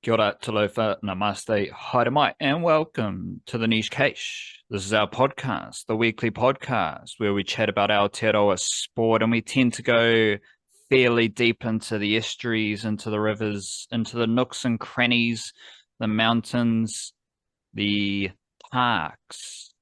Kia ora, talofa, namaste, haere mai, and welcome to the Niche Cache. This is our podcast, the weekly podcast where we chat about Aotearoa sport, and we tend to go fairly deep into the estuaries, into the rivers, into the nooks and crannies, the mountains, the parks,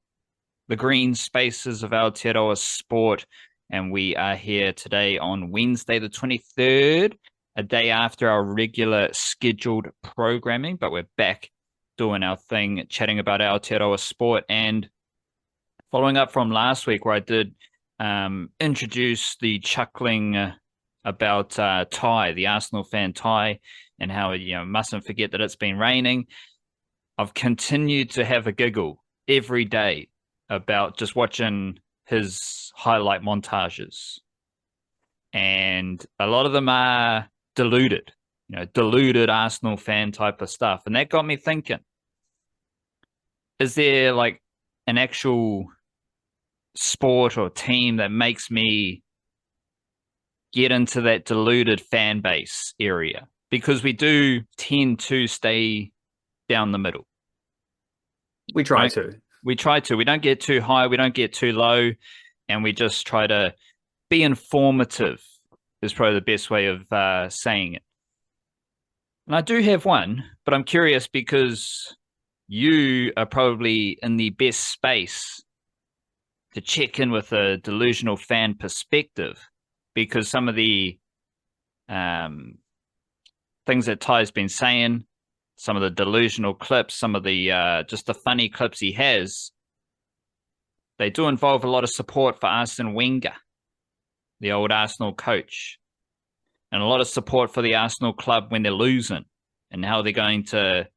the green spaces of Aotearoa sport. And we are here today on Wednesday, the 23rd, a day after our regular scheduled programming, but we're back doing our thing, chatting about Aotearoa sport. And following up from last week, where I did introduce the chuckling about Ty, the Arsenal fan Ty, and how, mustn't forget that it's been raining. I've continued to have a giggle every day about just watching his highlight montages. And a lot of them are deluded, deluded Arsenal fan type of stuff. And that got me thinking, is there like an actual sport or team that makes me get into that deluded fan base area? Because we do tend to stay down the middle. We try to. We try to. We don't get too high. We don't get too low. And we just try to be informative is probably the best way of saying it. And I do have one, but I'm curious because you are probably in the best space to check in with a delusional fan perspective, because some of the things that Ty's been saying, some of the delusional clips, some of the just the funny clips he has, they do involve a lot of support for Arsene Wenger, the old Arsenal coach, and a lot of support for the Arsenal club when they're losing, and how they're going to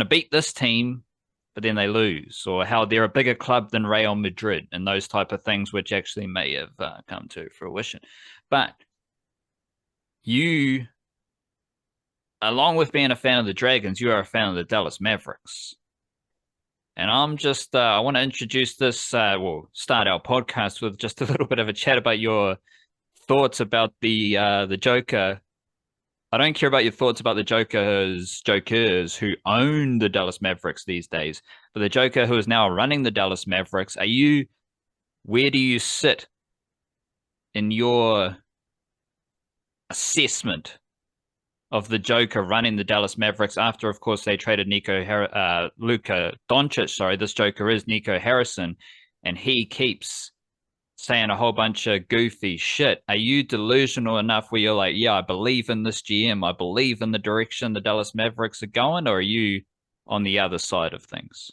beat this team, but then they lose, or how they're a bigger club than Real Madrid, and those type of things, which actually may have come to fruition. But you, along with being a fan of the Dragons, you are a fan of the Dallas Mavericks. And I'm just, I want to introduce this, start our podcast with just a little bit of a chat about your thoughts about the Joker. I don't care about your thoughts about the Jokers who own the Dallas Mavericks these days, but the Joker who is now running the Dallas Mavericks. Where do you sit in your assessment of the Joker running the Dallas Mavericks after, of course, they traded Luka Doncic? Sorry, this Joker is Nico Harrison, and he keeps saying a whole bunch of goofy shit. Are you delusional enough where you're like, yeah, I believe in this GM, I believe in the direction the Dallas Mavericks are going, or are you on the other side of things?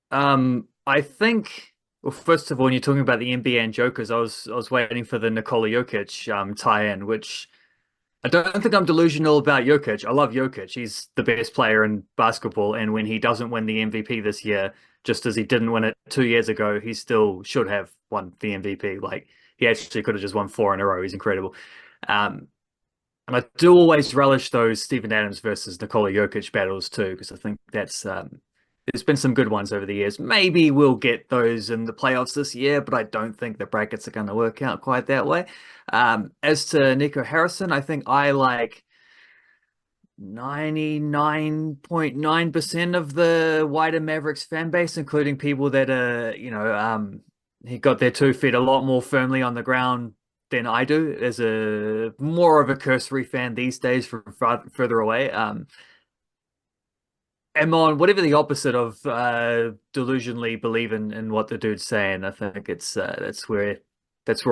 I think, well, first of all, when you're talking about the NBA and Jokers, I was waiting for the Nikola Jokic tie-in, which I don't think I'm delusional about Jokic. I love Jokic. He's the best player in basketball, and when he doesn't win the MVP this year, just as he didn't win it 2 years ago, he still should have won the MVP. Like, he actually could have just won 4 in a row. He's incredible. And I do always relish those Steven Adams versus Nikola Jokic battles too, because I think that's there's been some good ones over the years. Maybe we'll get those in the playoffs this year, but I don't think the brackets are going to work out quite that way. As to Nico Harrison, I think I like 99.9% of the wider Mavericks fan base, including people that are, he got their 2 feet a lot more firmly on the ground than I do, as a more of a cursory fan these days from further away. I'm on whatever the opposite of delusionally believe in what the dude's saying. I think it's that's where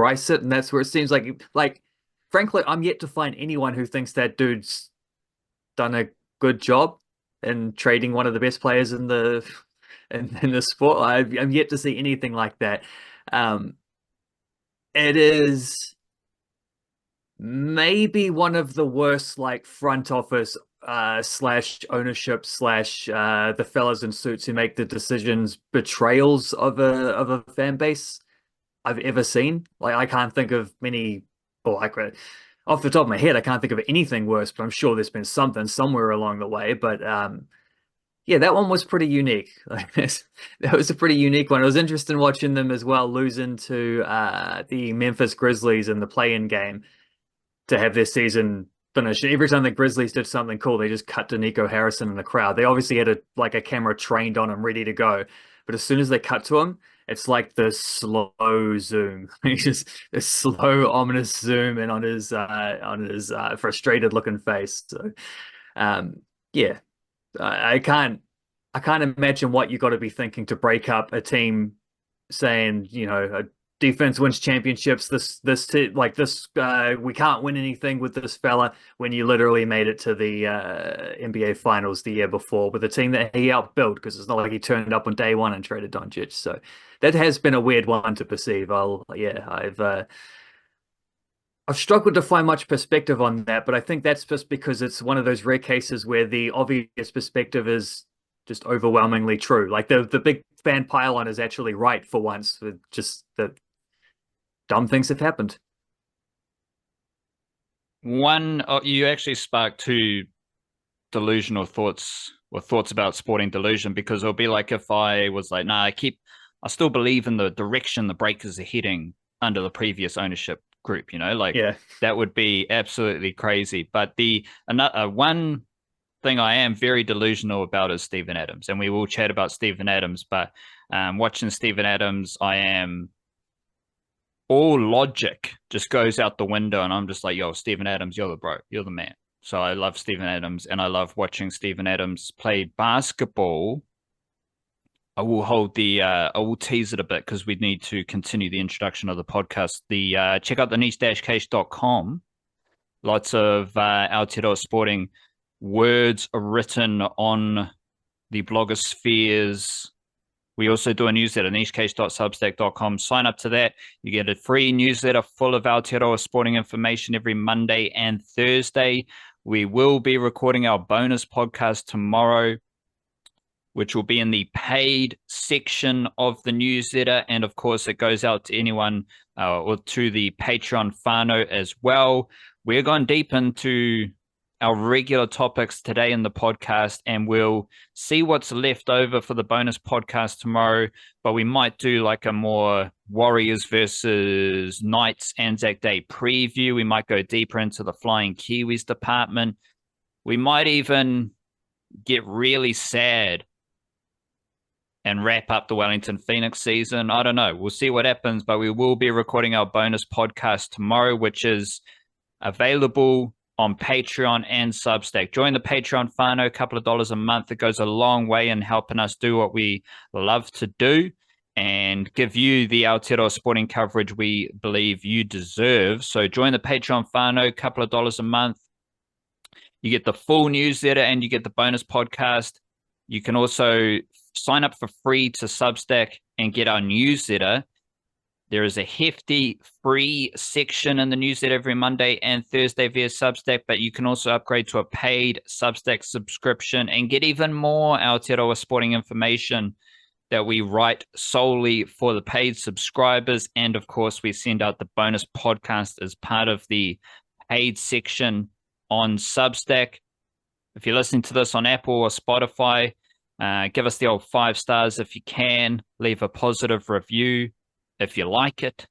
I sit, and that's where it seems like frankly, I'm yet to find anyone who thinks that dude's done a good job in trading one of the best players in the in the sport. I'm yet to see anything like that. It is maybe one of the worst, like, front office slash ownership slash the fellas in suits who make the decisions betrayals of a fan base I've ever seen. Like, I can't think of many, or like off the top of my head, I can't think of anything worse, but I'm sure there's been something somewhere along the way. But yeah, that one was pretty unique. That was a pretty unique one. It was interesting watching them as well losing to the Memphis Grizzlies in the play-in game to have their season finish. Every time the Grizzlies did something cool, they just cut to Nico Harrison in the crowd. They obviously had a camera trained on him, ready to go. But as soon as they cut to him, it's like the slow zoom. It's just a slow, ominous zoom in on his frustrated looking face. So yeah, I can't imagine what you got to be thinking to break up a team saying, a defense wins championships. We can't win anything with this fella when you literally made it to the NBA finals the year before with a team that he outbuilt, because it's not like he turned up on day one and traded Dončić. So that has been a weird one to perceive. I've struggled to find much perspective on that, but I think that's just because it's one of those rare cases where the obvious perspective is just overwhelmingly true. Like the big fan pylon is actually right for once. With just the dumb things have happened. You actually sparked two delusional thoughts or thoughts about sporting delusion, because it'll be like if I was like, nah, I still believe in the direction the Breakers are heading under the previous ownership group, that would be absolutely crazy. But one thing I am very delusional about is Steven Adams, and we will chat about Steven Adams, but watching Steven Adams, all logic just goes out the window, and I'm just like, yo, Steven Adams, you're the bro, you're the man. So I love Steven Adams, and I love watching Steven Adams play basketball. I will tease it a bit because we need to continue the introduction of the podcast. Check out the niche-case.com. Lots of Aotearoa sporting words are written on the blogospheres. We also do a newsletter, nichecase.substack.com. Sign up to that. You get a free newsletter full of Aotearoa sporting information every Monday and Thursday. We will be recording our bonus podcast tomorrow, which will be in the paid section of the newsletter. And of course, it goes out to anyone or to the Patreon whānau as well. We're going deep into our regular topics today in the podcast, and we'll see what's left over for the bonus podcast tomorrow. But we might do like a more Warriors versus Knights Anzac Day preview. We might go deeper into the Flying Kiwis department. We might even get really sad and wrap up the Wellington Phoenix season. I don't know. We'll see what happens, but we will be recording our bonus podcast tomorrow, which is available on Patreon and Substack. Join the Patreon whānau, a couple of dollars a month. It goes a long way in helping us do what we love to do and give you the Aotearoa sporting coverage we believe you deserve. So join the Patreon whānau, a couple of dollars a month. You get the full newsletter and you get the bonus podcast. You can also sign up for free to Substack and get our newsletter. There is a hefty free section in the newsletter every Monday and Thursday via Substack, but you can also upgrade to a paid Substack subscription and get even more Aotearoa sporting information that we write solely for the paid subscribers. And of course, we send out the bonus podcast as part of the paid section on Substack. If you're listening to this on Apple or Spotify, give us the old 5 stars if you can. Leave a positive review if you like it.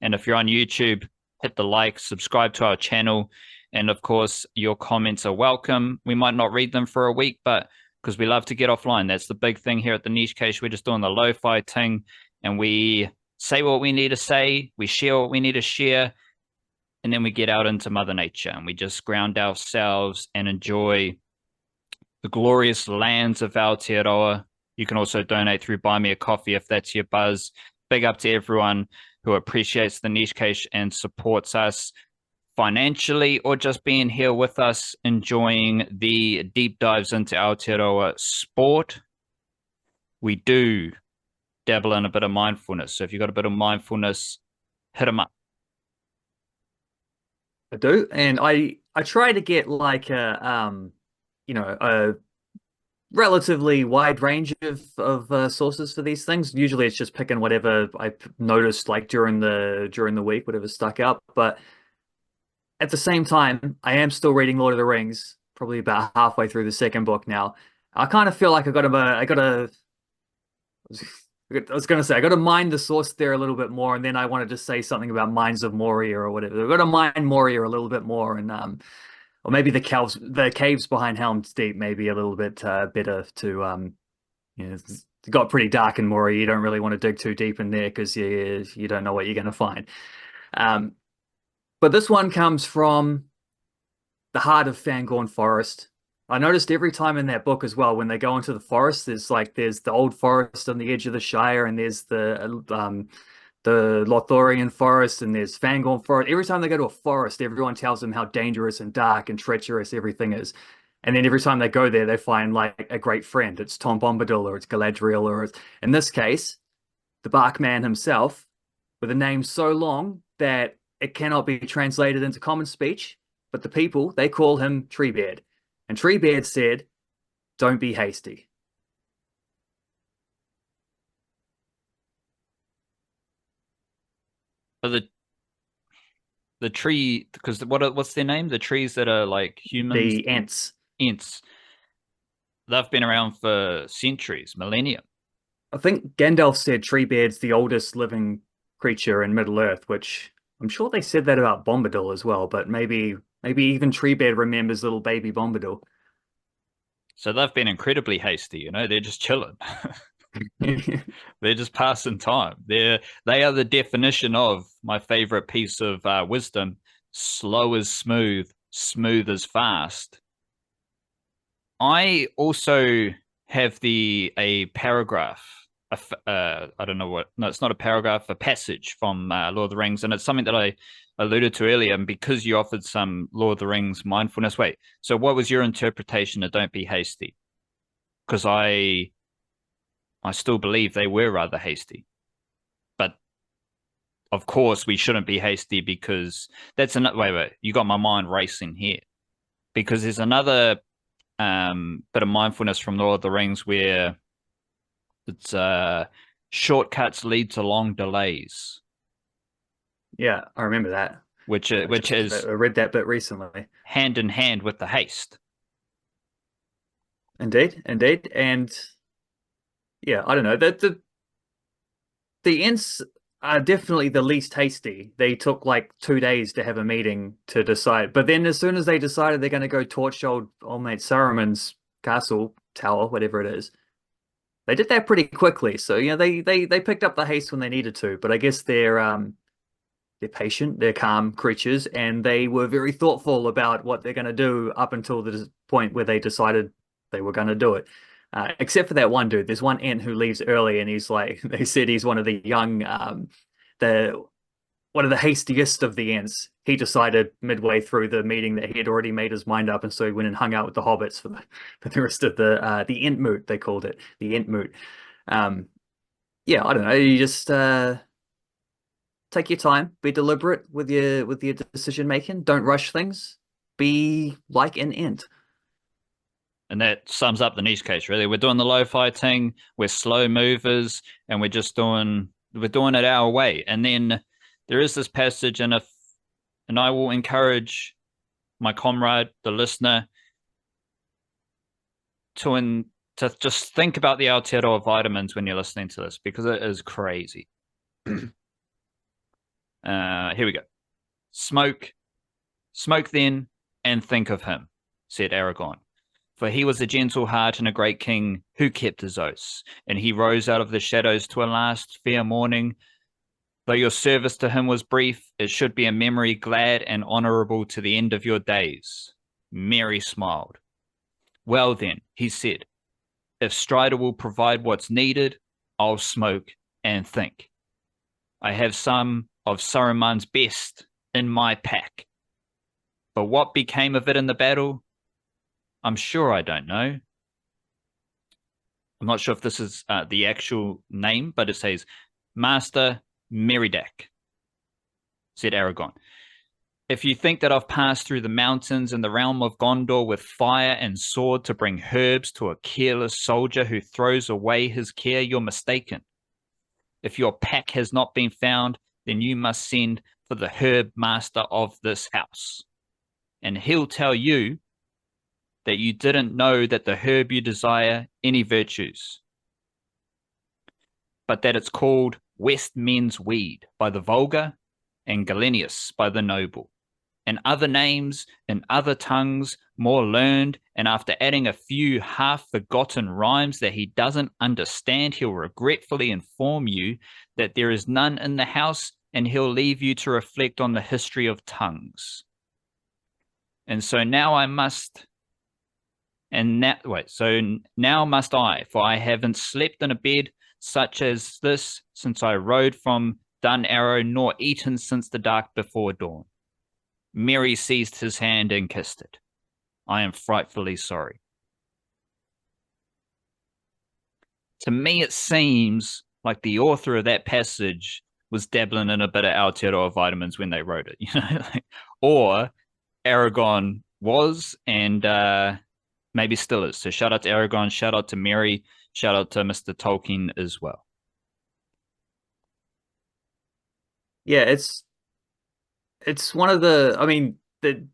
And if you're on YouTube, hit the like, subscribe to our channel. And of course, your comments are welcome. We might not read them for a week, but because we love to get offline. That's the big thing here at the Niche Case. We're just doing the lo-fi thing, and we say what we need to say. We share what we need to share. And then we get out into Mother Nature and we just ground ourselves and enjoy the glorious lands of Aotearoa. You can also donate through Buy Me a Coffee if that's your buzz. Big up to everyone who appreciates the Niche Case and supports us financially or just being here with us, enjoying the deep dives into Aotearoa sport. We do dabble in a bit of mindfulness. So if you've got a bit of mindfulness, hit them up. I do. And I try to get like a relatively wide range of sources for these things. Usually it's just picking whatever I noticed like during the week, whatever stuck out. But at the same time, I am still reading Lord of the Rings, probably about halfway through the second book now. I kind of feel like I was going to say, I got to mine the source there a little bit more, and then I wanted to say something about Mines of Moria or whatever. I've got to mine Moria a little bit more, and or maybe the caves behind Helm's Deep, maybe a little bit better to it's got pretty dark and moory. You don't really want to dig too deep in there because you don't know what you're going to find. But this one comes from the heart of Fangorn Forest. I noticed every time in that book as well, when they go into the forest, there's the old forest on the edge of the Shire, and there's the Lothorian forest, and there's Fangorn Forest. Every time they go to a forest, everyone tells them how dangerous and dark and treacherous everything is. And then every time they go there, they find like a great friend. It's Tom Bombadil, or it's Galadriel, or in this case, the Barkman himself, with a name so long that it cannot be translated into common speech. But the people, they call him Treebeard. And Treebeard said, "Don't be hasty." But the tree, because what's their name? The trees that are like humans? The Ents. Ents. They've been around for centuries, millennia. I think Gandalf said Treebeard's the oldest living creature in Middle-earth, which I'm sure they said that about Bombadil as well, but maybe even Treebeard remembers little baby Bombadil. So they've been incredibly hasty, they're just chilling. They're just passing time. They are the definition of my favorite piece of wisdom: slow is smooth, smooth is fast. I also have a paragraph. I don't know what. No, it's not a paragraph. A passage from Lord of the Rings, and it's something that I alluded to earlier. And because you offered some Lord of the Rings mindfulness, wait. So, what was your interpretation of "Don't be hasty"? Because I still believe they were rather hasty, but of course we shouldn't be hasty because that's another. Wait. You got my mind racing here because there's another bit of mindfulness from Lord of the Rings where it's shortcuts lead to long delays. Yeah, I remember that. Which is I read that bit recently. Hand in hand with the haste. Indeed, and yeah, I don't know that the Ents are definitely the least hasty. They took like 2 days to have a meeting to decide, but then as soon as they decided they're going to go torch old mate Saruman's castle tower, whatever it is, they did that pretty quickly. So they picked up the haste when they needed to. But I guess they're patient, they're calm creatures, and they were very thoughtful about what they're going to do up until the point where they decided they were going to do it. Except for that one dude. There's one Ent who leaves early, and he's like, they said he's one of the young, one of the hastiest of the Ents. He decided midway through the meeting that he had already made his mind up, and so he went and hung out with the hobbits for the rest of the Ent moot, they called it, the Ent moot. Yeah, I don't know. You just take your time, be deliberate with your decision making. Don't rush things. Be like an Ent. And that sums up the niche case, really. We're doing the lo-fi thing, we're slow movers, and we're doing it our way. And then there is this passage, and I will encourage my comrade, the listener, to just think about the Aotearoa vitamins when you're listening to this, because it is crazy. Here we go. Smoke then, and think of him, said Aragorn. For he was a gentle heart and a great king who kept his oaths, and he rose out of the shadows to a last fair morning. Though your service to him was brief, it should be a memory glad and honourable to the end of your days. Mary smiled. Well then, he said, if Strider will provide what's needed, I'll smoke and think. I have some of Saruman's best in my pack. But what became of it in the battle? I'm sure I don't know. I'm not sure if this is the actual name, but it says, Master Meridak, said Aragorn. If you think that I've passed through the mountains in the realm of Gondor with fire and sword to bring herbs to a careless soldier who throws away his care, you're mistaken. If your pack has not been found, then you must send for the herb master of this house. And he'll tell you that you didn't know that the herb you desire any virtues, but that it's called West Men's Weed by the vulgar and Galenius by the noble, and other names in other tongues more learned, and after adding a few half-forgotten rhymes that he doesn't understand, he'll regretfully inform you that there is none in the house, and he'll leave you to reflect on the history of tongues. And so now I must, now must I, for I haven't slept in a bed such as this since I rode from Dun Arrow, nor eaten since the dark before dawn. Mary seized his hand and kissed it. I am frightfully sorry. To me, it seems like the author of that passage was dabbling in a bit of Aotearoa vitamins when they wrote it, or Aragon was, and maybe still is. So shout out to Aragon, shout out to Mary, shout out to Mr. Tolkien as well. Yeah, it's one of the, I mean,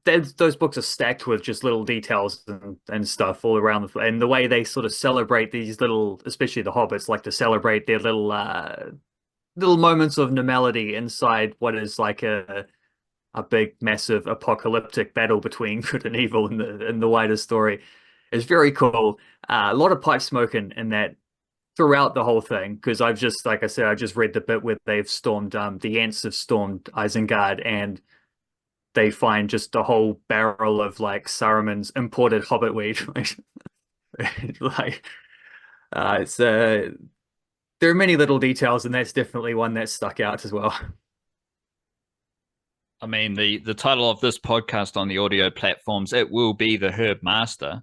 those books are stacked with just little details and stuff all around, and the way they sort of celebrate these little, especially the hobbits, like to celebrate their little moments of normality inside what is like a big, massive apocalyptic battle between good and evil in the wider story. It's very cool. A lot of pipe smoking in that throughout the whole thing, because I've just, like I said, I just read the bit where they've stormed, the Ents have stormed Isengard, and they find just a whole barrel of like Saruman's imported hobbit weed. Like, there are many little details, and that's definitely one that stuck out as well. I mean, the title of this podcast on the audio platforms, it will be the Herb Master.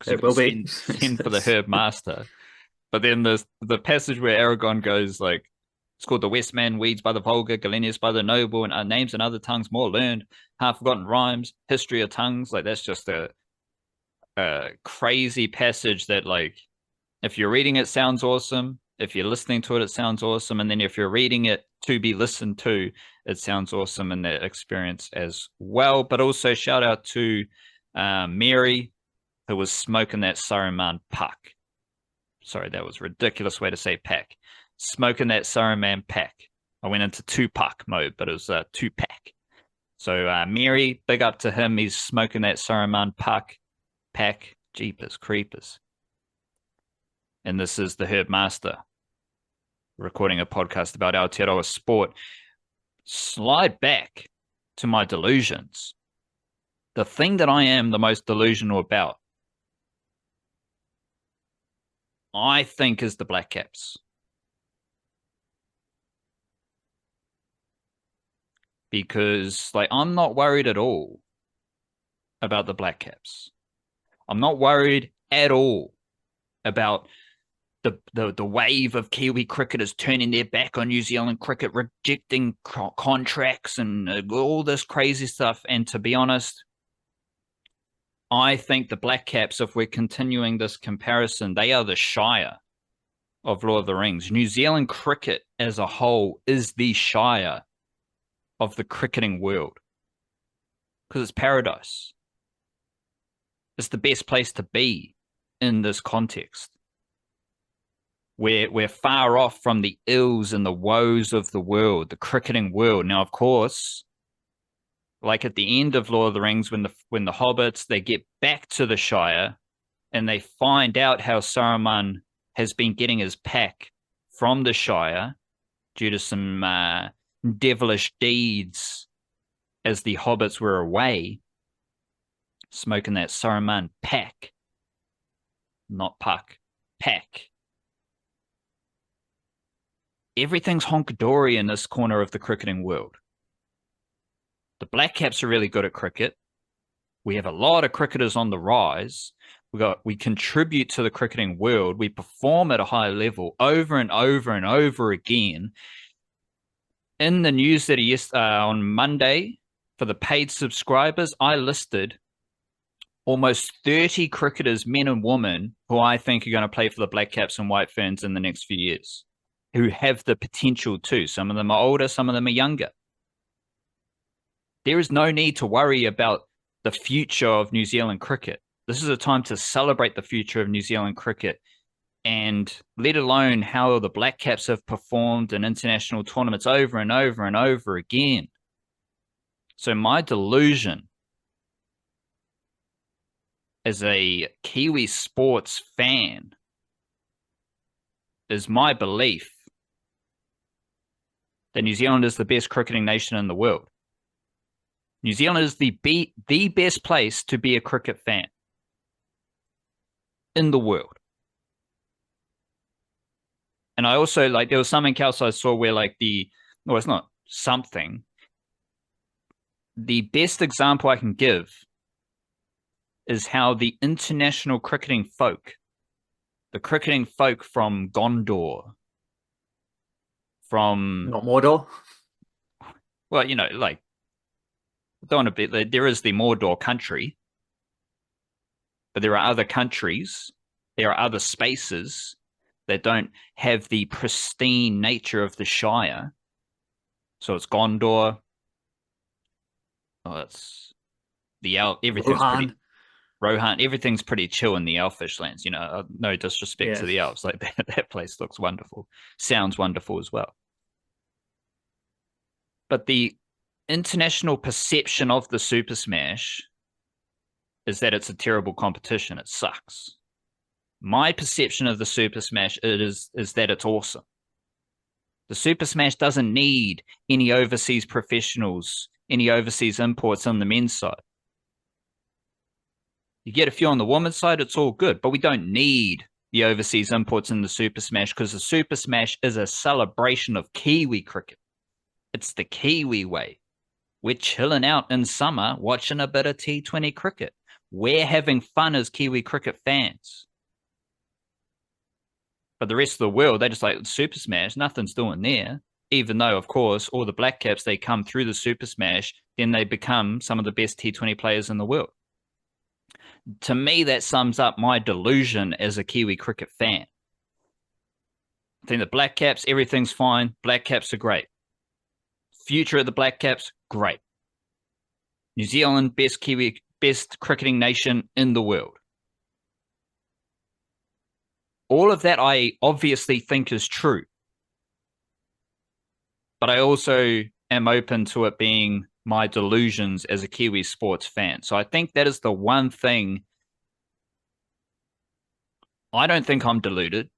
It will be. Send for the Herb Master. But then the passage where Aragon goes like, it's called the Westman weeds by the vulgar, Galenius by the noble, and names in other tongues more learned, half-forgotten rhymes, history of tongues. Like, that's just a crazy passage that, like, if you're reading it, sounds awesome. If you're listening to it, it sounds awesome. And then if you're reading it to be listened to, it sounds awesome in that experience as well. But also shout out to Mary, who was smoking that Saruman puck. Sorry, that was a ridiculous way to say pack. Smoking that Saruman pack. I went into 2-pack mode, but it was a 2-pack. So Mary, big up to him. He's smoking that Saruman pack. Jeepers creepers. And this is the Herb Master, recording a podcast about Aotearoa sport. Slide back to my delusions. The thing that I am the most delusional about, I think, is the Black Caps. Because, like, I'm not worried at all about the Black Caps. I'm not worried at all about the wave of Kiwi cricketers turning their back on New Zealand cricket, rejecting contracts and all this crazy stuff. And to be honest, I think the Black Caps, if we're continuing this comparison, they are the Shire of Lord of the Rings. New Zealand cricket as a whole is the Shire of the cricketing world because it's paradise. It's the best place to be in this context. We're far off from the ills and the woes of the world, the cricketing world. Now, of course, like at the end of Lord of the Rings, when the hobbits, they get back to the Shire and they find out how Saruman has been getting his pack from the Shire due to some devilish deeds as the hobbits were away, smoking that Saruman pack, not puck, pack. Everything's honkadory in this corner of the cricketing world. The Black Caps are really good at cricket. We have a lot of cricketers on the rise. We contribute to the cricketing world. We perform at a high level over and over and over again. In the news that on Monday, for the paid subscribers, I listed almost 30 cricketers, men and women, who I think are going to play for the Black Caps and White Ferns in the next few years, who have the potential to. Some of them are older, some of them are younger. There is no need to worry about the future of New Zealand cricket. This is a time to celebrate the future of New Zealand cricket, and let alone how the Black Caps have performed in international tournaments over and over and over again. So my delusion as a Kiwi sports fan is my belief that New Zealand is the best cricketing nation in the world. New Zealand is the best place to be a cricket fan in the world. And I also, like, there was something else I saw where, like, it's not something. The best example I can give is how the international cricketing folk, the cricketing folk from Gondor, from... Not Mordor? Well, like, don't want to be, there is the Mordor country, but there are other countries, there are other spaces that don't have the pristine nature of the Shire. So it's Gondor. Oh, it's the everything's Rohan. pretty Rohan. Everything's pretty chill in the Elfish lands. No disrespect to the elves. Like that place looks wonderful, sounds wonderful as well. But the international perception of the Super Smash is that it's a terrible competition. It sucks. My perception of the Super Smash is that it's awesome. The Super Smash doesn't need any overseas professionals, any overseas imports on the men's side. You get a few on the women's side, it's all good, but we don't need the overseas imports in the Super Smash because the Super Smash is a celebration of Kiwi cricket. It's the Kiwi way. We're chilling out in summer, watching a bit of T20 cricket. We're having fun as Kiwi cricket fans. But the rest of the world, they just like Super Smash, nothing's doing there. Even though, of course, all the Black Caps, they come through the Super Smash, then they become some of the best T20 players in the world. To me, that sums up my delusion as a Kiwi cricket fan. I think the Black Caps, everything's fine. Black Caps are great. Future of the Black Caps, great. New Zealand, best cricketing nation in the world. All of that I obviously think is true. But I also am open to it being my delusions as a Kiwi sports fan. So I think that is the one thing. I don't think I'm deluded.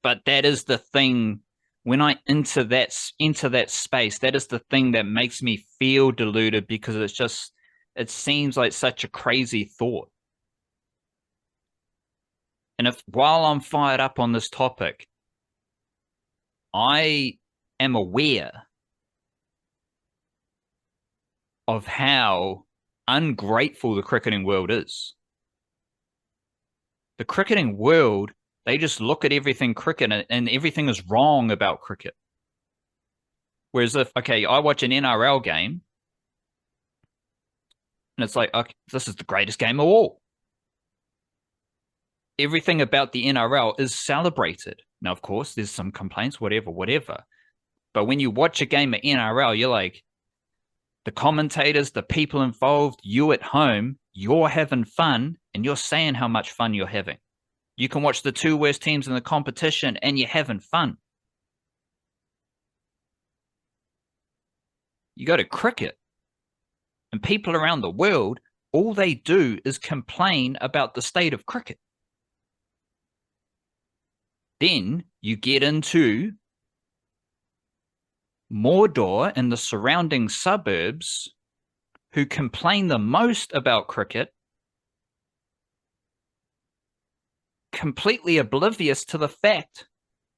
But that is the thing. When I enter that space, that is the thing that makes me feel deluded because it seems like such a crazy thought. And while I'm fired up on this topic, I am aware of how ungrateful the cricketing world is. The cricketing world, they just look at everything cricket and everything is wrong about cricket. Whereas I watch an NRL game and it's like, okay, this is the greatest game of all. Everything about the NRL is celebrated. Now, of course, there's some complaints, whatever. But when you watch a game of NRL, you're like, the commentators, the people involved, you at home, you're having fun and you're saying how much fun you're having. You can watch the two worst teams in the competition and you're having fun. You go to cricket and people around the world, all they do is complain about the state of cricket. Then you get into Mordor and the surrounding suburbs who complain the most about cricket, completely oblivious to the fact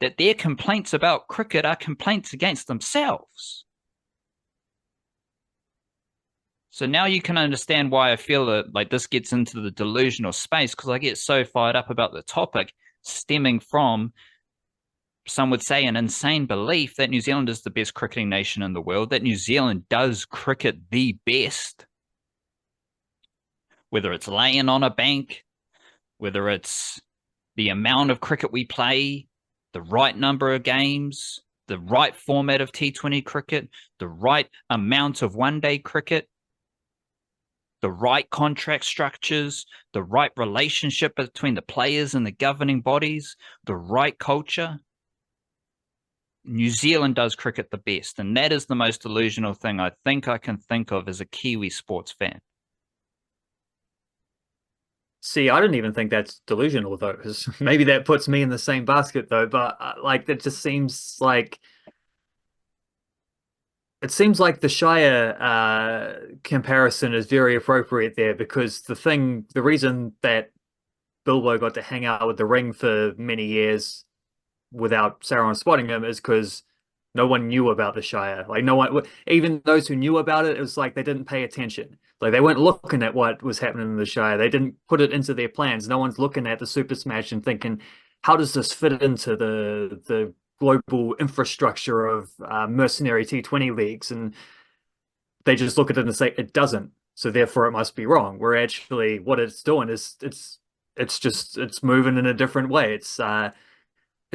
that their complaints about cricket are complaints against themselves. So now you can understand why I feel that like this gets into the delusional space, because I get so fired up about the topic stemming from, some would say, an insane belief that New Zealand is the best cricketing nation in the world, that New Zealand does cricket the best. Whether it's laying on a bank, whether it's the amount of cricket we play, the right number of games, the right format of T20 cricket, the right amount of one-day cricket, the right contract structures, the right relationship between the players and the governing bodies, the right culture. New Zealand does cricket the best, and that is the most delusional thing I think I can think of as a Kiwi sports fan. See, I didn't even think that's delusional though, because maybe that puts me in the same basket though. But like, that just seems like the Shire comparison is very appropriate there because the reason that Bilbo got to hang out with the ring for many years without Sauron spotting him is because no one knew about the Shire. Like no one, even those who knew about it, it was like they didn't pay attention. Like they weren't looking at what was happening in the Shire. They didn't put it into their plans. No one's looking at the Super Smash and thinking, how does this fit into the global infrastructure of mercenary T20 leagues? And they just look at it and say it doesn't. So therefore it must be wrong. Where actually what it's doing is it's moving in a different way. It's a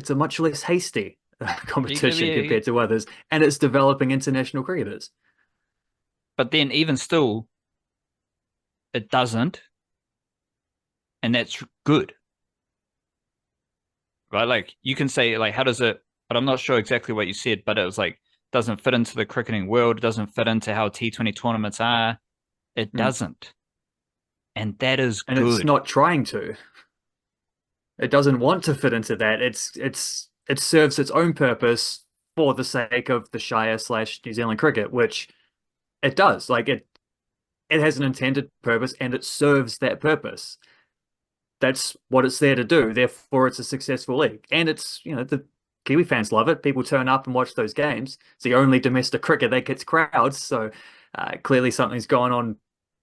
much less hasty competition compared to others, and it's developing international cricketers. But then even still, it doesn't, and that's good. Right? Like you can say, like, how does it, but I'm not sure exactly what you said, but it was like, doesn't fit into the cricketing world, it doesn't fit into how T20 tournaments are. It doesn't. And that is good. And it's not trying to. It doesn't want to fit into that. It serves its own purpose for the sake of the Shire / New Zealand cricket, which it does. Like it has an intended purpose and it serves that purpose. That's what it's there to do. Therefore, it's a successful league. And it's, the Kiwi fans love it. People turn up and watch those games. It's the only domestic cricket that gets crowds. So clearly something's going on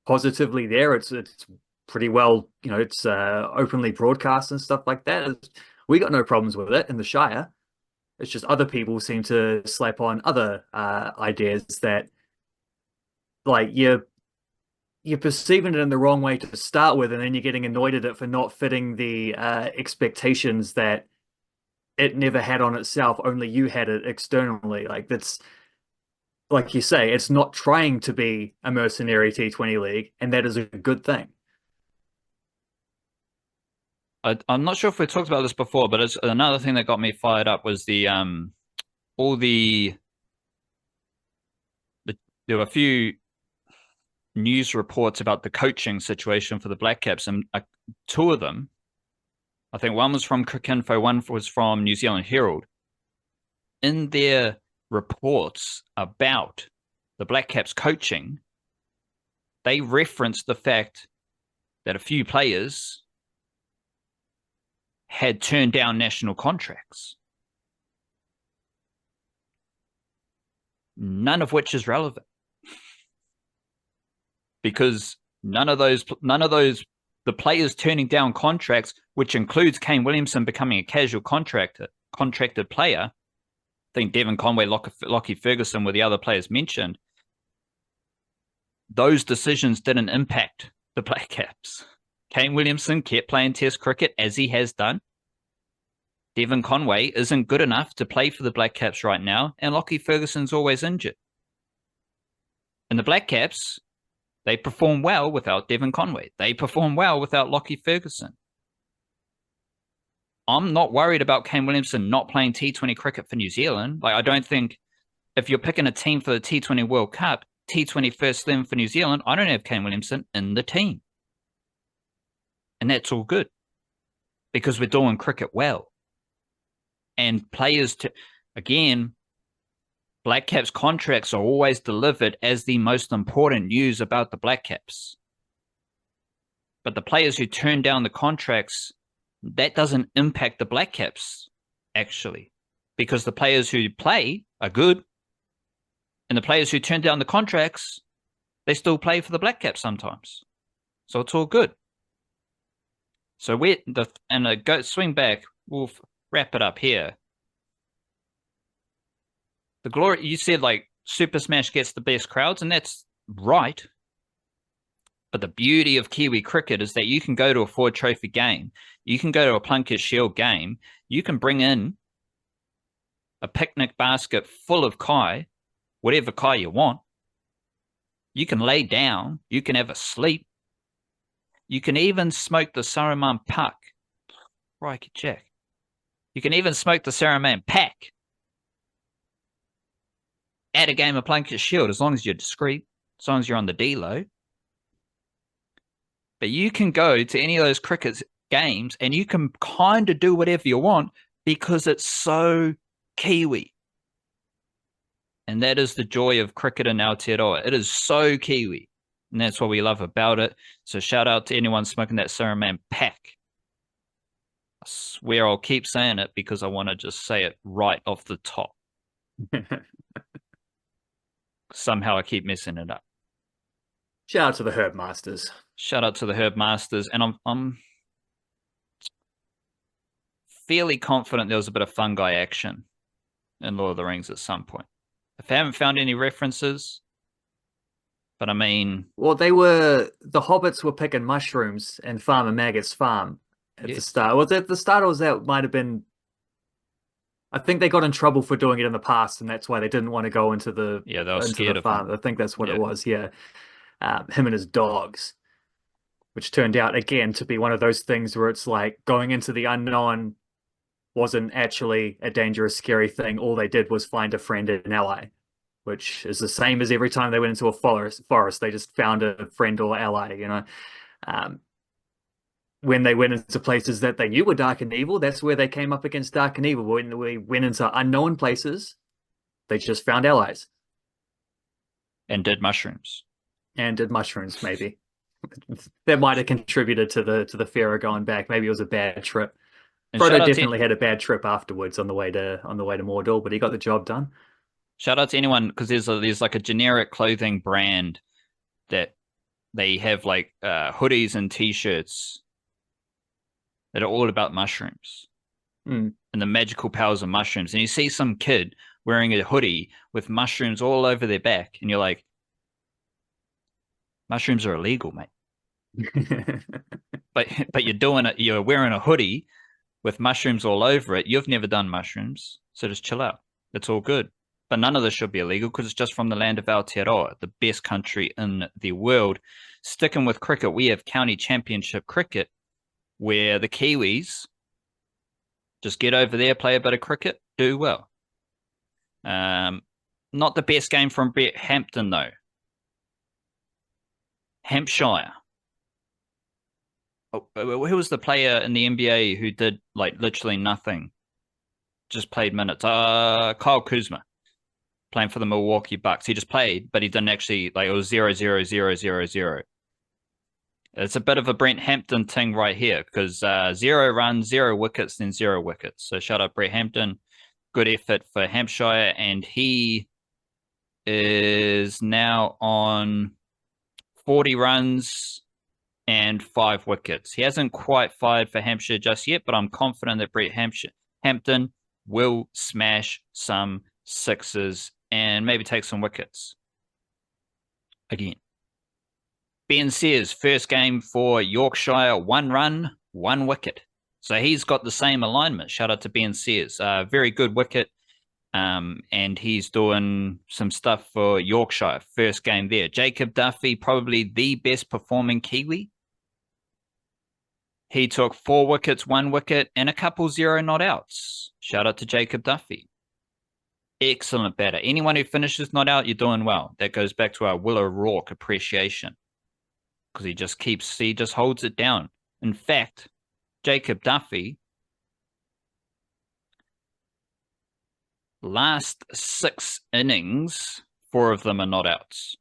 positively there. It's pretty well, it's openly broadcast and stuff like that. We got no problems with it in the Shire. It's just other people seem to slap on other ideas that, like, you're perceiving it in the wrong way to start with, and then you're getting annoyed at it for not fitting the expectations that it never had on itself. Only you had it externally. Like that's, like you say, it's not trying to be a mercenary T20 league, and that is a good thing. I'm not sure if we talked about this before, but it's another thing that got me fired up was there were a few news reports about the coaching situation for the Black Caps, and two of them, I think one was from Cricinfo, one was from New Zealand Herald. In their reports about the Black Caps coaching, they referenced the fact that a few players had turned down national contracts, none of which is relevant, because none of those the players turning down contracts, which includes Kane Williamson becoming a casual contracted player. I think Devon Conway, Lockie Ferguson were the other players mentioned. Those decisions didn't impact the Black Caps. Kane Williamson kept playing Test cricket as he has done. Devon Conway isn't good enough to play for the Black Caps right now, and Lockie Ferguson's always injured. And the Black Caps, they perform well without Devon Conway. They perform well without Lockie Ferguson. I'm not worried about Kane Williamson not playing T20 cricket for New Zealand. Like, I don't think if you're picking a team for the T20 World Cup, T20 first 11 for New Zealand, I don't have Kane Williamson in the team. And that's all good because we're doing cricket well. And players, again, Black Caps contracts are always delivered as the most important news about the Black Caps. But the players who turn down the contracts, that doesn't impact the Black Caps, actually, because the players who play are good, and the players who turn down the contracts, they still play for the Black Caps sometimes. So it's all good. So swing back, we'll wrap it up here. The glory, you said like Super Smash gets the best crowds, and that's right. But the beauty of Kiwi cricket is that you can go to a Ford Trophy game, you can go to a Plunkett Shield game, you can bring in a picnic basket full of kai, whatever kai you want. You can lay down, you can have a sleep, you can even smoke the Saruman puck. Crikey Jack. You can even smoke the Saruman pack. at a game of Plunkett Shield, as long as you're discreet, as long as you're on the D-low. But you can go to any of those cricket games and you can kind of do whatever you want because it's so Kiwi. And that is the joy of cricket in Aotearoa. It is so Kiwi. And that's what we love about it. So shout out to anyone smoking that Saruman pack. I swear I'll keep saying it because I want to just say it right off the top. Somehow I keep messing it up. Shout out to the Herb Masters. Shout out to the Herb Masters. And I'm fairly confident there was a bit of fungi action in Lord of the Rings at some point. If I haven't found any references, but I mean... Well, the hobbits were picking mushrooms and Farmer Maggot's farm at the start. Was it at the start, or was that might have been... I think they got in trouble for doing it in the past, and that's why they didn't want to go into the they were scared of farm. him. I think that's what it was, yeah. Him and his dogs, which turned out, again, to be one of those things where it's like going into the unknown wasn't actually a dangerous, scary thing. All they did was find a friend and an ally, which is the same as every time they went into a forest. They just found a friend or ally, you know. When they went into places that they knew were dark and evil, that's where they came up against dark and evil. When we went into unknown places, they just found allies. And did mushrooms. Maybe. That might have contributed to the Pharaoh going back. Maybe it was a bad trip. And Frodo definitely had a bad trip afterwards on the way to Mordor, but he got the job done. Shout out to anyone, because there's like a generic clothing brand that they have like hoodies and t-shirts that are all about mushrooms and the magical powers of mushrooms. And you see some kid wearing a hoodie with mushrooms all over their back, and you're like, mushrooms are illegal, mate. but you're doing it. You're wearing a hoodie with mushrooms all over it. You've never done mushrooms, so just chill out. It's all good. But none of this should be illegal because it's just from the land of Aotearoa, the best country in the world. Sticking with cricket, we have county championship cricket, where the Kiwis just get over there, play a bit of cricket, do well. Not the best game from Brett Hampton, though. Hampshire. Who was the player in the NBA who did like literally nothing? Just played minutes. Kyle Kuzma, playing for the Milwaukee Bucks. He just played, but he didn't actually, like, it was 0-0-0-0-0. It's a bit of a Brent Hampton thing right here, because 0 runs, 0 wickets, then 0 wickets. So shout out Brett Hampton. Good effort for Hampshire, and he is now on 40 runs and 5 wickets. He hasn't quite fired for Hampshire just yet, but I'm confident that Brett Hampton will smash some sixes and maybe take some wickets. Again. Ben Sears, first game for Yorkshire, 1 run, 1 wicket. So he's got the same alignment. Shout out to Ben Sears. Very good wicket. And he's doing some stuff for Yorkshire. First game there. Jacob Duffy, probably the best performing Kiwi. He took 4 wickets, 1 wicket, and a couple 0 not outs. Shout out to Jacob Duffy. Excellent batter. Anyone who finishes not out, you're doing well. That goes back to our Will O'Rourke appreciation. Because he just holds it down. In fact, Jacob Duffy, last 6 innings, 4 of them are not outs.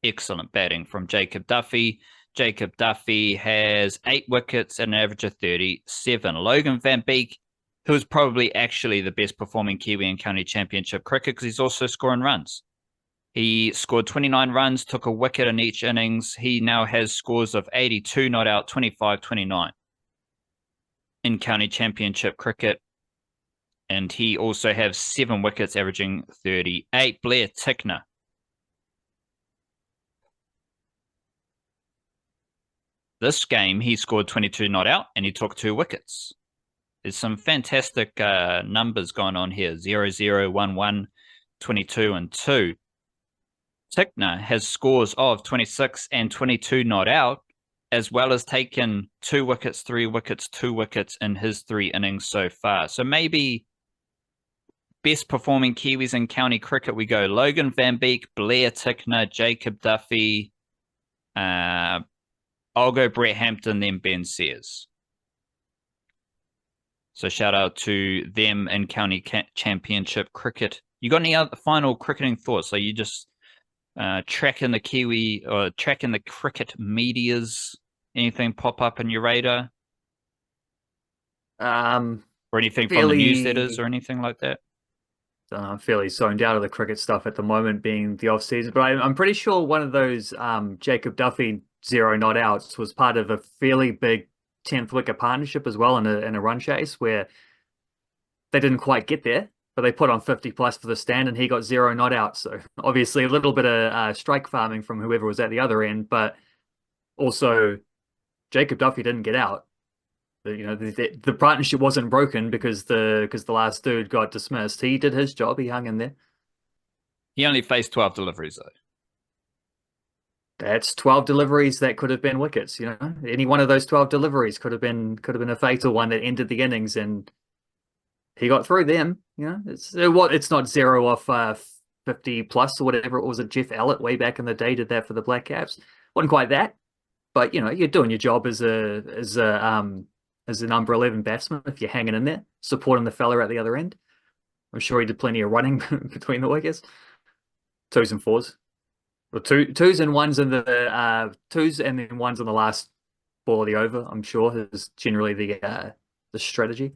Excellent batting from Jacob Duffy. Jacob Duffy has 8 wickets at an average of 37. Logan Van Beek, who is probably actually the best performing Kiwi in county championship cricket, because he's also scoring runs. He scored 29 runs, took a wicket in each innings. He now has scores of 82 not out, 25, 29 in county championship cricket. And he also has 7 wickets, averaging 38. Blair Tickner. This game, he scored 22 not out, and he took 2 wickets. There's some fantastic numbers going on here. 0-0, 1-1, 22 and 2. Tickner has scores of 26 and 22 not out, as well as taken 2 wickets, 3 wickets, 2 wickets in his 3 innings so far. So maybe best performing Kiwis in county cricket, we go Logan Van Beek, Blair Tickner, Jacob Duffy. I'll go Brett Hampton, then Ben Sears. So shout out to them in county championship cricket. You got any other final cricketing thoughts? Are you just tracking the Kiwi or tracking the cricket medias? Anything pop up in your radar? Or anything from the newsletters or anything like that? I'm fairly zoned out of the cricket stuff at the moment, being the off season. But I'm pretty sure one of those Jacob Duffy 0 not outs was part of a fairly big 10th wicket partnership as well in a run chase where they didn't quite get there, but they put on 50 plus for the stand and he got 0 not out. So obviously a little bit of strike farming from whoever was at the other end, but also Jacob Duffy didn't get out. The partnership wasn't broken because the last dude got dismissed. He did his job. He hung in there. He only faced 12 deliveries though. That's 12 deliveries that could have been wickets. Any one of those 12 deliveries could have been a fatal one that ended the innings, and he got through them. It's not 0 off 50 plus or whatever it was. Jeff Allett way back in the day did that for the Black Caps. Wasn't quite that, but you're doing your job as a number 11 batsman if you're hanging in there, supporting the fella at the other end. I'm sure he did plenty of running between the wickets. Twos and fours. Well, twos and ones in the twos and then ones on the last ball of the over, I'm sure, is generally the strategy.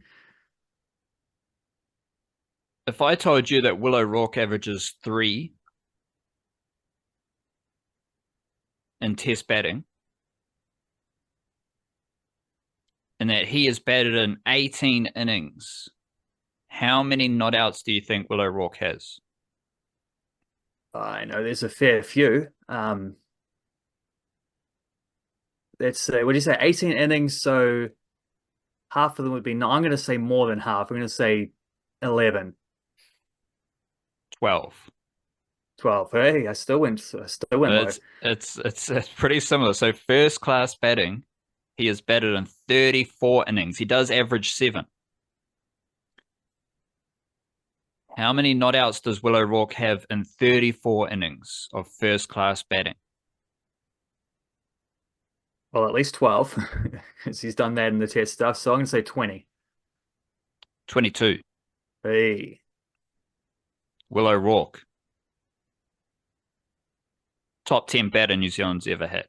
If I told you that Will O'Rourke averages 3 in test batting, and that he has batted in 18 innings, how many not outs do you think Will O'Rourke has? I know there's a fair few. Let's say, what do you say, 18 innings, so half of them would be, no, I'm going to say more than half. I'm going to say 11. 12. 12. Hey, I still went low. It's pretty similar. So first class batting, he has batted in 34 innings. He does average 7. How many not outs does Will O'Rourke have in 34 innings of first class batting? Well, at least 12, because he's done that in the test stuff. So I'm going to say 20. 22. Hey. Will O'Rourke. Top 10 batter New Zealand's ever had.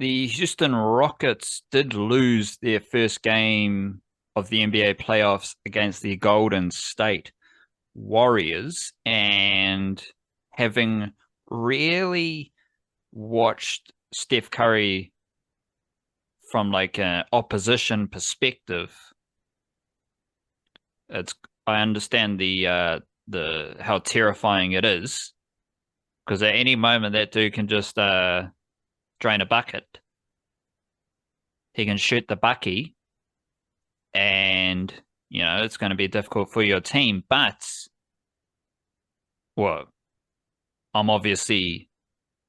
The Houston Rockets did lose their first game of the NBA playoffs against the Golden State Warriors, and having really watched Steph Curry from like an opposition perspective, I understand the how terrifying it is, because at any moment that dude can just drain a bucket. He can shoot the bucky, and it's going to be difficult for your team. But I'm obviously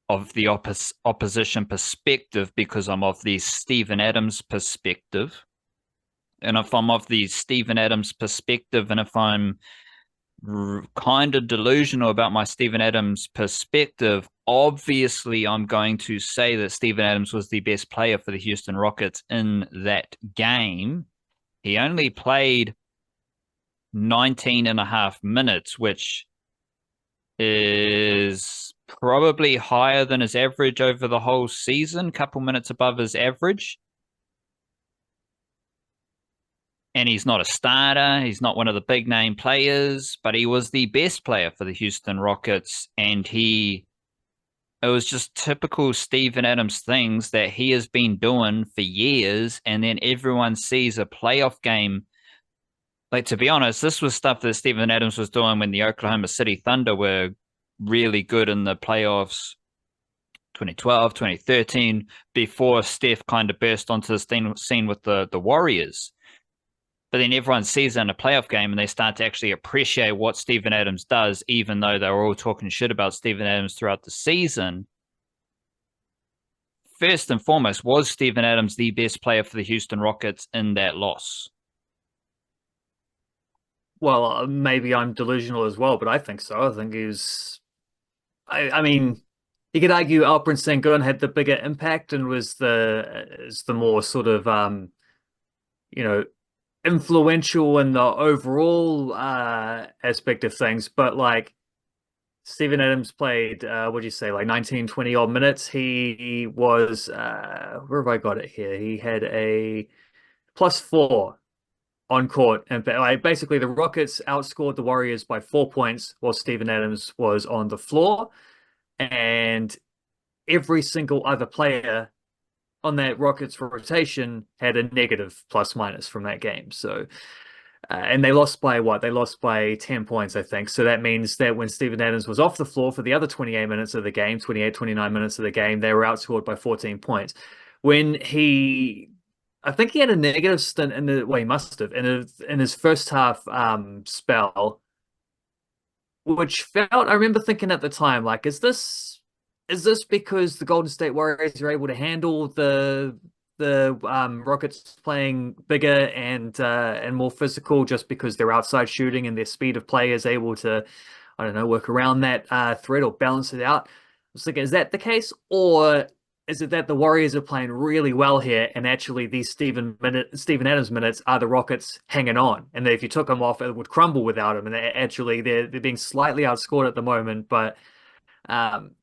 of the opposition perspective because I'm of the Steven Adams perspective. And if I'm of the Steven Adams perspective, and if I'm kind of delusional about my Steven Adams perspective, obviously I'm going to say that Steven Adams was the best player for the Houston Rockets in that game. He only played 19 and a half minutes, which is probably higher than his average over the whole season, a couple minutes above his average. And he's not a starter. He's not one of the big name players, but he was the best player for the Houston Rockets. And it was just typical Steven Adams things that he has been doing for years. And then everyone sees a playoff game. Like, to be honest, this was stuff that Steven Adams was doing when the Oklahoma City Thunder were really good in the playoffs, 2012, 2013, before Steph kind of burst onto the scene with the Warriors. But then everyone sees it in a playoff game and they start to actually appreciate what Steven Adams does, even though they were all talking shit about Steven Adams throughout the season. First and foremost, was Steven Adams the best player for the Houston Rockets in that loss? Well, maybe I'm delusional as well, but I think so. I think he was. I mean, you could argue Alperen Sengun had the bigger impact and was the more sort of you know, influential in the overall aspect of things. But like Steven Adams played, what do you say, like 19, 20 odd minutes. He was, where have I got it here? He had a +4 on court. And like, basically, the Rockets outscored the Warriors by 4 points while Steven Adams was on the floor. And every single other player on that Rockets rotation had a negative plus minus from that game. So, and they lost by what? They lost by 10 points, I think. So that means that when Steven Adams was off the floor for the other 28 minutes of the game, 28, 29 minutes of the game, they were outscored by 14 points. I think he had a negative stint in the, well, he must have, in his first half spell, which felt, I remember thinking at the time, like, is this because the Golden State Warriors are able to handle the Rockets playing bigger and more physical just because they're outside shooting and their speed of play is able to, I don't know, work around that threat or balance it out? I was thinking, is that the case, or is it that the Warriors are playing really well here and actually these Steven Adams minutes are the Rockets hanging on, and that if you took them off, it would crumble without him, and actually they're being slightly outscored at the moment, but um,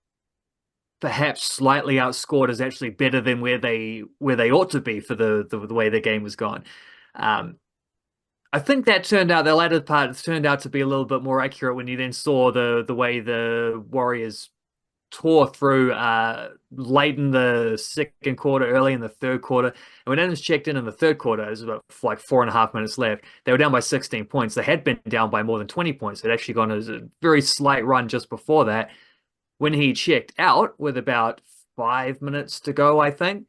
perhaps slightly outscored is actually better than where they ought to be for the way the game was gone. Um, I think that turned out, the latter part turned out to be a little bit more accurate when you then saw the way the Warriors tore through late in the second quarter, early in the third quarter. And when Adams checked in the third quarter, it was about like 4.5 minutes left. They were down by 16 points. They had been down by more than 20 points. They'd actually gone as a very slight run just before that. When he checked out with about 5 minutes to go, I think,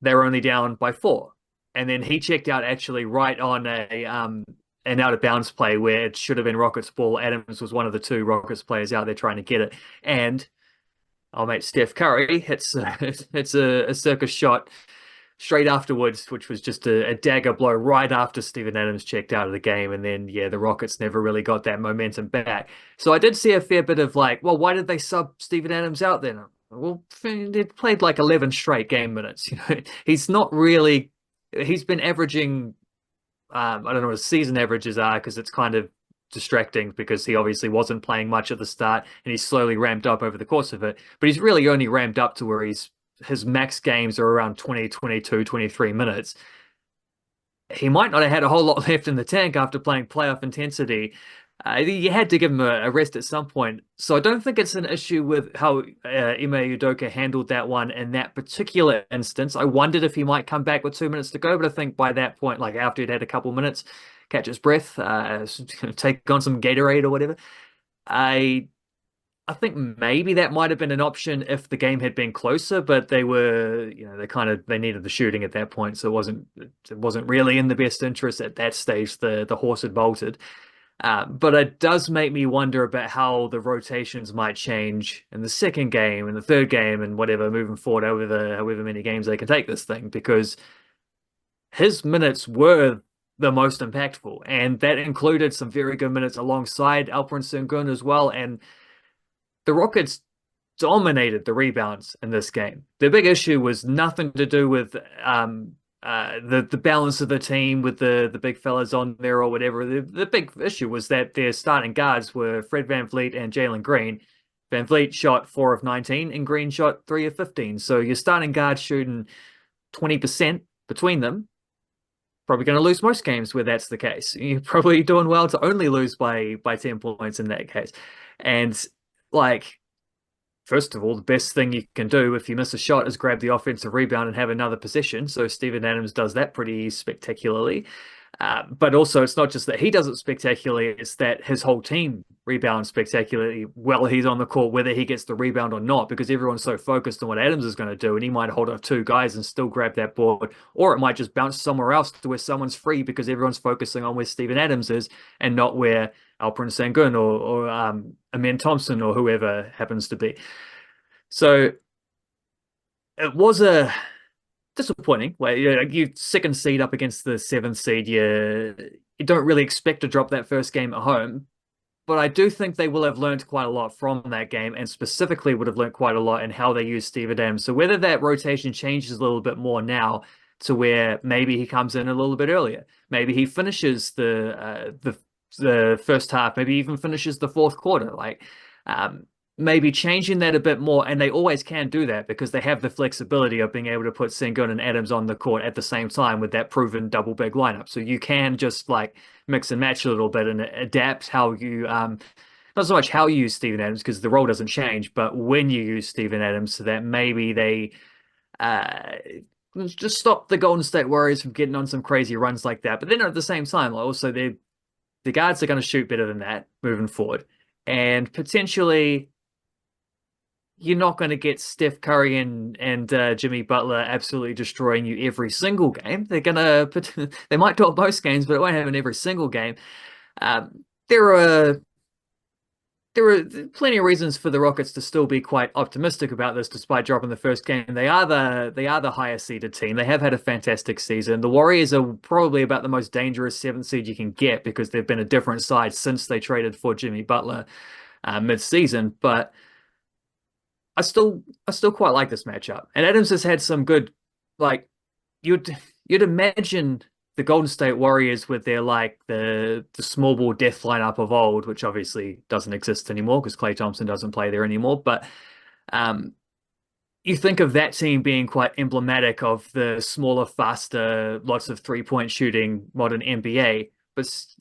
they were only down by 4. And then he checked out actually right on an out of bounds play where it should have been Rockets ball. Adams was one of the two Rockets players out there trying to get it. And our mate Steph Curry hits a circus shot straight afterwards, which was just a dagger blow right after Steven Adams checked out of the game. And then, yeah, the Rockets never really got that momentum back. So I did see a fair bit of like, well, why did they sub Steven Adams out then? Well, they played like 11 straight game minutes. You know, he's been averaging, I don't know what his season averages are because it's kind of distracting because he obviously wasn't playing much at the start and he's slowly ramped up over the course of it. But he's really only ramped up to where his max games are around 20, 22, 23 minutes. He might not have had a whole lot left in the tank after playing playoff intensity. You had to give him a rest at some point. So I don't think it's an issue with how Ime Udoka handled that one in that particular instance. I wondered if he might come back with 2 minutes to go, but I think by that point, like after he'd had a couple minutes, catch his breath, take on some Gatorade or whatever, I think maybe that might have been an option if the game had been closer, but they were, they needed the shooting at that point, so it wasn't really in the best interest at that stage. The horse had bolted. But it does make me wonder about how the rotations might change in the second game and the third game and whatever moving forward over however many games they can take this thing, because his minutes were the most impactful, and that included some very good minutes alongside Alperen Sengun as well. And the Rockets dominated the rebounds in this game. The big issue was nothing to do with the balance of the team with the big fellas on there or whatever. The big issue was that their starting guards were Fred VanVleet and Jalen Green. VanVleet shot 4 of 19 and Green shot 3 of 15. So your starting guards shooting 20% between them, probably going to lose most games where that's the case. You're probably doing well to only lose by 10 points in that case. And like, first of all, the best thing you can do if you miss a shot is grab the offensive rebound and have another possession. So Steven Adams does that pretty spectacularly. But also, it's not just that he does it spectacularly, it's that his whole team rebounds spectacularly while he's on the court, whether he gets the rebound or not, because everyone's so focused on what Adams is going to do, and he might hold up two guys and still grab that board, or it might just bounce somewhere else to where someone's free because everyone's focusing on where Steven Adams is and not where Alperen Sengun or Amen Thompson or whoever happens to be. So it was disappointing. Where you second seed up against the seventh seed, you don't really expect to drop that first game at home. But I do think they will have learned quite a lot from that game, and specifically would have learned quite a lot in how they use Steven Adams. So whether that rotation changes a little bit more now to where maybe he comes in a little bit earlier, maybe he finishes the first half, maybe even finishes the fourth quarter, like maybe changing that a bit more. And they always can do that because they have the flexibility of being able to put Sengun and Adams on the court at the same time with that proven double big lineup. So you can just like mix and match a little bit and adapt how you not so much how you use Steven Adams because the role doesn't change, but when you use Steven Adams so that maybe they just stop the Golden State Warriors from getting on some crazy runs like that. But then at the same time, like also the guards are going to shoot better than that moving forward. And potentially you're not going to get Steph Curry and Jimmy Butler absolutely destroying you every single game. They might do it most games, but it won't happen every single game. There are plenty of reasons for the Rockets to still be quite optimistic about this, despite dropping the first game. They are the higher seeded team. They have had a fantastic season. The Warriors are probably about the most dangerous seventh seed you can get because they've been a different side since they traded for Jimmy Butler mid-season. But I still quite like this matchup. And Adams has had some good, like you'd imagine the Golden State Warriors with their like the small ball death lineup of old, which obviously doesn't exist anymore because Klay Thompson doesn't play there anymore. But you think of that team being quite emblematic of the smaller, faster, lots of three-point shooting modern NBA.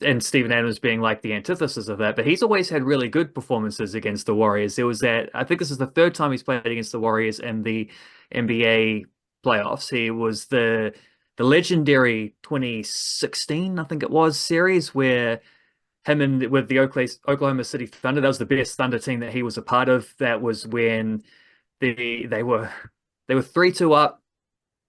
And Steven Adams being like the antithesis of that, but he's always had really good performances against the Warriors. There was that, I think this is the third time he's played against the Warriors in the NBA playoffs. He was the legendary 2016, I think it was, series where him and with the Oklahoma City Thunder, that was the best Thunder team that he was a part of. That was when they were 3-2 up,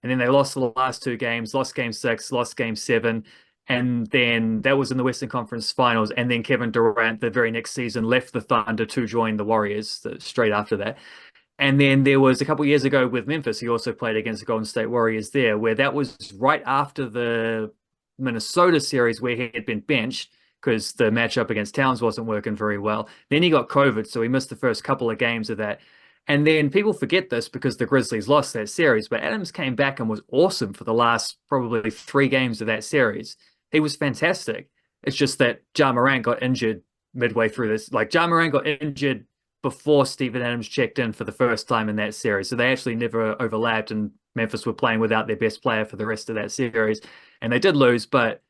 and then they lost the last two games, lost game 6, lost game 7. And then that was in the Western Conference Finals. And then Kevin Durant, the very next season, left the Thunder to join the Warriors straight after that. And then there was a couple of years ago with Memphis, he also played against the Golden State Warriors there, where that was right after the Minnesota series where he had been benched because the matchup against Towns wasn't working very well. Then he got COVID, so he missed the first couple of games of that. And then people forget this because the Grizzlies lost that series, but Adams came back and was awesome for the last probably 3 games of that series. He was fantastic. It's just that Ja Morant got injured midway through this. Like Ja Morant got injured before Steven Adams checked in for the first time in that series. So they actually never overlapped, and Memphis were playing without their best player for the rest of that series. And they did lose, but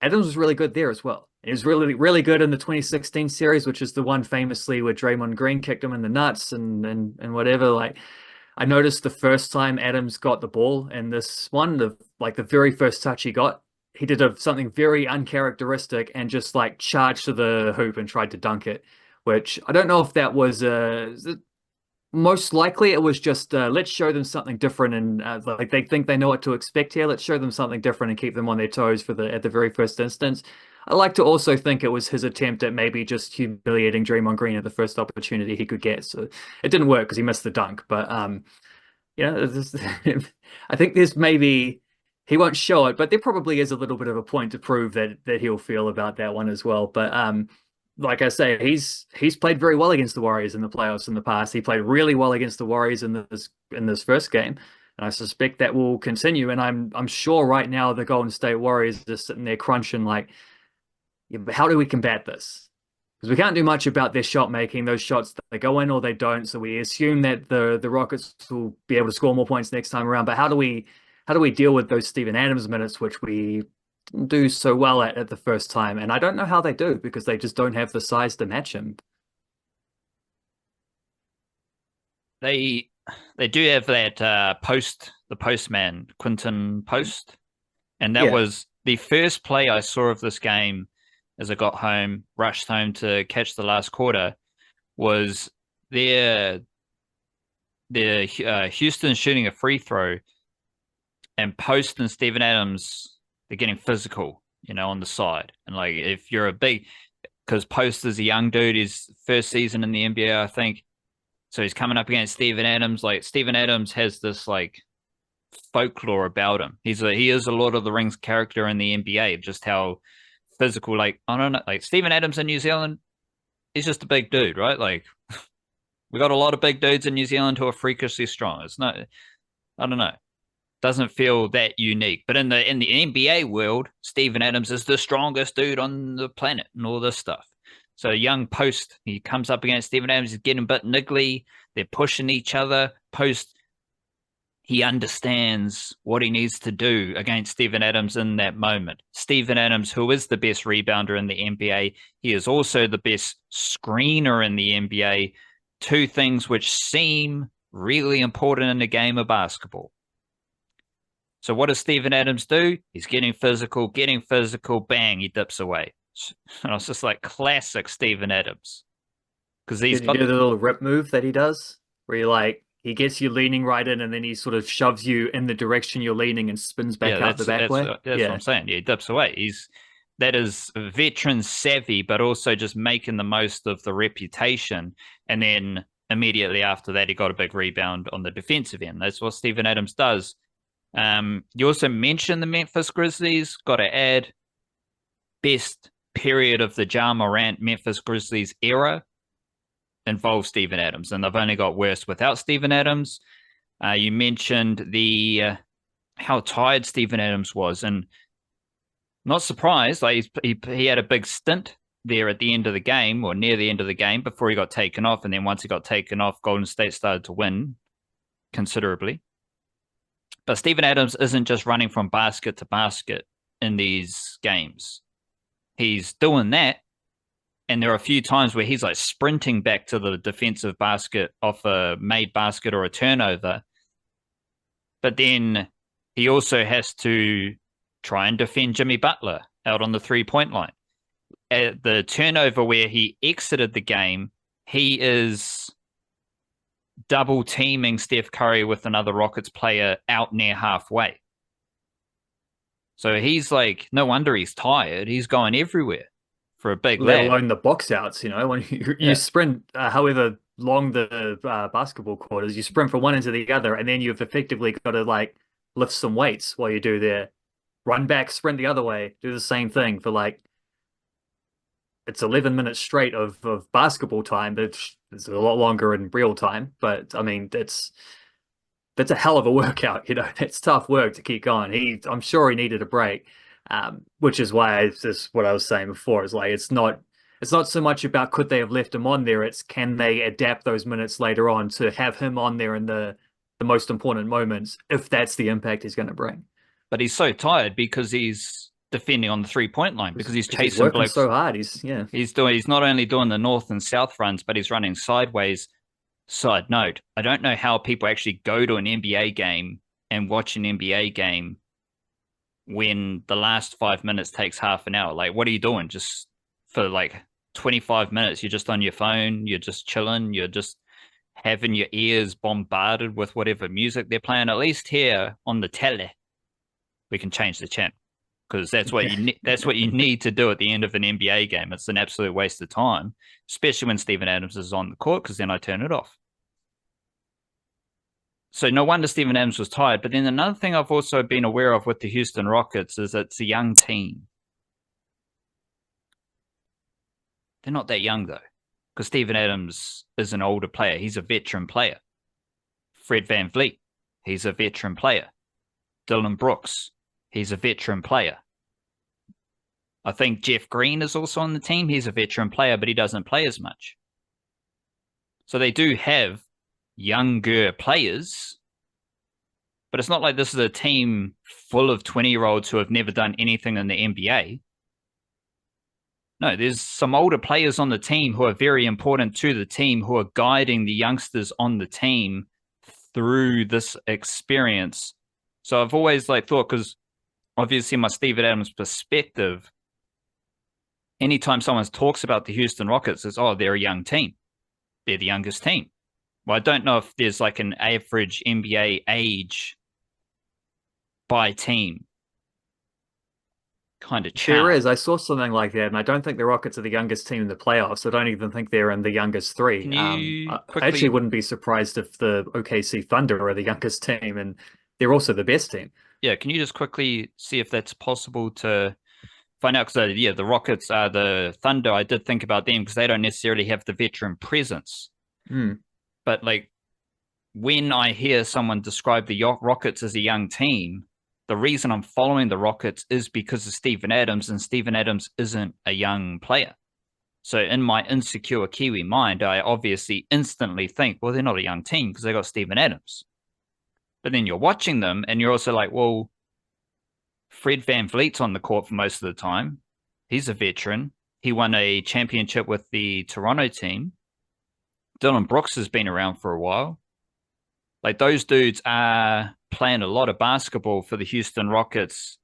Adams was really good there as well. He was really, really good in the 2016 series, which is the one famously where Draymond Green kicked him in the nuts and whatever. Like, I noticed the first time Adams got the ball in this one, the very first touch he got, he did something very uncharacteristic and just like charged to the hoop and tried to dunk it, which I don't know if that was most likely it was just let's show them something different, and like they think they know what to expect here. Let's show them something different and keep them on their toes at the very first instance. I like to also think it was his attempt at maybe just humiliating Draymond Green at the first opportunity he could get. So it didn't work because he missed the dunk. But I think there's maybe he won't show it, but there probably is a little bit of a point to prove that he'll feel about that one as well. But like I say, he's played very well against the Warriors in the playoffs in the past. He played really well against the Warriors in this first game, and I suspect that will continue. And I'm sure right now the Golden State Warriors are sitting there crunching like, yeah, but how do we combat this? Because we can't do much about their shot making. Those shots, they go in or they don't. So we assume that the Rockets will be able to score more points next time around. But how do we deal with those Steven Adams minutes, which we didn't do so well at the first time? And I don't know how they do because they just don't have the size to match him. They do have that the postman, Quinton Post. And that was the first play I saw of this game as I got home, rushed home to catch the last quarter, was their Houston shooting a free throw, and Post and Steven Adams, they're getting physical, on the side. And like, if you're because Post is a young dude, his first season in the NBA, I think. So he's coming up against Steven Adams. Like, Steven Adams has this like folklore about him. He is a Lord of the Rings character in the NBA, just how physical, like, I don't know, like Steven Adams in New Zealand, he's just a big dude, right? Like, we got a lot of big dudes in New Zealand who are freakishly strong. It's not, I don't know, doesn't feel that unique. But in the NBA world, Steven Adams is the strongest dude on the planet and all this stuff. So young post, he comes up against Steven Adams, he's getting a bit niggly. They're pushing each other. Post, he understands what he needs to do against Steven Adams in that moment. Steven Adams, who is the best rebounder in the NBA, he is also the best screener in the NBA. Two things which seem really important in the game of basketball. So what does Steven Adams do? He's getting physical, bang, he dips away. And I was just like, classic Steven Adams. Because he's got the little rip move that he does, where he gets you leaning right in, and then he sort of shoves you in the direction you're leaning and spins back out the back way. That's what I'm saying. Yeah, he dips away. That is veteran savvy, but also just making the most of the reputation. And then immediately after that, he got a big rebound on the defensive end. That's what Steven Adams does. You also mentioned the Memphis Grizzlies. Got to add, best period of the Ja Morant Memphis Grizzlies era involves Steven Adams, and they've only got worse without Steven Adams. You mentioned how tired Steven Adams was, and not surprised. Like he had a big stint there at the end of the game, or near the end of the game, before he got taken off, and then once he got taken off, Golden State started to win considerably. But Steven Adams isn't just running from basket to basket in these games. He's doing that, and there are a few times where he's like sprinting back to the defensive basket off a made basket or a turnover. But then he also has to try and defend Jimmy Butler out on the three-point line. At the turnover where he exited the game, he is double teaming Steph Curry with another Rockets player out near halfway. So he's like, no wonder he's tired. He's going everywhere for a big let alone the box outs, when you sprint however long the basketball court is, you sprint from one end to the other, and then you've effectively got to lift some weights while you do there. Run back, sprint the other way, do the same thing for it's 11 minutes straight of basketball time, but it's a lot longer in real time. But I mean, that's a hell of a workout. It's tough work to keep going. I'm sure he needed a break, which is why it's just what I was saying before. Is it's not so much about could they have left him on there. It's can they adapt those minutes later on to have him on there in the most important moments, if that's the impact he's going to bring. But he's so tired because he's defending on the three-point line, because he's chasing blokes so hard. He's not only doing the north and south runs, but he's running sideways. Side note, I don't know how people actually go to an NBA game and watch an NBA game when the last 5 minutes takes half an hour. Like, what are you doing? Just for 25 minutes, you're just on your phone, you're just chilling, you're just having your ears bombarded with whatever music they're playing. At least here on the tele, we can change the channel, because that's what you need to do at the end of an NBA game. It's an absolute waste of time, especially when Steven Adams is on the court, because then I turn it off. So no wonder Steven Adams was tired. But then another thing I've also been aware of with the Houston Rockets is it's a young team. They're not that young, though, because Steven Adams is an older player. He's a veteran player. Fred VanVleet, he's a veteran player. Dylan Brooks, he's a veteran player. I think Jeff Green is also on the team. He's a veteran player, but he doesn't play as much. So they do have younger players, but it's not like this is a team full of 20-year-olds who have never done anything in the NBA. No, there's some older players on the team who are very important to the team, who are guiding the youngsters on the team through this experience. So I've always thought, because obviously my Steven Adams perspective, anytime someone talks about the Houston Rockets, it's, oh, they're a young team. They're the youngest team. Well, I don't know if there's an average NBA age by team kind of chart. There is. I saw something like that, and I don't think the Rockets are the youngest team in the playoffs. I don't even think they're in the youngest three. I actually wouldn't be surprised if the OKC Thunder are the youngest team, and they're also the best team. Yeah, can you just quickly see if that's possible to find out? Because yeah, the Rockets are the Thunder. I did think about them because they don't necessarily have the veteran presence. Mm. But like when I hear someone describe the Rockets as a young team, the reason I'm following the Rockets is because of Steven Adams, and Steven Adams isn't a young player. So in my insecure Kiwi mind, I obviously instantly think, well, they're not a young team because they got Steven Adams. But then you're watching them and you're also like, well, Fred Van Vliet's on the court for most of the time. He's a veteran. He won a championship with the Toronto team. Dylan Brooks has been around for a while. Like those dudes are playing a lot of basketball for the Houston Rockets.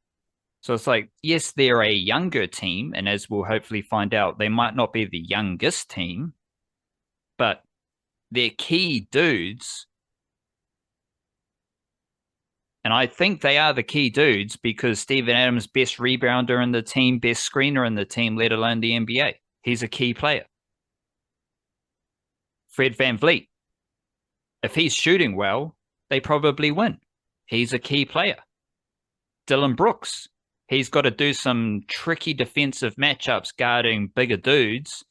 So it's like, yes, they're a younger team. And as we'll hopefully find out, they might not be the youngest team, but they're key dudes. And I think they are the key dudes because Steven Adams, best rebounder in the team, best screener in the team, let alone the NBA. He's a key player. Fred Van Vliet, if he's shooting well, they probably win. He's a key player. Dylan Brooks, he's got to do some tricky defensive matchups guarding bigger dudes.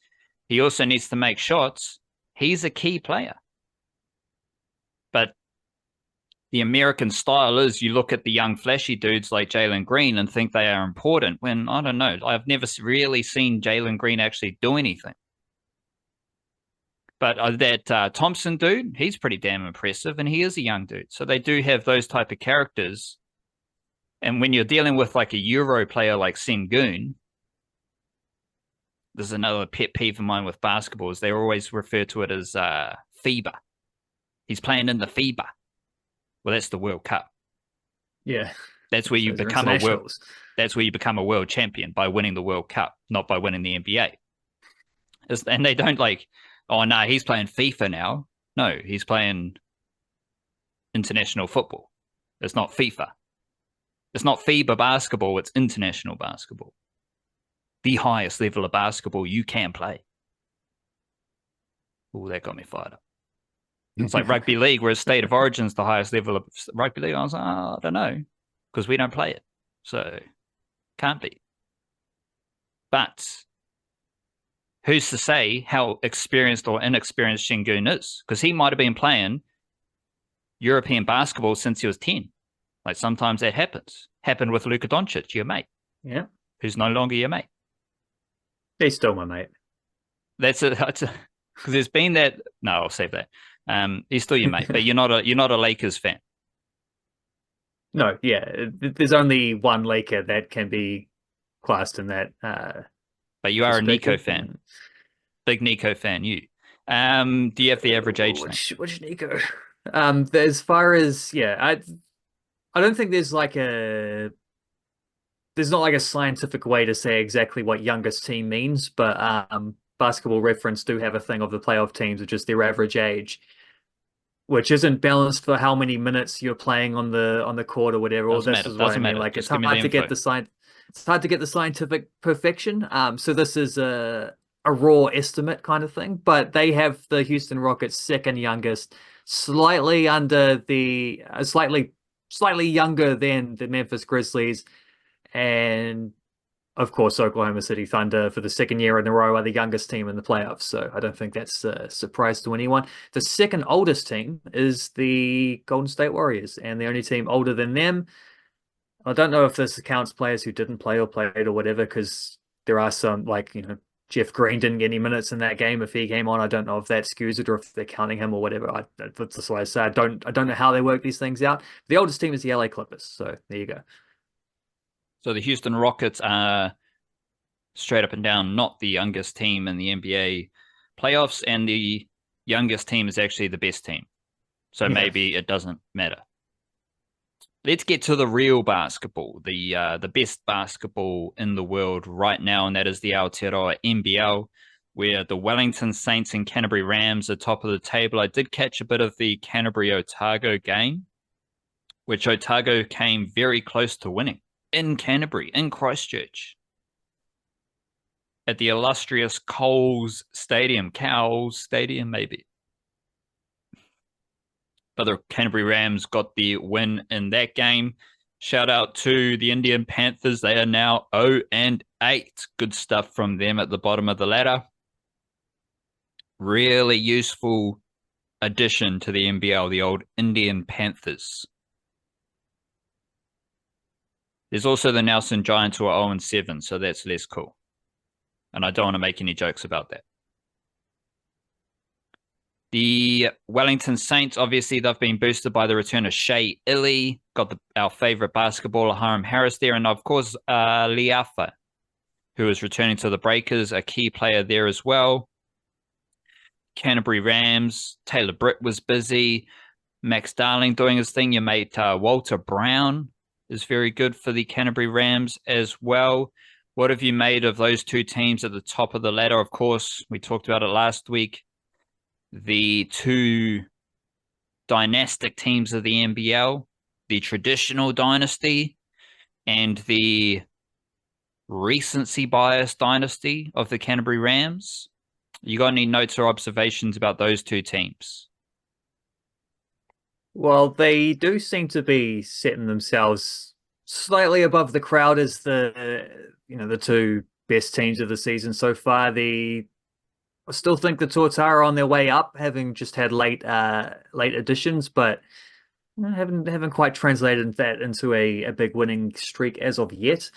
He also needs to make shots. He's a key player. But the American style is you look at the young flashy dudes like Jalen Green and think they are important when, I don't know, I've never really seen Jalen Green actually do anything. But that Thompson dude, he's pretty damn impressive, and he is a young dude. So they do have those type of characters. And when you're dealing with like a Euro player like Sengun, there's another pet peeve of mine with basketball is they always refer to it as FIBA. He's playing in the FIBA. Well, that's the World Cup. Yeah. That's where you become a world. That's where you become a world champion by winning the World Cup, not by winning the NBA. And they don't like, oh no, he's playing FIFA now. No, he's playing international football. It's not FIFA. It's not FIBA basketball. It's international basketball. The highest level of basketball you can play. Oh, that got me fired up. It's like rugby league, where State of Origin's the highest level of rugby league. I was like, oh, I don't know, because we don't play it. So, can't be. But who's to say how experienced or inexperienced Sengun is? Because he might have been playing European basketball since he was 10. Like sometimes that happens. Happened with Luka Doncic, your mate. Yeah. Who's no longer your mate. He's still my mate. That's it. Because there's been that. No, I'll save that. He's still your mate, but you're not a Lakers fan. No, yeah. There's only one Laker that can be classed in that. But you are a Nico fan. Big Nico fan, you. Do you have the average age thing? Which Nico? As far as, yeah, I don't think there's not like a scientific way to say exactly what youngest team means, but Basketball Reference do have a thing of the playoff teams, which is their average age, which isn't balanced for how many minutes you're playing on the court or whatever. All this is what I mean. Like it's hard to get the scientific perfection. So this is a raw estimate kind of thing, but they have the Houston Rockets second youngest, slightly younger than the Memphis Grizzlies, and of course Oklahoma City Thunder for the second year in a row are the youngest team in the playoffs. So I don't think that's a surprise to anyone. The second oldest team is the Golden State Warriors, and the only team older than them, I don't know if this counts players who didn't play or played or whatever, because there are some, like, Jeff Green didn't get any minutes in that game. If he came on, I don't know if that skews it or if they're counting him or whatever. That's why I say I don't know how they work these things out. The oldest team is the LA Clippers. So there you go. So the Houston Rockets are straight up and down not the youngest team in the NBA playoffs, and the youngest team is actually the best team. So maybe it doesn't matter. Let's get to the real basketball, the best basketball in the world right now, and that is the Aotearoa NBL, where the Wellington Saints and Canterbury Rams are top of the table. I did catch a bit of the Canterbury-Otago game, which Otago came very close to winning in Canterbury, in Christchurch, at the illustrious Coles Stadium, maybe. but the Canterbury Rams got the win in that game. Shout out to the Indian Panthers. They are now 0-8. Good stuff from them at the bottom of the ladder. Really useful addition to the NBL, the old Indian Panthers. There's also the Nelson Giants who are 0-7, so that's less cool. And I don't want to make any jokes about that. The Wellington Saints, obviously, they've been boosted by the return of Shea Illy. Got our favourite basketballer, Hiram Harris, there. And, of course, Liafa, who is returning to the Breakers, a key player there as well. Canterbury Rams, Taylor Britt was busy. Max Darling doing his thing. Your mate Walter Brown is very good for the Canterbury Rams as well. What have you made of those two teams at the top of the ladder? Of course, we talked about it last week. The two dynastic teams of the NBL, the traditional dynasty and the recency bias dynasty of the Canterbury Rams. You got any notes or observations about those two teams? Well, they do seem to be setting themselves slightly above the crowd as the two best teams of the season so far. I still think the Tortara are on their way up, having just had late additions, but haven't quite translated that into a big winning streak as of yet.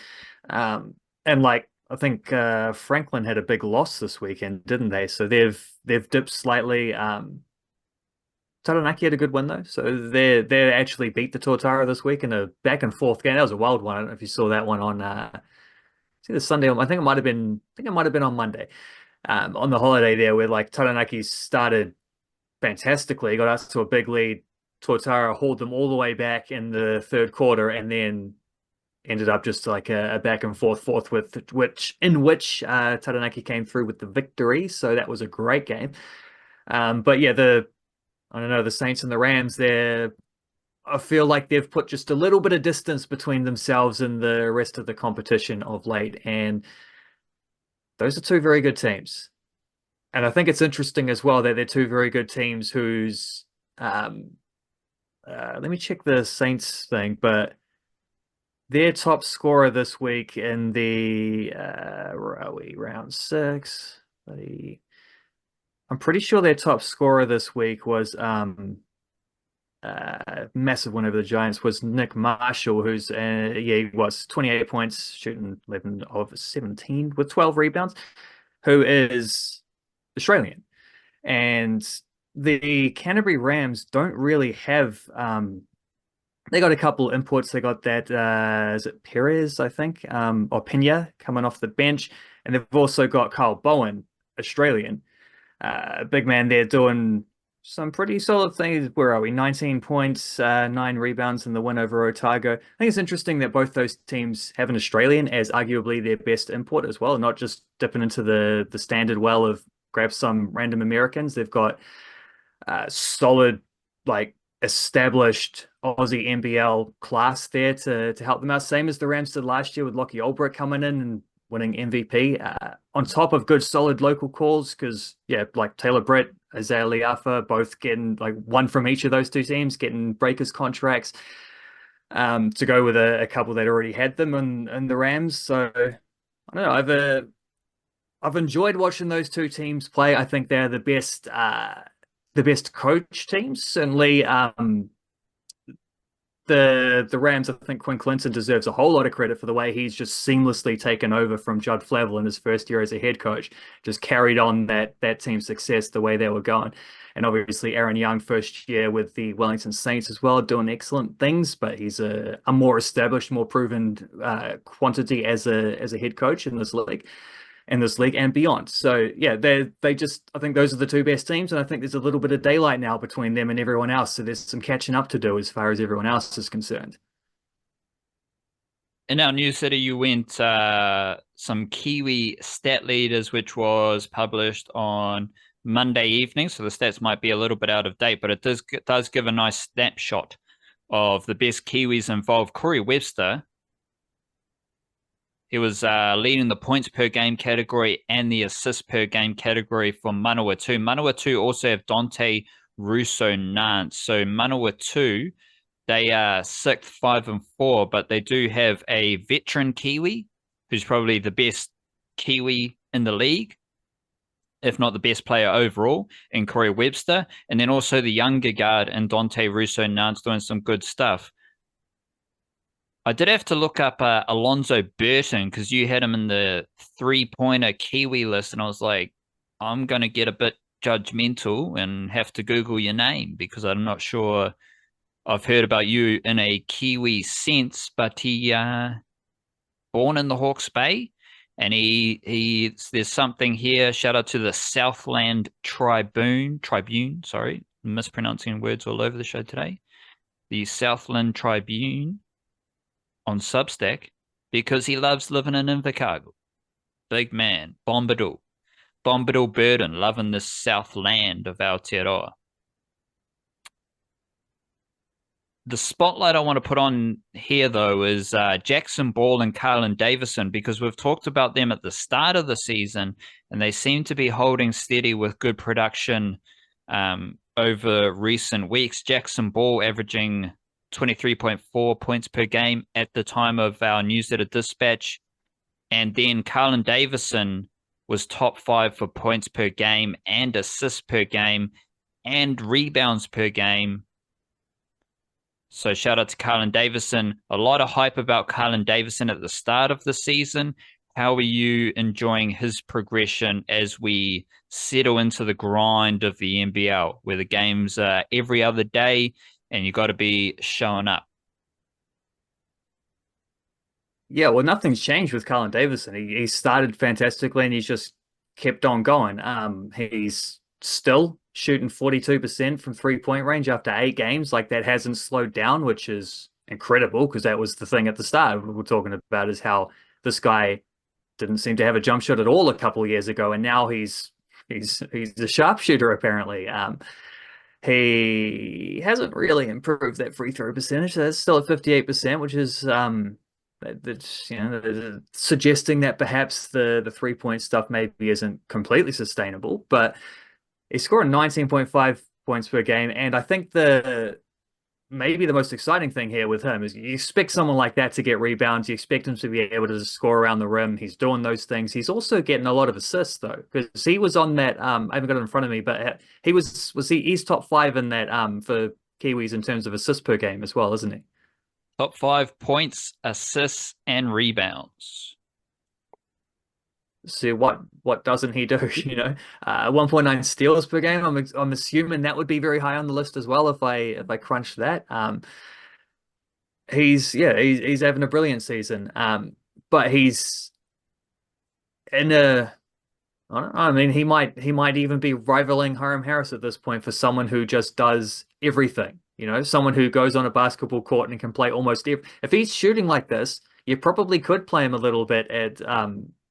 And I think Franklin had a big loss this weekend, didn't they? So they've dipped slightly. Taranaki had a good win though, so they actually beat the Tortara this week in a back and forth game. That was a wild one. I don't know if you saw that one on it's either Sunday. I think it might have been on Monday. On the holiday there, where Taranaki started fantastically, got us to a big lead. Tortara hauled them all the way back in the third quarter, and then ended up just like a back and forth in which Taranaki came through with the victory. So that was a great game. But yeah, the Saints and the Rams there, I feel like they've put just a little bit of distance between themselves and the rest of the competition of late. And those are two very good teams. And I think it's interesting as well that they're two very good teams whose, let me check the Saints thing, but their top scorer this week in the, where are we, round 6? I'm pretty sure their top scorer this week was massive win over the Giants was Nick Marshall, who's he was 28 points, shooting 11 of 17 with 12 rebounds, who is Australian. And the Canterbury Rams don't really have they got a couple imports. They got that is it Perez, I think, or Pena coming off the bench, and they've also got Carl Bowen, Australian. Big man there doing some pretty solid things. Where are we? 19 points, 9 rebounds in the win over Otago. I think it's interesting that both those teams have an Australian as arguably their best import as well, not just dipping into the standard well of grab some random Americans. They've got solid, established Aussie NBL class there to help them out. Same as the Rams did last year with Lockie Olbrich coming in and winning MVP, on top of good solid local calls, because Taylor Britt, Isaiah Liafa, both getting one from each of those two teams, getting Breakers contracts to go with a couple that already had them in the Rams. So I don't know, I've enjoyed watching those two teams play. I think they're the best coach teams. Certainly the Rams, I think Quinn Clinton deserves a whole lot of credit for the way he's just seamlessly taken over from Judd Flavel in his first year as a head coach, just carried on that team's success the way they were going. And obviously Aaron Young, first year with the Wellington Saints as well, doing excellent things, but he's a more established, more proven quantity as a head coach in this league and beyond. So yeah, I think those are the two best teams, and I think there's a little bit of daylight now between them and everyone else. So there's some catching up to do as far as everyone else is concerned. In our news city, you went some Kiwi stat leaders, which was published on Monday evening. So the stats might be a little bit out of date, but it does give a nice snapshot of the best Kiwis involved. Corey Webster, he was leading the points per game category and the assists per game category for Manawatu. Manawatu also have Dontae, Russo-Nance. So Manawatu, they are 6th, 5 and 4, but they do have a veteran Kiwi who's probably the best Kiwi in the league, if not the best player overall, in Corey Webster. And then also the younger guard in Dontae Russo-Nance doing some good stuff. I did have to look up Alonzo Burton because you had him in the 3-pointer Kiwi list, and I was like, I'm going to get a bit judgmental and have to Google your name because I'm not sure I've heard about you in a Kiwi sense, but he born in the Hawke's Bay, and there's something here. Shout out to the Southland Tribune, sorry, mispronouncing words all over the show today. The Southland Tribune on Substack because he loves living in Invercargill. Big man, Bombadil Burden, loving this Southland of Aotearoa. The spotlight I want to put on here, though, is Jackson Ball and Carlin Davison, because we've talked about them at the start of the season, and they seem to be holding steady with good production over recent weeks. Jackson Ball averaging 23.4 points per game at the time of our newsletter dispatch. And then Carlin Davison was top 5 for points per game and assists per game and rebounds per game. So shout out to Carlin Davison. A lot of hype about Carlin Davison at the start of the season. How are you enjoying his progression as we settle into the grind of the NBL, where the games are every other day and you got to be showing up? Yeah, well, nothing's changed with Carlin Davison. He started fantastically and he's just kept on going. He's still shooting 42% from 3-point range after 8 games. Like, that hasn't slowed down, which is incredible because that was the thing at the start we were talking about, is how this guy didn't seem to have a jump shot at all a couple of years ago, and now he's a sharpshooter apparently. He hasn't really improved that free throw percentage. That's still at 58%, which is that's, you know, suggesting that perhaps the 3-point stuff maybe isn't completely sustainable. But he's scoring 19.5 points per game, and I think maybe the most exciting thing here with him is you expect someone like that to get rebounds. You expect him to be able to score around the rim. He's doing those things. He's also getting a lot of assists, though, because he was on that. I haven't got it in front of me, but he's top 5 in that for Kiwis in terms of assists per game as well, isn't he? Top 5 points, assists, and rebounds. So what doesn't he do? 1.9 steals per game. I'm assuming that would be very high on the list as well if I crunch that. He's having a brilliant season. But he's in a, I don't know, I mean, he might even be rivaling Hiram Harris at this point for someone who just does everything. Someone who goes on a basketball court and can play almost if he's shooting like this, you probably could play him a little bit at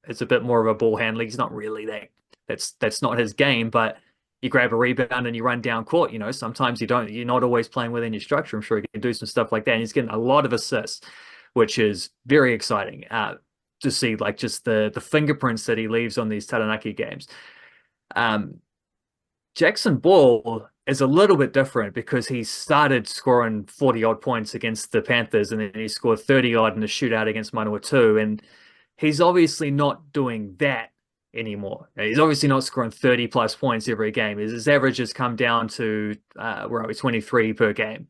it's a bit more of a ball handler. He's not really that's not his game, but you grab a rebound and you run down court. Sometimes you're not always playing within your structure. I'm sure he can do some stuff like that. And he's getting a lot of assists, which is very exciting to see, like, just the fingerprints that he leaves on these Taranaki games. Jackson Ball is a little bit different because he started scoring 40-odd points against the Panthers, and then he scored 30-odd in the shootout against Manawatu, and he's obviously not doing that anymore. He's obviously not scoring 30-plus points every game. His average has come down to, 23 per game.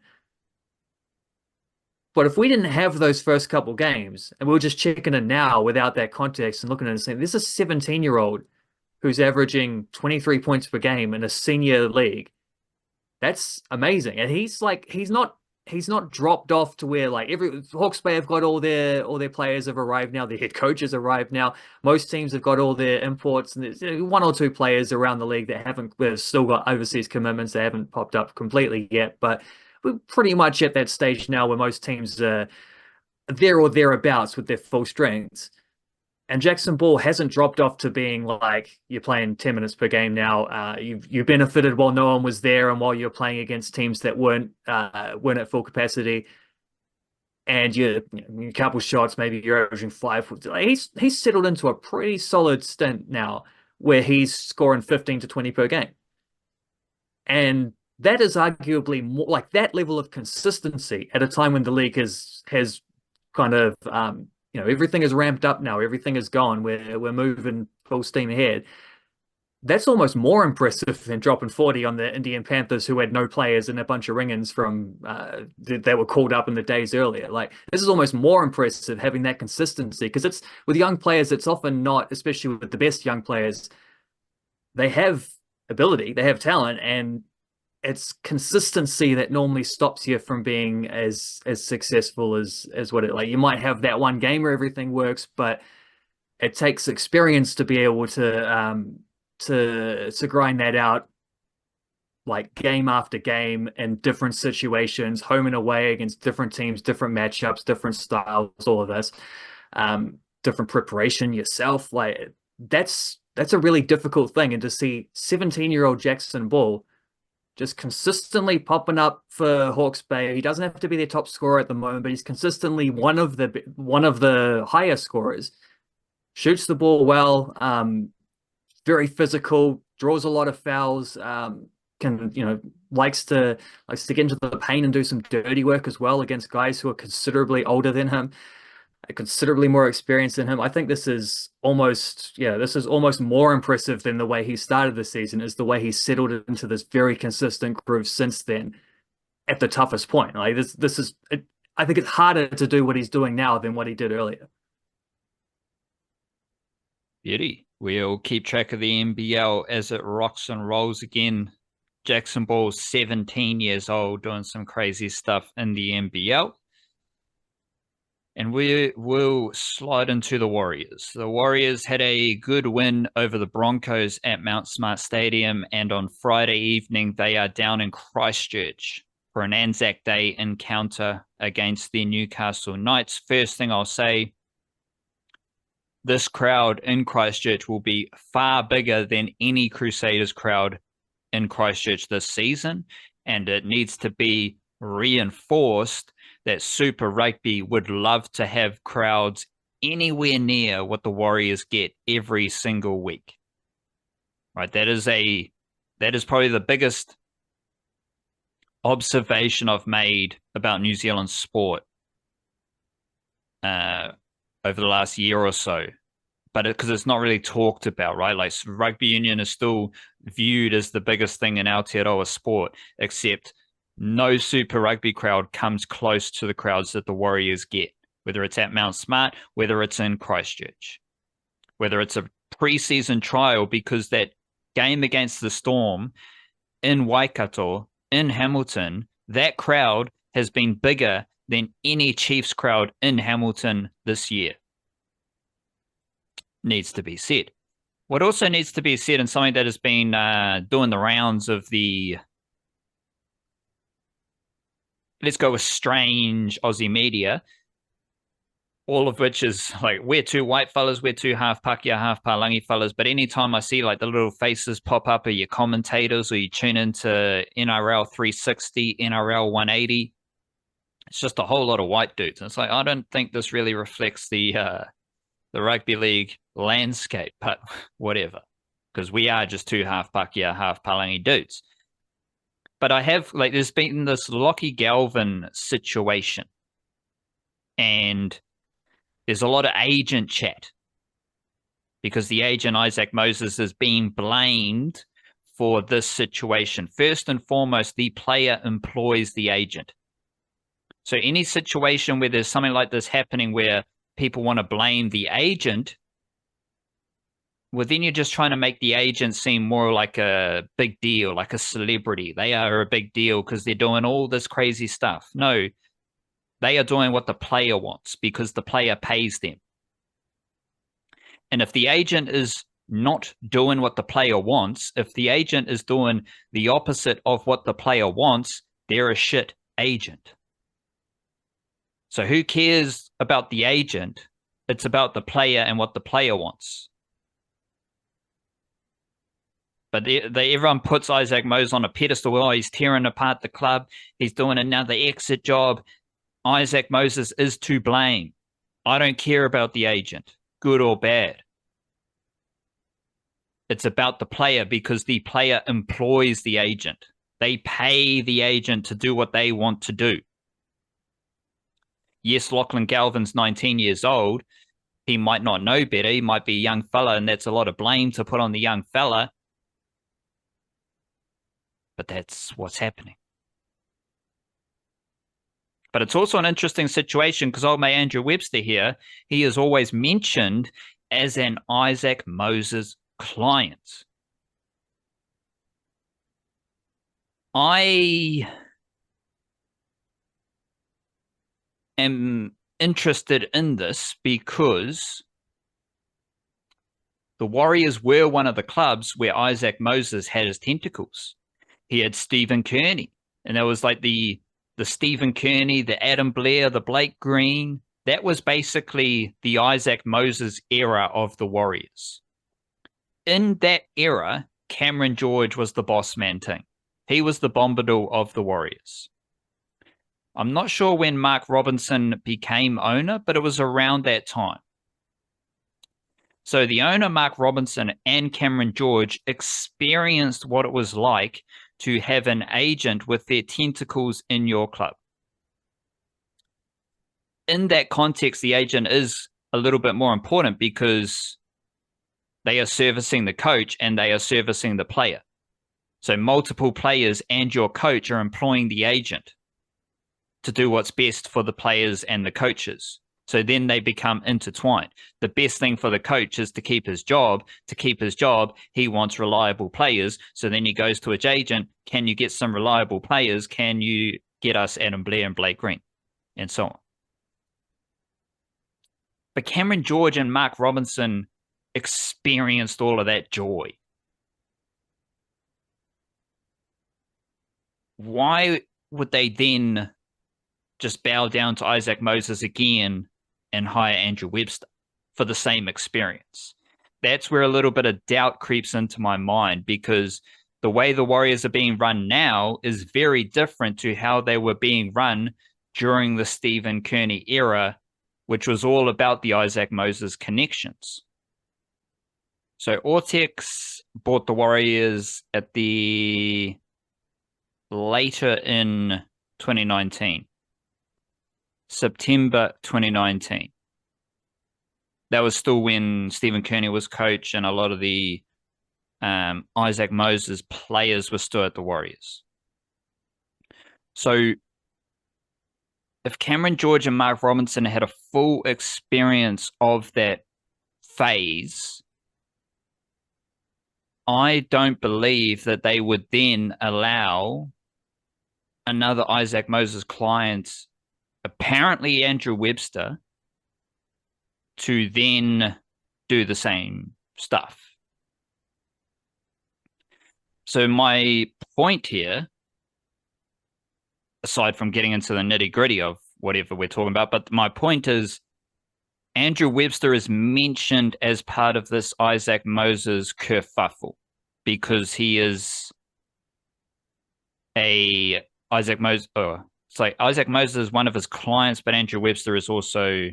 But if we didn't have those first couple games, and we were just checking in now without that context and looking at it and saying, this is a 17-year-old who's averaging 23 points per game in a senior league. That's amazing. And he's not dropped off to where, like, Hawke's Bay have got all their players have arrived now. The head coaches arrived now. Most teams have got all their imports, and there's 1 or 2 players around the league that have still got overseas commitments that haven't popped up completely yet. But we're pretty much at that stage now where most teams are there or thereabouts with their full strengths. And Jackson Ball hasn't dropped off to being like, you're playing 10 minutes per game now. You benefited while no one was there, and while you're playing against teams that weren't at full capacity, and you're a couple shots, maybe you're averaging 5. He's settled into a pretty solid stint now where he's scoring 15 to 20 per game. And that is arguably more like that level of consistency at a time when the league has kind of everything is ramped up now, everything is gone, we're moving full steam ahead. That's almost more impressive than dropping 40 on the Indian Panthers, who had no players and a bunch of ring-ins from that were called up in the days earlier. Like, this is almost more impressive, having that consistency, because it's with young players, it's often not, especially with the best young players, they have ability, they have talent, and it's consistency that normally stops you from being as successful as what it, like, you might have that one game where everything works, but it takes experience to be able to grind that out, like game after game in different situations, home and away against different teams, different matchups, different styles, all of this, different preparation yourself. Like, that's a really difficult thing. And to see 17-year-old Jackson Ball just consistently popping up for Hawke's Bay. He doesn't have to be their top scorer at the moment, but he's consistently one of the higher scorers. Shoots the ball well, very physical, draws a lot of fouls, likes to get into the paint and do some dirty work as well against guys who are considerably older than him, considerably more experienced than him. I think this is almost more impressive than the way he started the season, is the way he's settled into this very consistent groove since then at the toughest point. Like, this is, I think it's harder to do what he's doing now than what he did earlier. Beauty. We'll keep track of the NBL as it rocks and rolls again. Jackson Ball's 17 years old, doing some crazy stuff in the NBL. And we will slide into the Warriors. The Warriors had a good win over the Broncos at Mount Smart Stadium, and on Friday evening, they are down in Christchurch for an Anzac Day encounter against the Newcastle Knights. First thing I'll say, this crowd in Christchurch will be far bigger than any Crusaders crowd in Christchurch this season, and it needs to be reinforced that Super Rugby would love to have crowds anywhere near what the Warriors get every single week. Right? That is probably the biggest observation I've made about New Zealand sport over the last year or so. But because it's not really talked about, right? Like, rugby union is still viewed as the biggest thing in Aotearoa sport, except no Super Rugby crowd comes close to the crowds that the Warriors get, whether it's at Mount Smart, whether it's in Christchurch, whether it's a preseason trial, because that game against the Storm in Waikato, in Hamilton, that crowd has been bigger than any Chiefs crowd in Hamilton this year. Needs to be said. What also needs to be said, and something that has been doing the rounds of the, let's go with strange Aussie media, all of which is like, we're two white fellas, we're two half Pakeha, half Palangi fellas. But anytime I see like the little faces pop up of your commentators, or you tune into NRL 360, NRL 180, it's just a whole lot of white dudes. And it's like, I don't think this really reflects the rugby league landscape, but whatever, because we are just two half Pakeha, half Palangi dudes. But I have, like, there's been this Lockie Galvin situation, and there's a lot of agent chat, because the agent Isaac Moses is being blamed for this situation. First and foremost, the player employs the agent. So any situation where there's something like this happening where people want to blame the agent, well, then you're just trying to make the agent seem more like a big deal, like a celebrity. They are a big deal because they're doing all this crazy stuff. No, they are doing what the player wants because the player pays them. And if the agent is not doing what the player wants, if the agent is doing the opposite of what the player wants, they're a shit agent. So who cares about the agent? It's about the player and what the player wants. But everyone puts Isaac Moses on a pedestal. Oh, he's tearing apart the club. He's doing another exit job. Isaac Moses is to blame. I don't care about the agent, good or bad. It's about the player because the player employs the agent. They pay the agent to do what they want to do. Yes, Lachlan Galvin's 19 years old. He might not know better. He might be a young fella, and that's a lot of blame to put on the young fella. But that's what's happening. But it's also an interesting situation because old mate Andrew Webster here, he is always mentioned as an Isaac Moses client. I am interested in this because the Warriors were one of the clubs where Isaac Moses had his tentacles. He had Stephen Kearney, and that was like the Stephen Kearney, the Adam Blair, the Blake Green. That was basically the Isaac Moses era of the Warriors. In that era, Cameron George was the boss man team. He was the Bombadil of the Warriors. I'm not sure when Mark Robinson became owner, but it was around that time. So the owner, Mark Robinson, and Cameron George experienced what it was like to have an agent with their tentacles in your club. In that context, the agent is a little bit more important because they are servicing the coach and they are servicing the player. So multiple players and your coach are employing the agent to do what's best for the players and the coaches. So then they become intertwined. The best thing for the coach is to keep his job. To keep his job, he wants reliable players. So then he goes to his agent. Can you get some reliable players? Can you get us Adam Blair and Blake Green? And so on. But Cameron George and Mark Robinson experienced all of that joy. Why would they then just bow down to Isaac Moses again and hire Andrew Webster for the same experience? That's where a little bit of doubt creeps into my mind, because the way the Warriors are being run now is very different to how they were being run during the Stephen Kearney era, which was all about the Isaac Moses connections. So Ortex bought the Warriors at the later in 2019. September 2019. That was still when Stephen Kearney was coach and a lot of the Isaac Moses players were still at the Warriors. So if Cameron George and Mark Robinson had a full experience of that phase, I don't believe that they would then allow another Isaac Moses client, apparently Andrew Webster, to then do the same stuff. So my point here, aside from getting into the nitty-gritty of whatever we're talking about, but my point is Andrew Webster is mentioned as part of this Isaac Moses kerfuffle because he is a Isaac Moses. It's like Isaac Moses is one of his clients, but Andrew Webster is also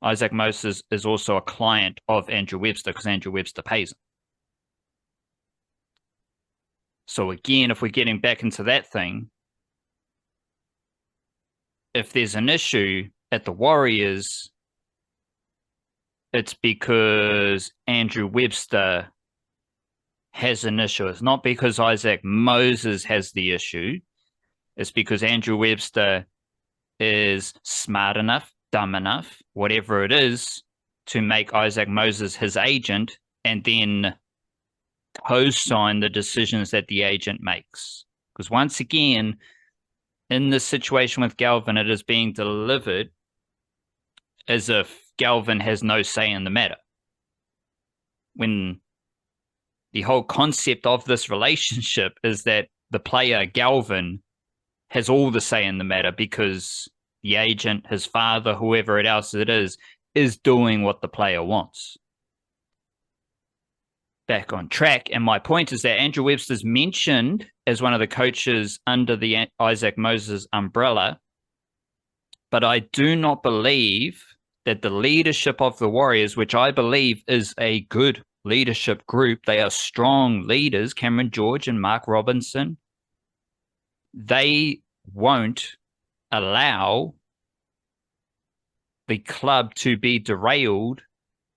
Isaac Moses is also a client of Andrew Webster because Andrew Webster pays him. So again, if we're getting back into that thing, if there's an issue at the Warriors, it's because Andrew Webster has an issue. It's not because Isaac Moses has the issue. It's because Andrew Webster is smart enough, dumb enough, whatever it is, to make Isaac Moses his agent and then co-sign the decisions that the agent makes. Because once again, in this situation with Galvin, it is being delivered as if Galvin has no say in the matter, when the whole concept of this relationship is that the player, Galvin, has all the say in the matter because the agent, his father, whoever else it is doing what the player wants. Back on track, and my point is that Andrew Webster's mentioned as one of the coaches under the Isaac Moses umbrella, but I do not believe that the leadership of the Warriors, which I believe is a good leadership group, they are strong leaders, Cameron George and Mark Robinson, they won't allow the club to be derailed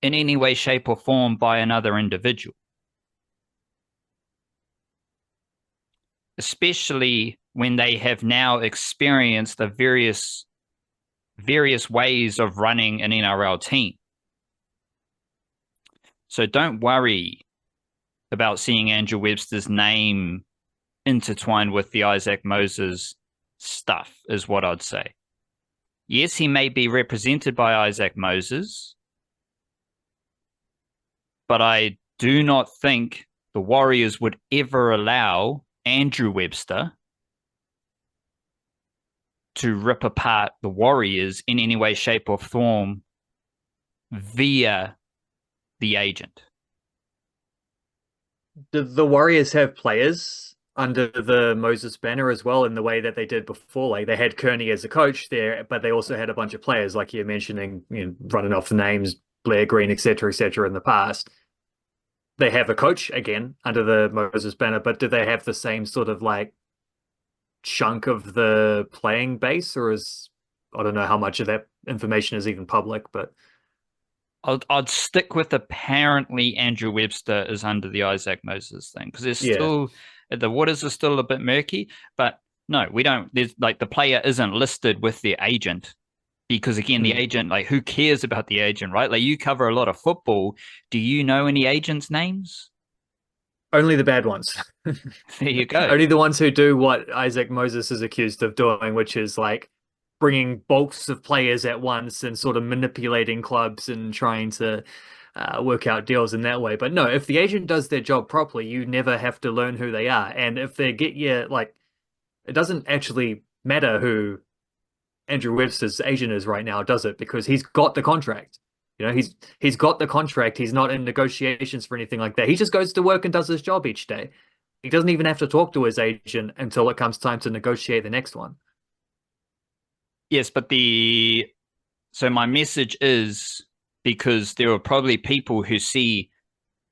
in any way, shape, or form by another individual. Especially when they have now experienced the various ways of running an NRL team. So don't worry about seeing Andrew Webster's name intertwined with the Isaac Moses stuff, is what I'd say. Yes, he may be represented by Isaac Moses, but I do not think the Warriors would ever allow Andrew Webster to rip apart the Warriors in any way, shape, or form via the agent. Do the Warriors have players under the Moses banner as well in the way that they did before? Like they had Kearney as a coach there, but they also had a bunch of players, like you're mentioning, running off the names, Blair Green, etc., in the past. They have a coach again under the Moses banner, but do they have the same sort of like chunk of the playing base, or I don't know how much of that information is even public, but I'd stick with apparently Andrew Webster is under the Isaac Moses thing, because there's still the waters are still a bit murky. But no, we don't. There's like the player isn't listed with the agent, because again, the agent, like who cares about the agent, right? Like you cover a lot of football. Do you know any agents' names? Only the bad ones. There you go. Only the ones who do what Isaac Moses is accused of doing, which is like bringing bulks of players at once and sort of manipulating clubs and trying to work out deals in that way. But no, if the agent does their job properly, you never have to learn who they are. And if they get you, like, it doesn't actually matter who Andrew Webster's agent is right now, does it? Because he's got the contract. He's got the contract. He's not in negotiations for anything like that. He just goes to work and does his job each day. He doesn't even have to talk to his agent until it comes time to negotiate the next one. Yes, but so my message is, because there are probably people who see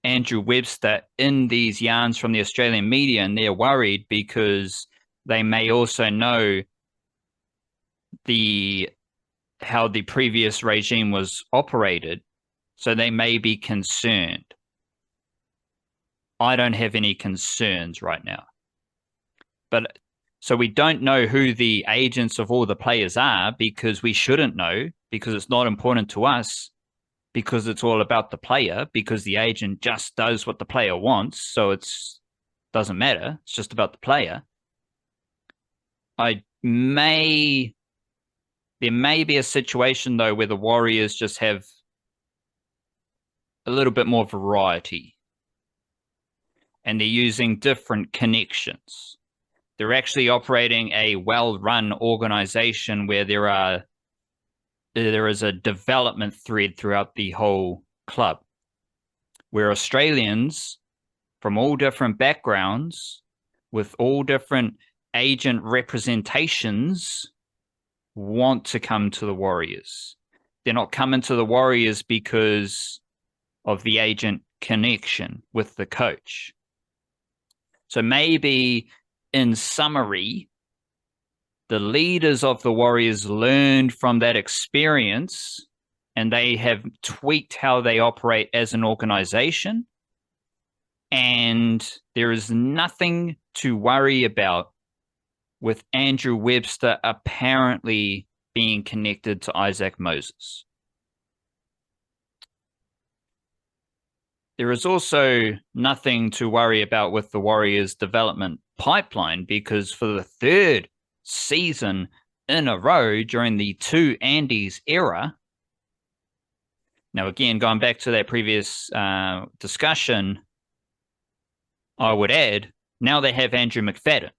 Andrew Webster in these yarns from the Australian media, and they're worried because they may also know how the previous regime was operated, so they may be concerned. I don't have any concerns right now. But so we don't know who the agents of all the players are, because we shouldn't know, because it's not important to us, because it's all about the player, because the agent just does what the player wants. So it doesn't matter. It's just about the player. There may be a situation, though, where the Warriors just have a little bit more variety and they're using different connections. They're actually operating a well-run organization where there is a development thread throughout the whole club, where Australians from all different backgrounds with all different agent representations want to come to the Warriors. They're not coming to the Warriors because of the agent connection with the coach. So maybe, in summary, the leaders of the Warriors learned from that experience and they have tweaked how they operate as an organization. And there is nothing to worry about with Andrew Webster apparently being connected to Isaac Moses. There is also nothing to worry about with the Warriors' development pipeline, because for the third season in a row during the two Andes era, now again, going back to that previous discussion, I would add, now they have Andrew McFadden,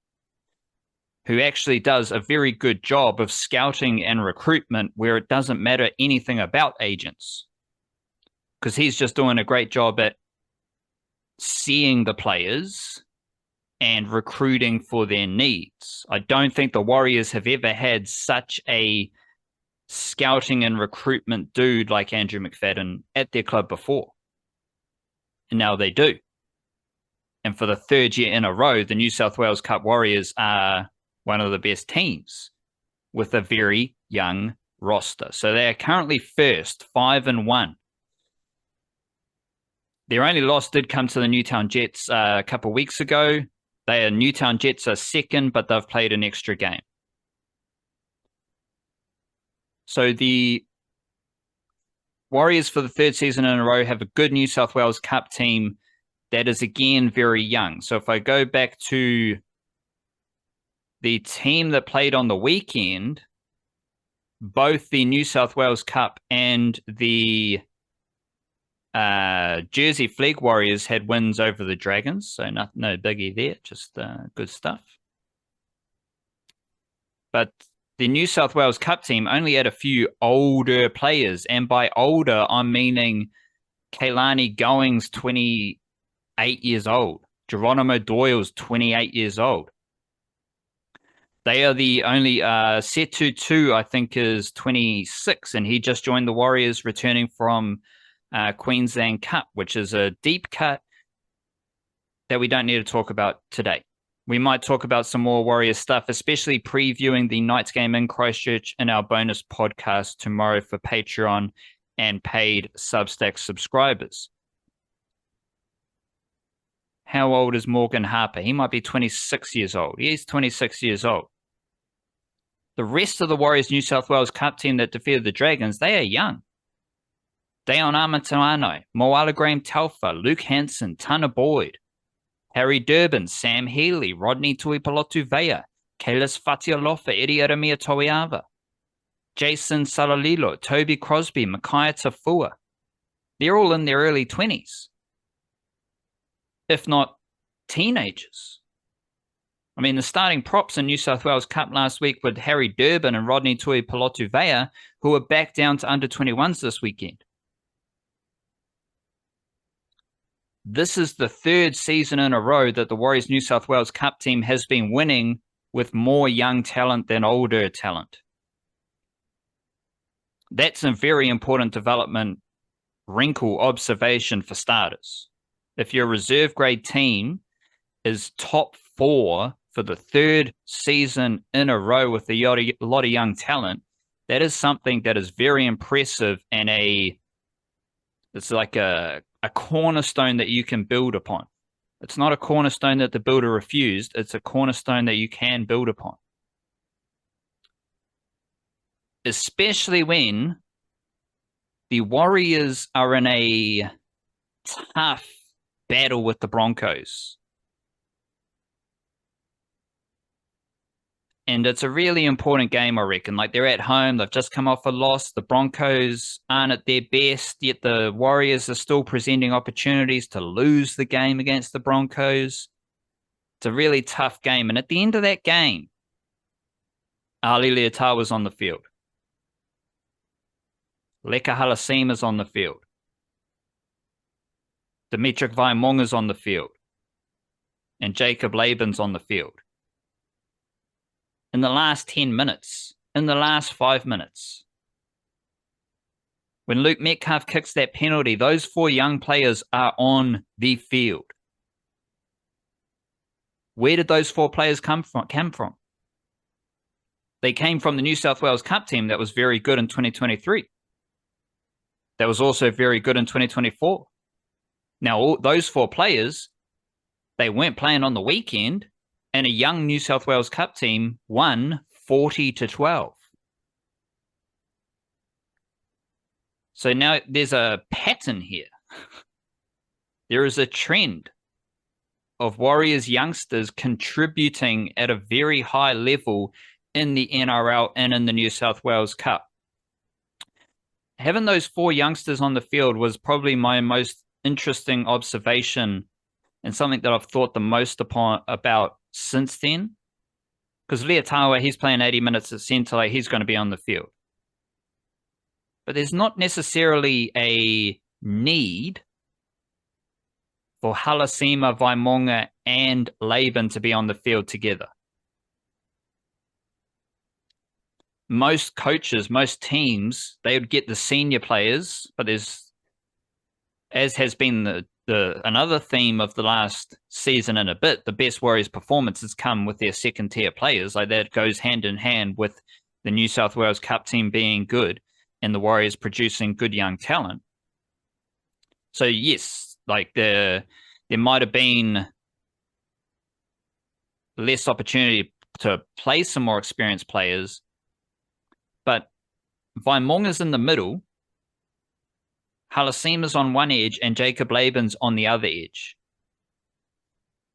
who actually does a very good job of scouting and recruitment where it doesn't matter anything about agents, because he's just doing a great job at seeing the players and recruiting for their needs. I don't think the Warriors have ever had such a scouting and recruitment dude like Andrew McFadden at their club before. And now they do. And for the third year in a row, the New South Wales Cup Warriors are one of the best teams with a very young roster. So they are currently first, 5-1. Their only loss did come to the Newtown Jets a couple of weeks ago. Newtown Jets are second, but they've played an extra game. So the Warriors, for the third season in a row, have a good New South Wales Cup team that is, again, very young. So if I go back to the team that played on the weekend, both the New South Wales Cup and the Jersey Flegg Warriors had wins over the Dragons. So no biggie there, just good stuff. But the New South Wales Cup team only had a few older players. And by older, I'm meaning Kailani Goings, 28 years old. Geronimo Doyle's 28 years old. They are the only Setu 2, I think, is 26, and he just joined the Warriors, returning from Queensland Cup, which is a deep cut that we don't need to talk about today. We might talk about some more Warriors stuff, especially previewing the Knights game in Christchurch in our bonus podcast tomorrow for Patreon and paid Substack subscribers. How old is Morgan Harper? He might be 26 years old. He's 26 years old. The rest of the Warriors New South Wales Cup team that defeated the Dragons, they are young. Deon Amatuano, Moala Graham Telfer, Luke Hanson, Tana Boyd, Harry Durbin, Sam Healy, Rodney Tuipulotu Vea, Kalis Fatialofa, Eddie Aramia Toiava, Jason Salalilo, Toby Crosby, Makai Tafua. They're all in their early 20s, if not teenagers. I mean, the starting props in New South Wales Cup last week with Harry Durbin and Rodney Tuipulotu Vea, who are back down to under 21s this weekend. This is the third season in a row that the Warriors New South Wales Cup team has been winning with more young talent than older talent. That's a very important development wrinkle observation for starters. If your reserve grade team is top 4 for the third season in a row with a lot of young talent, that is something that is very impressive and it's like a cornerstone that you can build upon. It's not a cornerstone that the builder refused. It's a cornerstone that you can build upon. Especially when the Warriors are in a tough battle with the Broncos. And it's a really important game, I reckon. Like, they're at home. They've just come off a loss. The Broncos aren't at their best, yet the Warriors are still presenting opportunities to lose the game against the Broncos. It's a really tough game. And at the end of that game, Ali Leota was on the field. Leka Halasima's on the field. Dimitri Vaimonga's on the field. And Jacob Laban's on the field. In the last 10 minutes, in the last 5 minutes. When Luke Metcalf kicks that penalty, those 4 young players are on the field. Where did those 4 players come from? They came from the New South Wales Cup team that was very good in 2023. That was also very good in 2024. Now, all those 4 players, they weren't playing on the weekend, and a young New South Wales Cup team won 40-12. So now there's a pattern here. There is a trend of Warriors youngsters contributing at a very high level in the NRL and in the New South Wales Cup. Having those 4 youngsters on the field was probably my most interesting observation and something that I've thought the most about since then. Because Leotawa, he's playing 80 minutes at centre, like he's going to be on the field. But there's not necessarily a need for Halasima, Vaimonga, and Laban to be on the field together. Most coaches, most teams, they would get the senior players, but there's, as has been the another theme of the last season and a bit, the best Warriors performances come with their second tier players. Like that goes hand in hand with the New South Wales Cup team being good and the Warriors producing good young talent. So yes, like there might have been less opportunity to play some more experienced players, but Vaimonga's in the middle, Halasima's on one edge, and Jacob Laban's on the other edge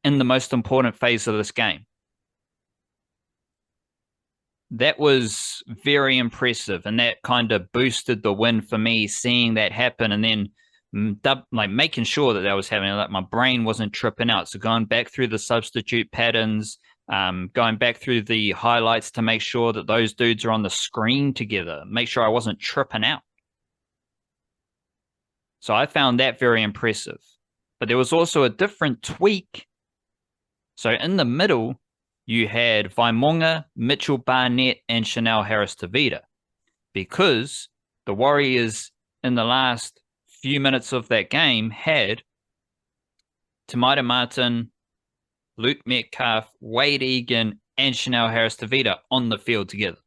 in the most important phase of this game. That was very impressive, and that kind of boosted the win for me, seeing that happen, and then like making sure that was happening, like my brain wasn't tripping out. So going back through the substitute patterns, going back through the highlights to make sure that those dudes are on the screen together, make sure I wasn't tripping out. So I found that very impressive. But there was also a different tweak. So in the middle, you had Vaimonga, Mitchell Barnett, and Chanel Harris-Tavita, because the Warriors in the last few minutes of that game had Tamaita Martin, Luke Metcalf, Wade Egan, and Chanel Harris-Tavita on the field together.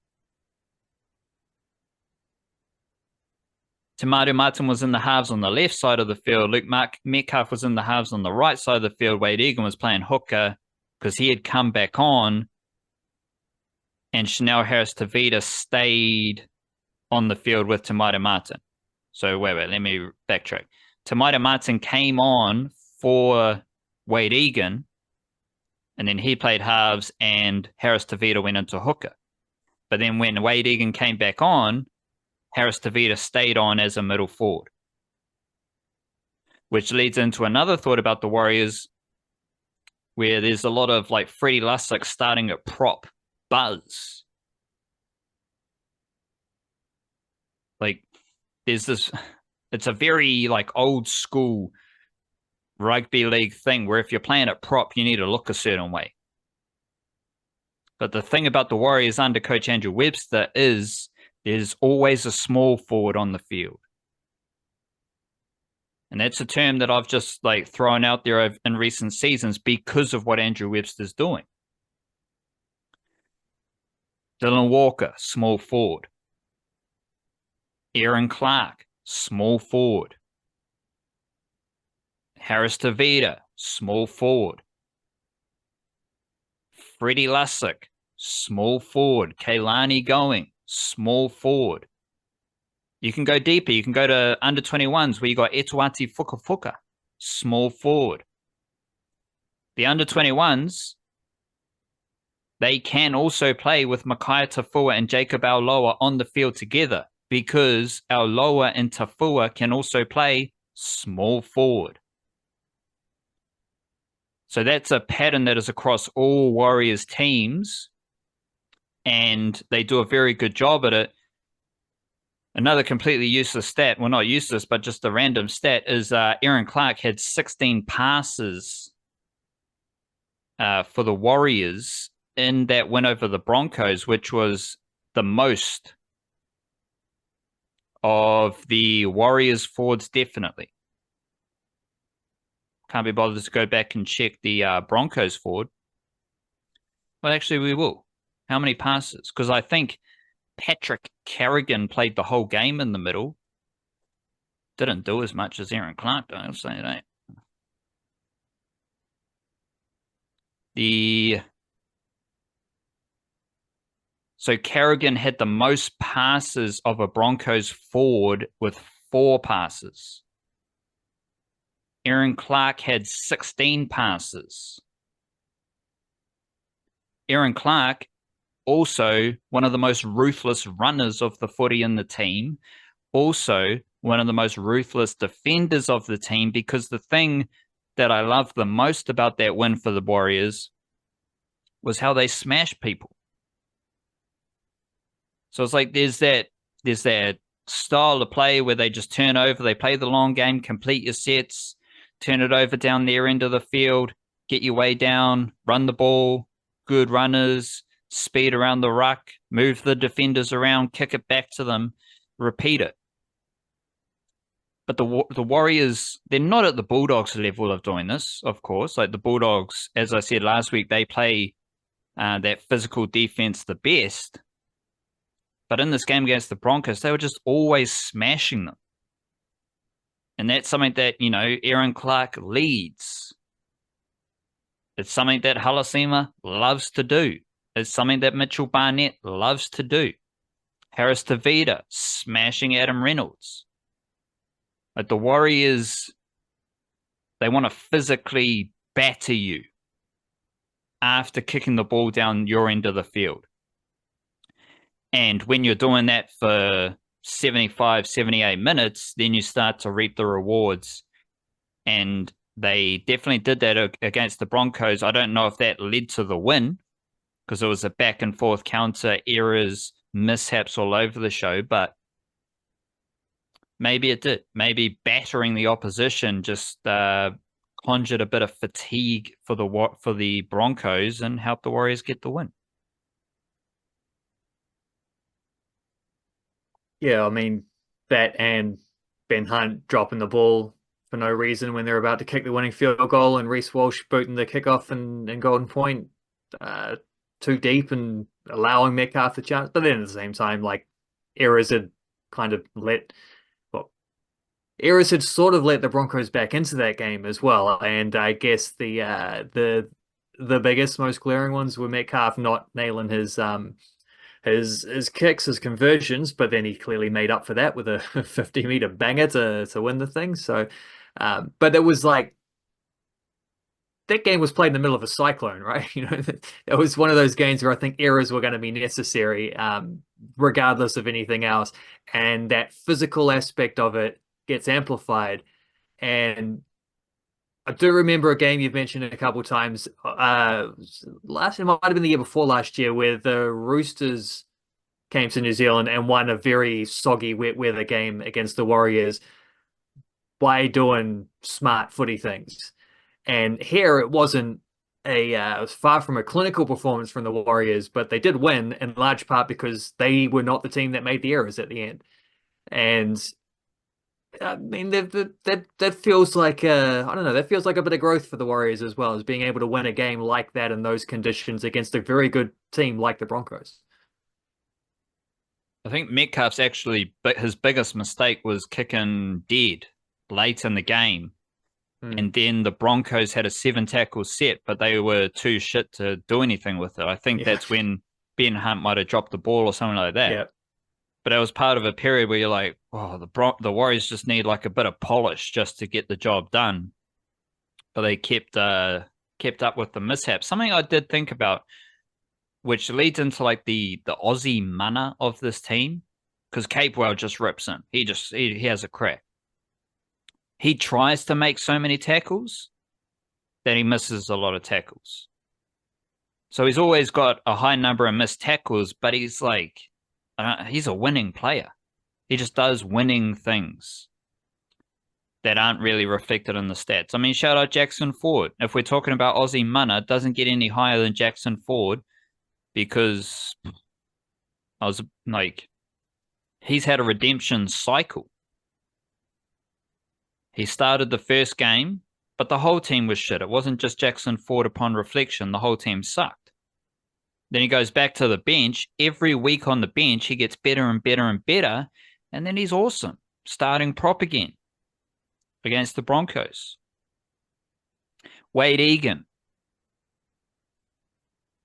Tamaita Martin was in the halves on the left side of the field. Luke Metcalf was in the halves on the right side of the field. Wade Egan was playing hooker because he had come back on, and Chanel Harris-Tavita stayed on the field with Tamaita Martin. So wait, let me backtrack. Tamaita Martin came on for Wade Egan, and then he played halves, and Harris-Tavita went into hooker. But then when Wade Egan came back on, Harris-Tavita stayed on as a middle forward. Which leads into another thought about the Warriors, where there's a lot of like Freddie Lussick starting at prop buzz. Like there's this, it's a very like old school rugby league thing where if you're playing at prop, you need to look a certain way. But the thing about the Warriors under coach Andrew Webster is there's always a small forward on the field. And that's a term that I've just like thrown out there in recent seasons because of what Andrew Webster's doing. Dylan Walker, small forward. Aaron Clark, small forward. Harris-Tavita, small forward. Freddie Lussick, small forward. Kailani Going, small forward. You can go deeper. You can go to under 21s where you got Etuati Fukafuka, small forward. The under 21s, they can also play with Makai Tafua and Jacob Auloa on the field together because Auloa and Tafua can also play small forward. So that's a pattern that is across all Warriors teams, and they do a very good job at it. Another completely useless stat, well, not useless, but just a random stat, is Aaron Clark had 16 passes for the Warriors in that win over the Broncos, which was the most of the Warriors forwards, definitely. Can't be bothered to go back and check the Broncos forward. Well, actually, we will. How many passes? Because I think Patrick Carrigan played the whole game in the middle. Didn't do as much as Aaron Clark, though, I'll say that. So Carrigan had the most passes of a Broncos forward with 4 passes. Aaron Clark had 16 passes. Aaron Clark, also one of the most ruthless runners of the footy in the team, also one of the most ruthless defenders of the team, because the thing that I love the most about that win for the Warriors was how they smashed people. So it's like there's that style of play where they just turn over, they play the long game, complete your sets, turn it over down their end of the field, get your way down, run the ball, good runners, speed around the ruck, move the defenders around, kick it back to them, repeat it. But the Warriors, they're not at the Bulldogs level of doing this, of course. Like the Bulldogs, as I said last week, they play that physical defense the best. But in this game against the Broncos, they were just always smashing them. And that's something that, Aaron Clark leads. It's something that Halasima loves to do. It's something that Mitchell Barnett loves to do. Harris Tavita smashing Adam Reynolds. Like the Warriors, they want to physically batter you after kicking the ball down your end of the field. And when you're doing that for 75, 78 minutes, then you start to reap the rewards. And they definitely did that against the Broncos. I don't know if that led to the win because it was a back and forth counter, errors, mishaps all over the show, but maybe it did. Maybe battering the opposition just conjured a bit of fatigue for the Broncos and helped the Warriors get the win. Yeah, I mean, that and Ben Hunt dropping the ball for no reason when they're about to kick the winning field goal, and Reece Walsh booting the kickoff and Golden Point too deep and allowing Metcalf the chance. But then at the same time, like errors had kind of errors had sort of let the Broncos back into that game as well. And I guess the biggest, most glaring ones were Metcalf not nailing his kicks, his conversions, but then he clearly made up for that with a 50-meter banger to win the thing. So, but it was like that game was played in the middle of a cyclone, right? It was one of those games where I think errors were going to be necessary, regardless of anything else, and that physical aspect of it gets amplified. And I do remember a game you've mentioned a couple of times. It might have been the year before last year, where the Roosters came to New Zealand and won a very soggy wet weather game against the Warriors by doing smart footy things. And here it wasn't it was far from a clinical performance from the Warriors, but they did win in large part because they were not the team that made the errors at the end. And I mean, that feels like I don't know. That feels like a bit of growth for the Warriors as well, as being able to win a game like that in those conditions against a very good team like the Broncos. I think Metcalf's actually his biggest mistake was kicking dead late in the game, and then the Broncos had a 7-tackle set, but they were too shit to do anything with it. I think that's when Ben Hunt might have dropped the ball or something like that. Yeah. But it was part of a period where you're like, oh, the Warriors just need like a bit of polish just to get the job done. But they kept up with the mishaps. Something I did think about, which leads into like the Aussie mana of this team, because Capewell just rips in. He has a crack. He tries to make so many tackles that he misses a lot of tackles. So he's always got a high number of missed tackles, but he's like, he's a winning player. He just does winning things that aren't really reflected in the stats. I mean, shout out Jackson Ford. If we're talking about Aussie mana, it doesn't get any higher than Jackson Ford because I was like, he's had a redemption cycle. He started the first game, but the whole team was shit. It wasn't just Jackson Ford upon reflection. The whole team sucked. Then he goes back to the bench. Every week on the bench, he gets better and better and better. And then he's awesome, starting prop again against the Broncos. Wade Egan,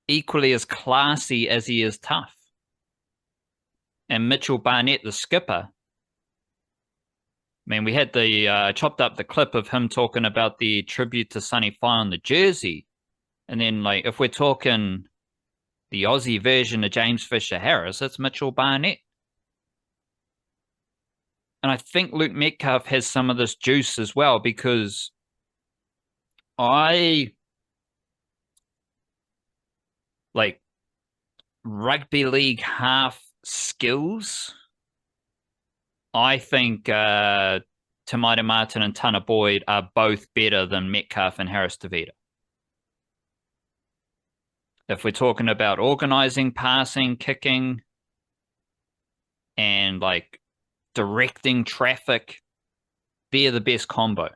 equally as classy as he is tough. And Mitchell Barnett, the skipper. I mean, we had chopped up the clip of him talking about the tribute to Sonny Fye on the jersey. And then, like, if we're talking the Aussie version of James Fisher-Harris, it's Mitchell Barnett. And I think Luke Metcalf has some of this juice as well, because rugby league half skills, I think Tamaita Martin and Tanner Boyd are both better than Metcalf and Harris Tavita. If we're talking about organizing, passing, kicking, and like directing traffic, they're the best combo.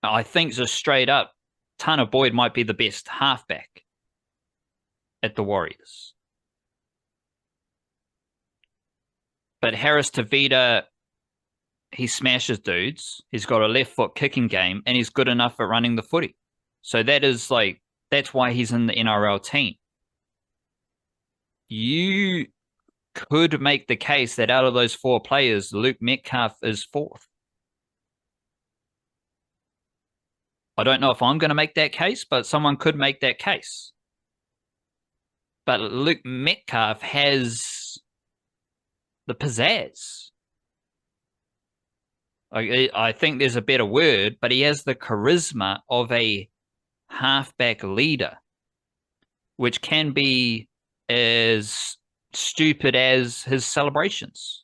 I think just straight up, Tana Boyd might be the best halfback at the Warriors. But Harris Tavita, he smashes dudes. He's got a left foot kicking game, and he's good enough at running the footy. So that's why he's in the NRL team. You could make the case that out of those 4 players, Luke Metcalf is 4th. I don't know if I'm going to make that case, but someone could make that case. But Luke Metcalf has the pizzazz. I think there's a better word, but he has the charisma of a halfback leader, which can be as stupid as his celebrations.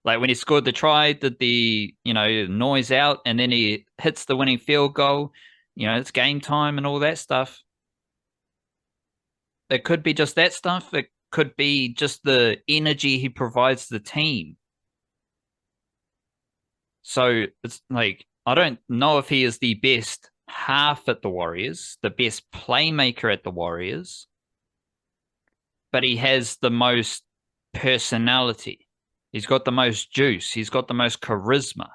Like when he scored the try, did the noise out, and then he hits the winning field goal. It's game time and all that stuff. It could be just that stuff. It could be just the energy he provides the team. So it's like, I don't know if he is the best half at the Warriors, the best playmaker at the Warriors, but he has the most personality. He's got the most juice. He's got the most charisma.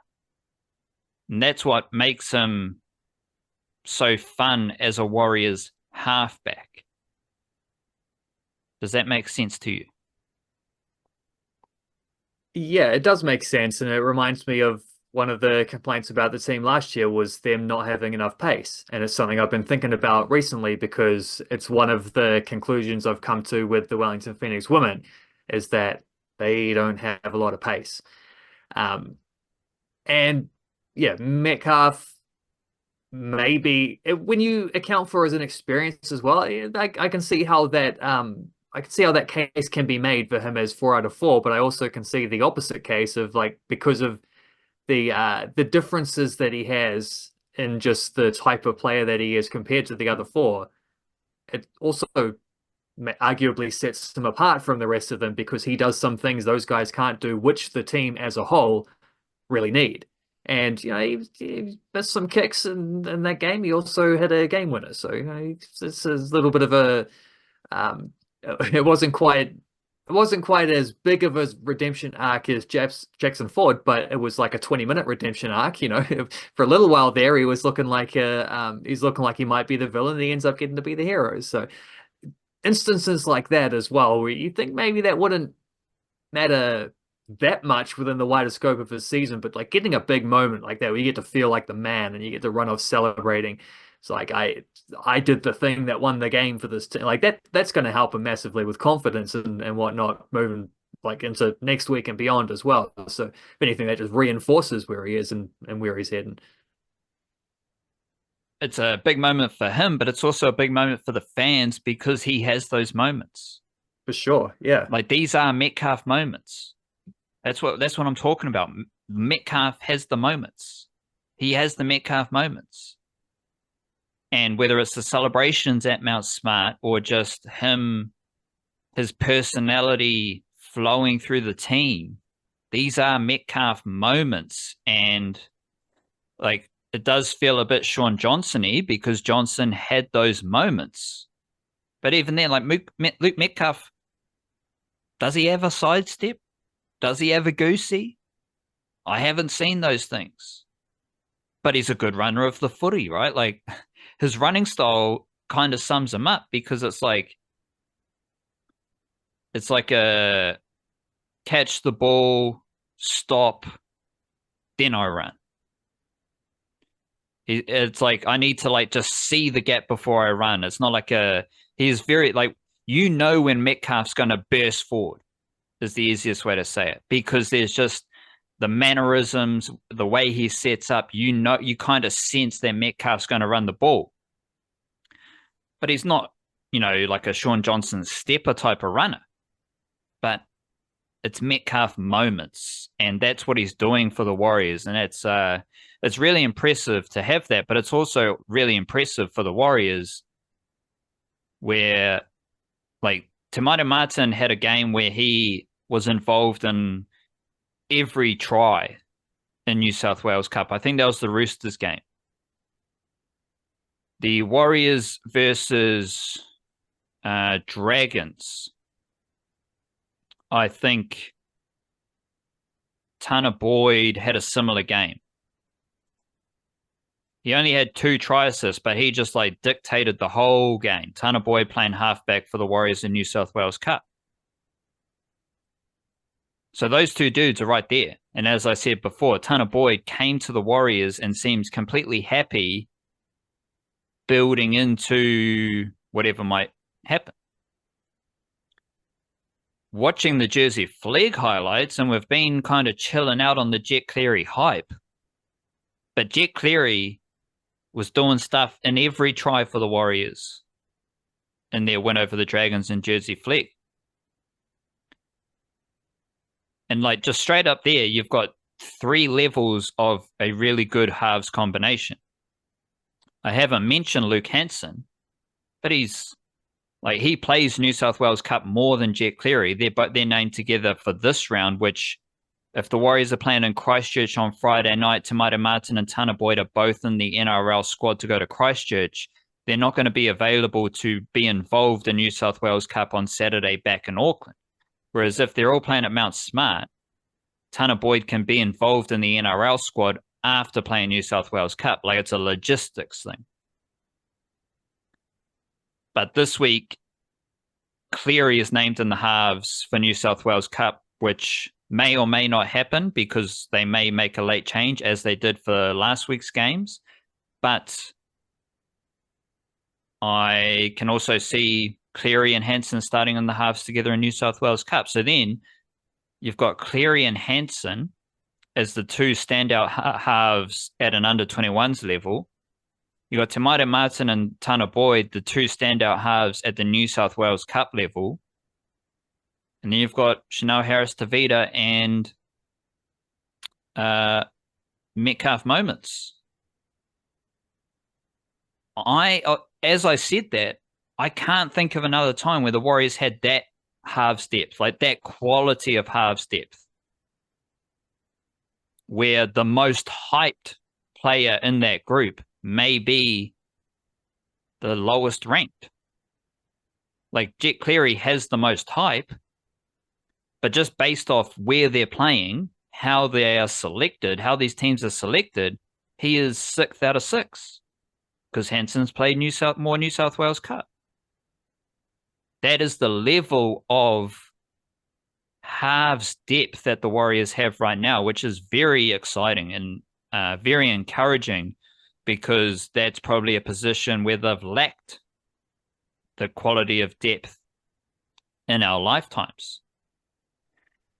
And that's what makes him so fun as a Warriors halfback. Does that make sense to you? Yeah, it does make sense. And it reminds me of one of the complaints about the team last year was them not having enough pace. And it's something I've been thinking about recently because it's one of the conclusions I've come to with the Wellington Phoenix women is that they don't have a lot of pace. And yeah, Metcalf, maybe when you account for as an experience as well, I can see how that case can be made for him as 4 out of 4, but I also can see the opposite case of like because of the differences that he has in just the type of player that he is compared to the other 4. It also arguably sets him apart from the rest of them because he does some things those guys can't do, which the team as a whole really need. And he missed some kicks in that game. He also had a game winner, so it's a little bit of a it wasn't quite as big of a redemption arc as Jackson Ford, but it was like a 20-minute redemption arc. For a little while there, he was looking like he's looking like he might be the villain. And he ends up getting to be the hero. So instances like that as well, where you think maybe that wouldn't matter that much within the wider scope of his season, but like getting a big moment like that where you get to feel like the man and you get to run off celebrating. It's like I did the thing that won the game for this team. Like that's going to help him massively with confidence and whatnot moving like into next week and beyond as well. So if anything, that just reinforces where he is and where he's heading. It's a big moment for him, but it's also a big moment for the fans because he has those moments. For sure, yeah. Like these are Metcalf moments. That's what I'm talking about. Metcalf has the moments. He has the Metcalf moments. And whether it's the celebrations at Mount Smart or just his personality flowing through the team, these are Metcalf moments. And like, it does feel a bit Sean Johnson-y because Johnson had those moments. But even then, like Luke Metcalf, does he have a sidestep? Does he have a goosey? I haven't seen those things. But he's a good runner of the footy, right? Like his running style kind of sums him up because it's like a catch the ball, stop, then I run. It's like I need to like just see the gap before I run. It's not like he's very like when Metcalf's going to burst forward is the easiest way to say it because there's just the mannerisms, the way he sets up. You kind of sense that Metcalf's going to run the ball, but he's not like a Sean Johnson stepper type of runner. But it's Metcalf moments, and that's what he's doing for the Warriors, and it's really impressive to have that, but it's also really impressive for the Warriors where, like, Te Maire Martin had a game where he was involved in every try in New South Wales Cup. I think that was the Roosters game. The Warriors versus Dragons. I think Tanner Boyd had a similar game. He only had 2 try assists, but he just like dictated the whole game. Tanner Boyd playing halfback for the Warriors in New South Wales Cup. So those 2 dudes are right there. And as I said before, Tanner Boyd came to the Warriors and seems completely happy building into whatever might happen. Watching the Jersey Flegg highlights, and we've been kind of chilling out on the Jet Cleary hype. But Jet Cleary was doing stuff in every try for the Warriors in their win over the Dragons in Jersey Flegg. And like just straight up there, you've got 3 levels of a really good halves combination. I haven't mentioned Luke Hansen, but he plays New South Wales Cup more than Jet Cleary. They're named together for this round, which if the Warriors are playing in Christchurch on Friday night, Tamaita Martin and Tanner Boyd are both in the NRL squad to go to Christchurch. They're not going to be available to be involved in New South Wales Cup on Saturday back in Auckland. Whereas if they're all playing at Mount Smart, Tanner Boyd can be involved in the NRL squad after playing New South Wales Cup. Like it's a logistics thing. But this week, Cleary is named in the halves for New South Wales Cup, which may or may not happen because they may make a late change as they did for last week's games. But I can also see Cleary and Hansen starting in the halves together in New South Wales Cup. So then you've got Cleary and Hansen as the 2 standout halves at an under-21s level. You've got Tamaita Martin and Tanner Boyd, the 2 standout halves at the New South Wales Cup level. And then you've got Chanel Harris-Tavita and Metcalf Moments. As I said that, I can't think of another time where the Warriors had that halves depth, like that quality of halves depth, where the most hyped player in that group may be the lowest ranked. Like Jet Cleary has the most hype, but just based off where they're playing, how they are selected, how these teams are selected, he is 6th out of 6 because Hansen's played more New South Wales Cup. That is the level of halves depth that the Warriors have right now, which is very exciting and very encouraging because that's probably a position where they've lacked the quality of depth in our lifetimes.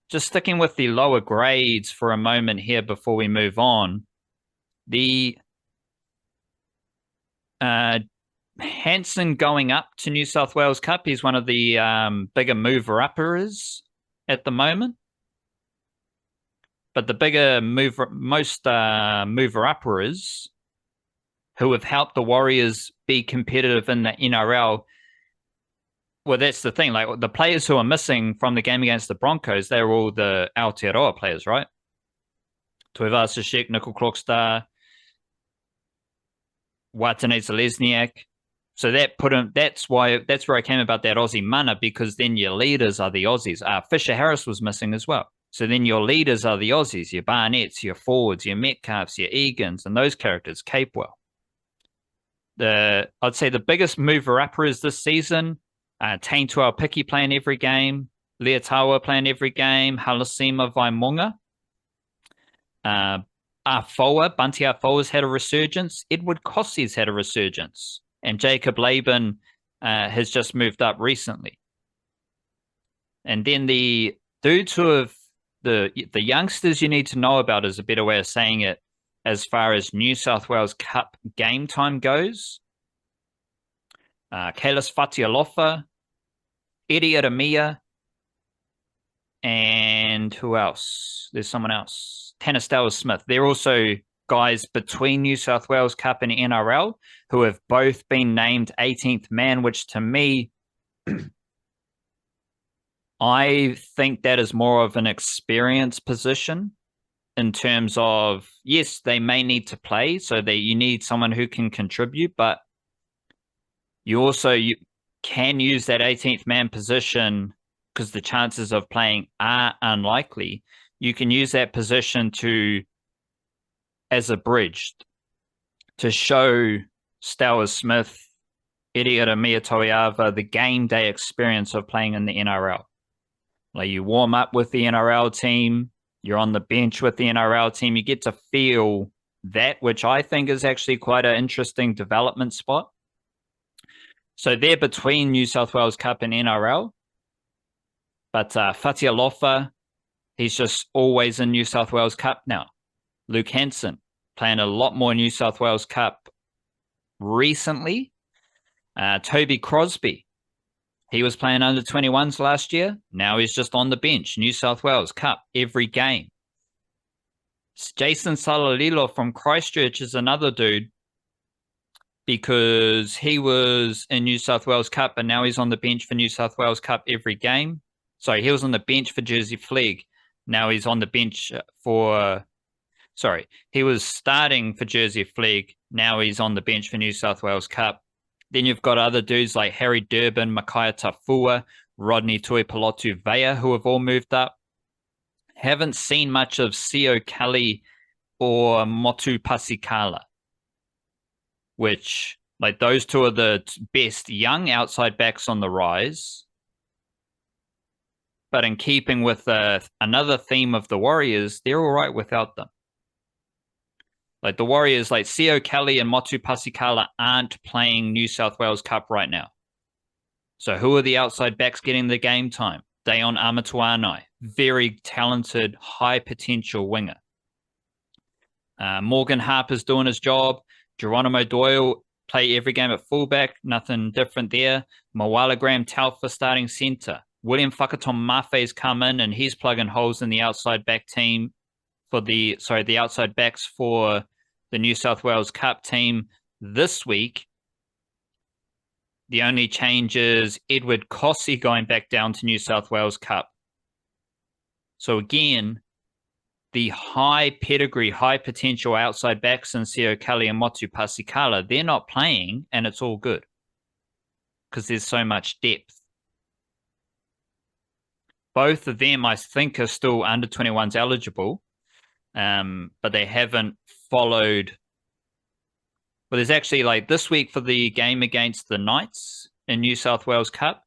Just sticking with the lower grades for a moment here before we move on. The Hansen going up to New South Wales Cup, he's one of the bigger mover-uppers at the moment. But the bigger most mover-uppers who have helped the Warriors be competitive in the NRL, well, that's the thing. Like the players who are missing from the game against the Broncos, they're all the Aotearoa players, right? Tuivasa Sheck, Nickel Clockstar, Watane Zalesniak. So that put him. That's where I came about that Aussie mana, because then your leaders are the Aussies. Fisher Harris was missing as well. So then your leaders are the Aussies, your Barnetts, your forwards, your Metcalfs, your Egans, and those characters. Capewell. I'd say the biggest mover-uppers this season. Taintua Piki playing every game. Leotawa playing every game. Halasima Vaimonga. Bunty Afoa's had a resurgence. Edward Kossi's had a resurgence. And Jacob Laban has just moved up recently. And then the dudes who have the youngsters you need to know about is a better way of saying it as far as New South Wales Cup game time goes. Kalis Fatialofa, Eddie Aramia, and who else? There's someone else. Tanistella Smith. They're also guys between New South Wales Cup and NRL who have both been named 18th man, which to me I think that is more of an experience position in terms of, yes, they may need to play, so that you need someone who can contribute, but you can use that 18th man position because the chances of playing are unlikely. You can use that position as a bridge to show Stowers Smith, Idiota Mia the game day experience of playing in the NRL. Like, you warm up with the NRL team, you're on the bench with the NRL team, you get to feel that, which I think is actually quite an interesting development spot. So they're between New South Wales Cup and NRL. But Fatialofa, he's just always in New South Wales Cup now. Luke Hanson, playing a lot more New South Wales Cup recently. Toby Crosby, he was playing under 21s last year. Now he's just on the bench. New South Wales Cup every game. Jason Salalilo from Christchurch is another dude, because he was in New South Wales Cup and now he's on the bench for New South Wales Cup every game. Sorry, he was on the bench for Jersey Flegg. Now he's on the bench he was starting for Jersey Flegg. Now he's on the bench for New South Wales Cup. Then you've got other dudes like Harry Durbin, Makaya Tafua, Rodney Tuipulotu Vea, who have all moved up. Haven't seen much of Sio Kelly or Motu Pasikala, which, like, those two are the best young outside backs on the rise. But in keeping with another theme of the Warriors, they're all right without them. Like, the Warriors, like Sio Kelly and Motu Pasikala aren't playing New South Wales Cup right now. So who are the outside backs getting the game time? Dayon Amatuanai, very talented, high potential winger. Morgan Harper's doing his job. Geronimo Doyle play every game at fullback, nothing different there. Mawala Graham Talfa starting centre. William Whakatom Mafe's come in and he's plugging holes in the outside back team the outside backs for the New South Wales Cup team this week. The only change is Edward Cossey going back down to New South Wales Cup. So again, the high pedigree, high potential outside backs in Sio Kelly and Motu Pasikala, they're not playing, and it's all good because there's so much depth. Both of them, I think, are still under 21s eligible, but they haven't followed. But there's actually, like, this week for the game against the Knights in New South Wales Cup,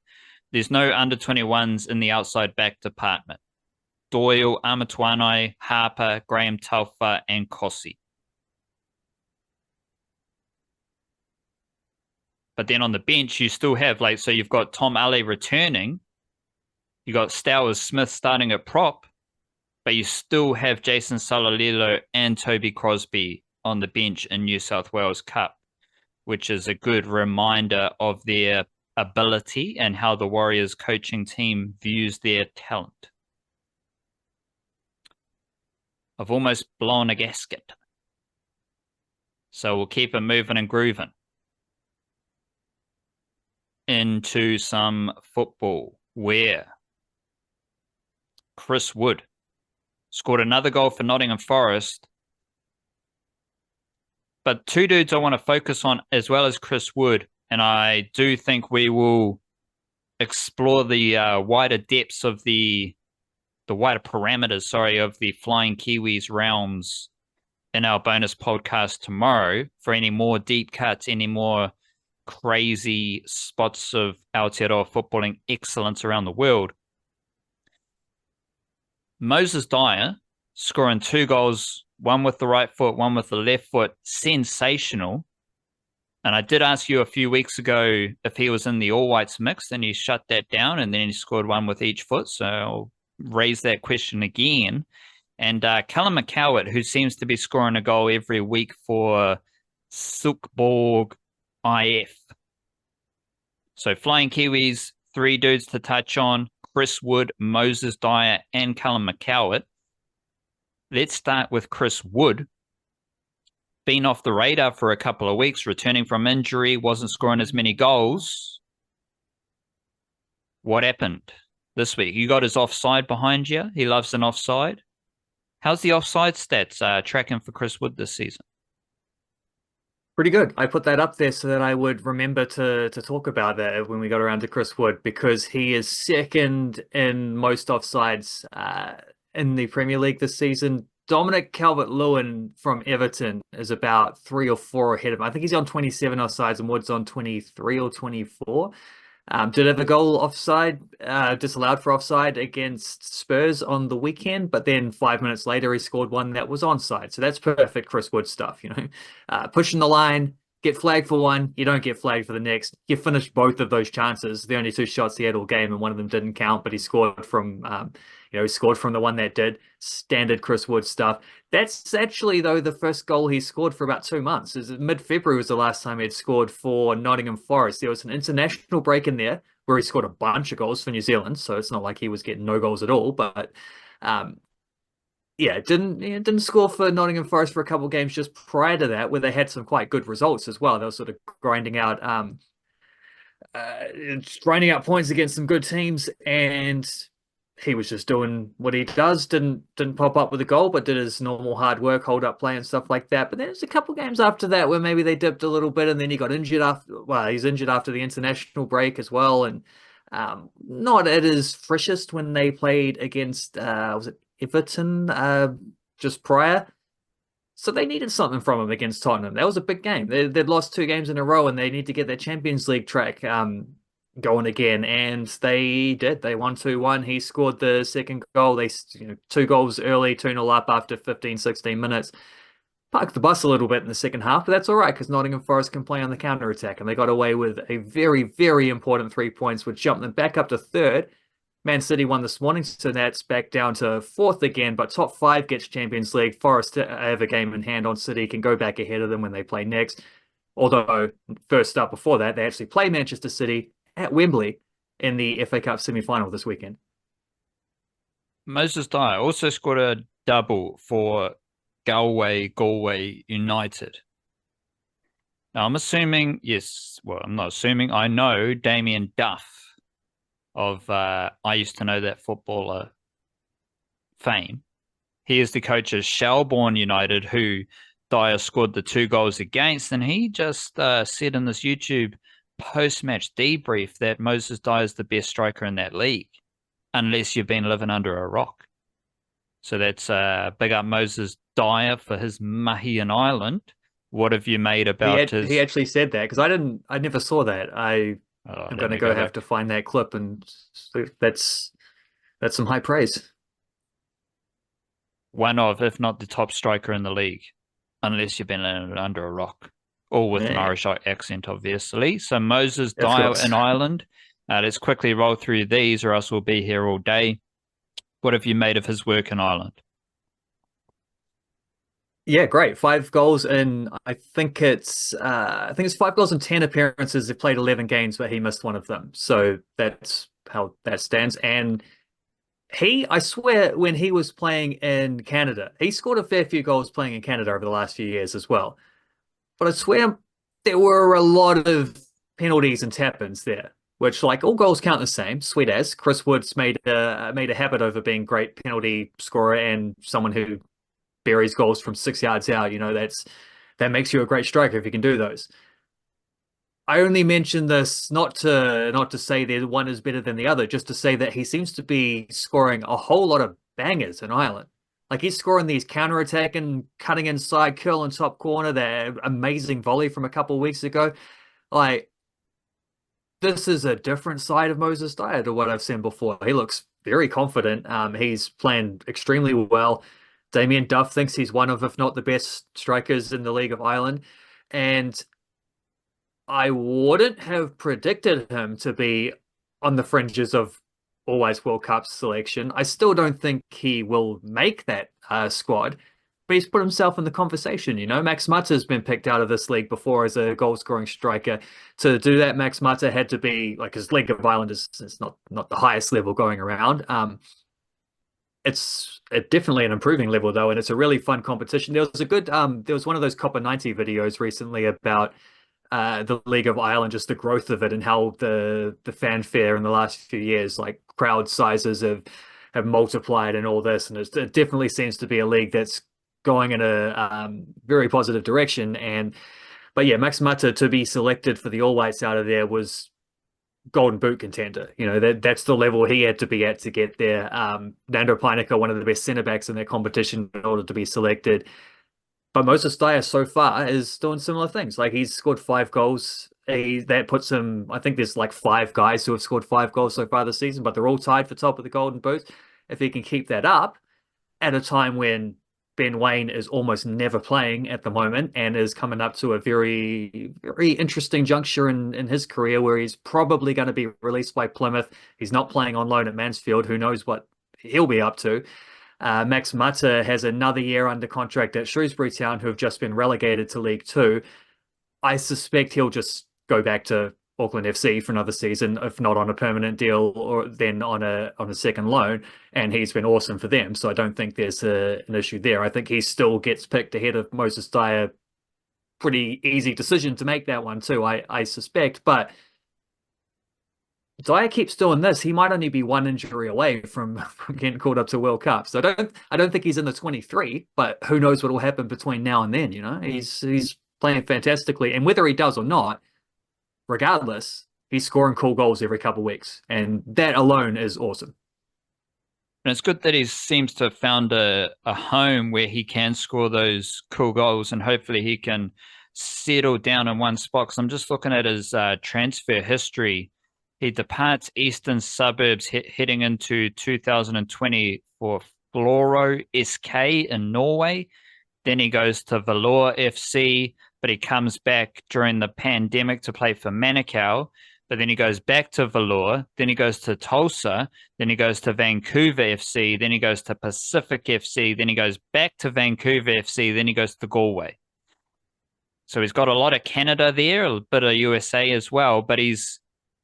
there's no under 21s in the outside back department. Doyle, Amatuanai, Harper, Graham Talfa, and Cossey. But then on the bench, you still have, like, so you've got Tom Ale returning. You got Stowers Smith starting at prop, but you still have Jason Salalilo and Toby Crosby on the bench in New South Wales Cup, which is a good reminder of their ability and how the Warriors coaching team views their talent. I've almost blown a gasket. So we'll keep it moving and grooving into some football, where Chris Wood scored another goal for Nottingham Forest. But two dudes I want to focus on as well as Chris Wood, and I do think we will explore the wider depths of the wider parameters, of the Flying Kiwis realms in our bonus podcast tomorrow for any more deep cuts, any more crazy spots of Aotearoa footballing excellence around the world. Moses Dyer scoring 2 goals, one with the right foot, one with the left foot, sensational. And I did ask you a few weeks ago if he was in the All Whites mix, and he shut that down, and then he scored one with each foot. So I'll raise that question again. And Callum McCowatt, who seems to be scoring a goal every week for Silkeborg IF. So Flying Kiwis, 3 dudes to touch on: Chris Wood, Moses Dyer, and Callum McCowatt. Let's start with Chris Wood. Been off the radar for a couple of weeks, returning from injury, wasn't scoring as many goals. What happened? this week. You got his offside behind you. He loves an offside. How's the offside stats tracking for Chris Wood this season? Pretty good. I put that up there so that I would remember to talk about that when we got around to Chris Wood, because he is second in most offsides in the Premier League this season. Dominic Calvert-Lewin from Everton is about 3 or 4 ahead of him. I think he's on 27 offsides and Wood's on 23 or 24. Did have a goal offside, disallowed for offside against Spurs on the weekend, but then 5 minutes later he scored one that was onside. So that's perfect Chris Wood stuff, pushing the line, get flagged for one, you don't get flagged for the next. You finished both of those chances. The only 2 shots he had all game, and one of them didn't count, but he scored from, he scored from the one that did. Standard Chris Wood stuff. That's actually, though, the first goal he scored for about 2 months. Mid-February was the last time he had scored for Nottingham Forest. There was an international break in there where he scored a bunch of goals for New Zealand, so it's not like he was getting no goals at all. But didn't score for Nottingham Forest for a couple of games just prior to that, where they had some quite good results as well. They were sort of grinding out points against some good teams, and he was just doing what he does. Didn't pop up with a goal, but did his normal hard work, hold up play and stuff like that. But then there's a couple of games after that where maybe they dipped a little bit, and then he got injured after. Well, he's injured after the international break as well, and not at his freshest when they played against was it Everton just prior. So they needed something from him against Tottenham. That was a big game. They'd lost 2 games in a row, and they need to get their Champions League track going again, and they did. They won 2-1. He scored the second goal. They 2 goals early, 2-0 up after 15-16 minutes. Parked the bus a little bit in the second half, but that's all right, because Nottingham Forest can play on the counter-attack, and they got away with a very, very important 3 points, which jumped them back up to third. Man City won this morning, so that's back down to fourth again, but top 5 gets Champions League. Forest have a game in hand on City, can go back ahead of them when they play next. Although, first up before that, they actually play Manchester City at Wembley in the FA Cup semi-final this weekend. Moses Dyer also scored a double for Galway United. Now, I'm assuming, I'm not assuming, I know Damien Duff of, I used to know that footballer fame. He is the coach of Shelbourne United, who Dyer scored the 2 goals against, and he just said in this YouTube post-match debrief that Moses Dyer is the best striker in that league, unless you've been living under a rock. So that's big up Moses Dyer for his mahi in Ireland. What have you made about his... He actually said that, because I never saw that. I'm going to have to find that clip, and that's some high praise. One of, if not the top striker in the league, unless you've been under a rock. All with an Irish accent, obviously. So Moses Dyer in Ireland. Let's quickly roll through these, or else we'll be here all day. What have you made of his work in Ireland? Yeah, great. 5 goals in, I think it's 5 goals in 10 appearances. They played 11 games, but he missed one of them. So that's how that stands. And I swear, when he was playing in Canada, he scored a fair few goals playing in Canada over the last few years as well. But I swear there were a lot of penalties and tap-ins there, which, like, all goals count the same. Sweet as. Chris Wood's made a habit over being great penalty scorer and someone who buries goals from 6 yards out. That makes you a great striker if you can do those. I only mention this not to say that one is better than the other, just to say that he seems to be scoring a whole lot of bangers in Ireland. Like, he's scoring these counter-attacking, cutting inside, curl in top corner, that amazing volley from a couple of weeks ago. Like, this is a different side of Moses Dyer to what I've seen before. He looks very confident. He's playing extremely well. Damien Duff thinks he's one of, if not the best strikers in the League of Ireland. And I wouldn't have predicted him to be on the fringes of always World Cup selection. I still don't think he will make that squad, but he's put himself in the conversation. Max Mata's been picked out of this league before as a goal-scoring striker. To do that, Max Mata had to be, like, his League of Ireland is not the highest level going around. It's definitely an improving level, though, and it's a really fun competition. There was one of those Copper 90 videos recently about the League of Ireland, just the growth of it and how the fanfare in the last few years, like crowd sizes have multiplied and all this, and it definitely seems to be a league that's going in a very positive direction. But yeah, Max Mata to be selected for the All Whites out of there was Golden Boot contender. You know, that's the level he had to be at to get there. Nando Painika, one of the best centre backs in their competition, in order to be selected. But Moses Dyer so far is doing similar things. Like he's scored 5 goals. That puts him, I think there's like 5 guys who have scored 5 goals so far this season, but they're all tied for top of the Golden Boot. If he can keep that up at a time when Ben Waine is almost never playing at the moment and is coming up to a very, very interesting juncture in his career where he's probably going to be released by Plymouth. He's not playing on loan at Mansfield. Who knows what he'll be up to? Max Mata has another year under contract at Shrewsbury Town, who have just been relegated to League Two. I suspect he'll just go back to Auckland FC for another season, if not on a permanent deal, or then on a second loan. And he's been awesome for them, so I don't think there's an issue there. I think he still gets picked ahead of Moses Dyer. Pretty easy decision to make that one too, I suspect. But Dyer keeps doing this, he might only be one injury away from getting called up to World Cup. So I don't think he's in the 23, but who knows what will happen between now and then, you know? He's playing fantastically, and whether he does or not, regardless, he's scoring cool goals every couple of weeks, and that alone is awesome. And it's good that he seems to have found a home where he can score those cool goals, and hopefully he can settle down in one spot. Because I'm just looking at his transfer history. He departs Eastern Suburbs heading into 2020 for Floro SK in Norway. Then he goes to Valor FC, but he comes back during the pandemic to play for Manukau. But then he goes back to Valor. Then he goes to Tulsa. Then he goes to Vancouver FC. Then he goes to Pacific FC. Then he goes back to Vancouver FC. Then he goes to Galway. So he's got a lot of Canada there, a bit of USA as well, but he's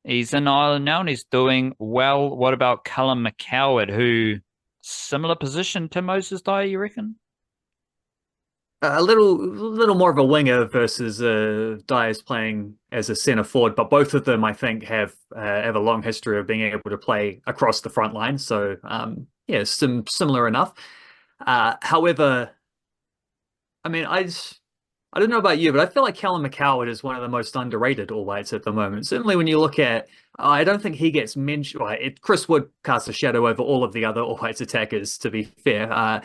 in Ireland now and he's doing well. What about Callum McCowatt, who similar position to Moses Dyer, you reckon? A little more of a winger versus Dyer's playing as a centre forward, but both of them I think have a long history of being able to play across the front line. So yeah, similar enough. However, I mean, I don't know about you, but I feel like Callum McCowatt is one of the most underrated All Whites at the moment. Certainly when you look at, I don't think he gets mentioned. Chris Wood casts a shadow over all of the other All Whites attackers, to be fair.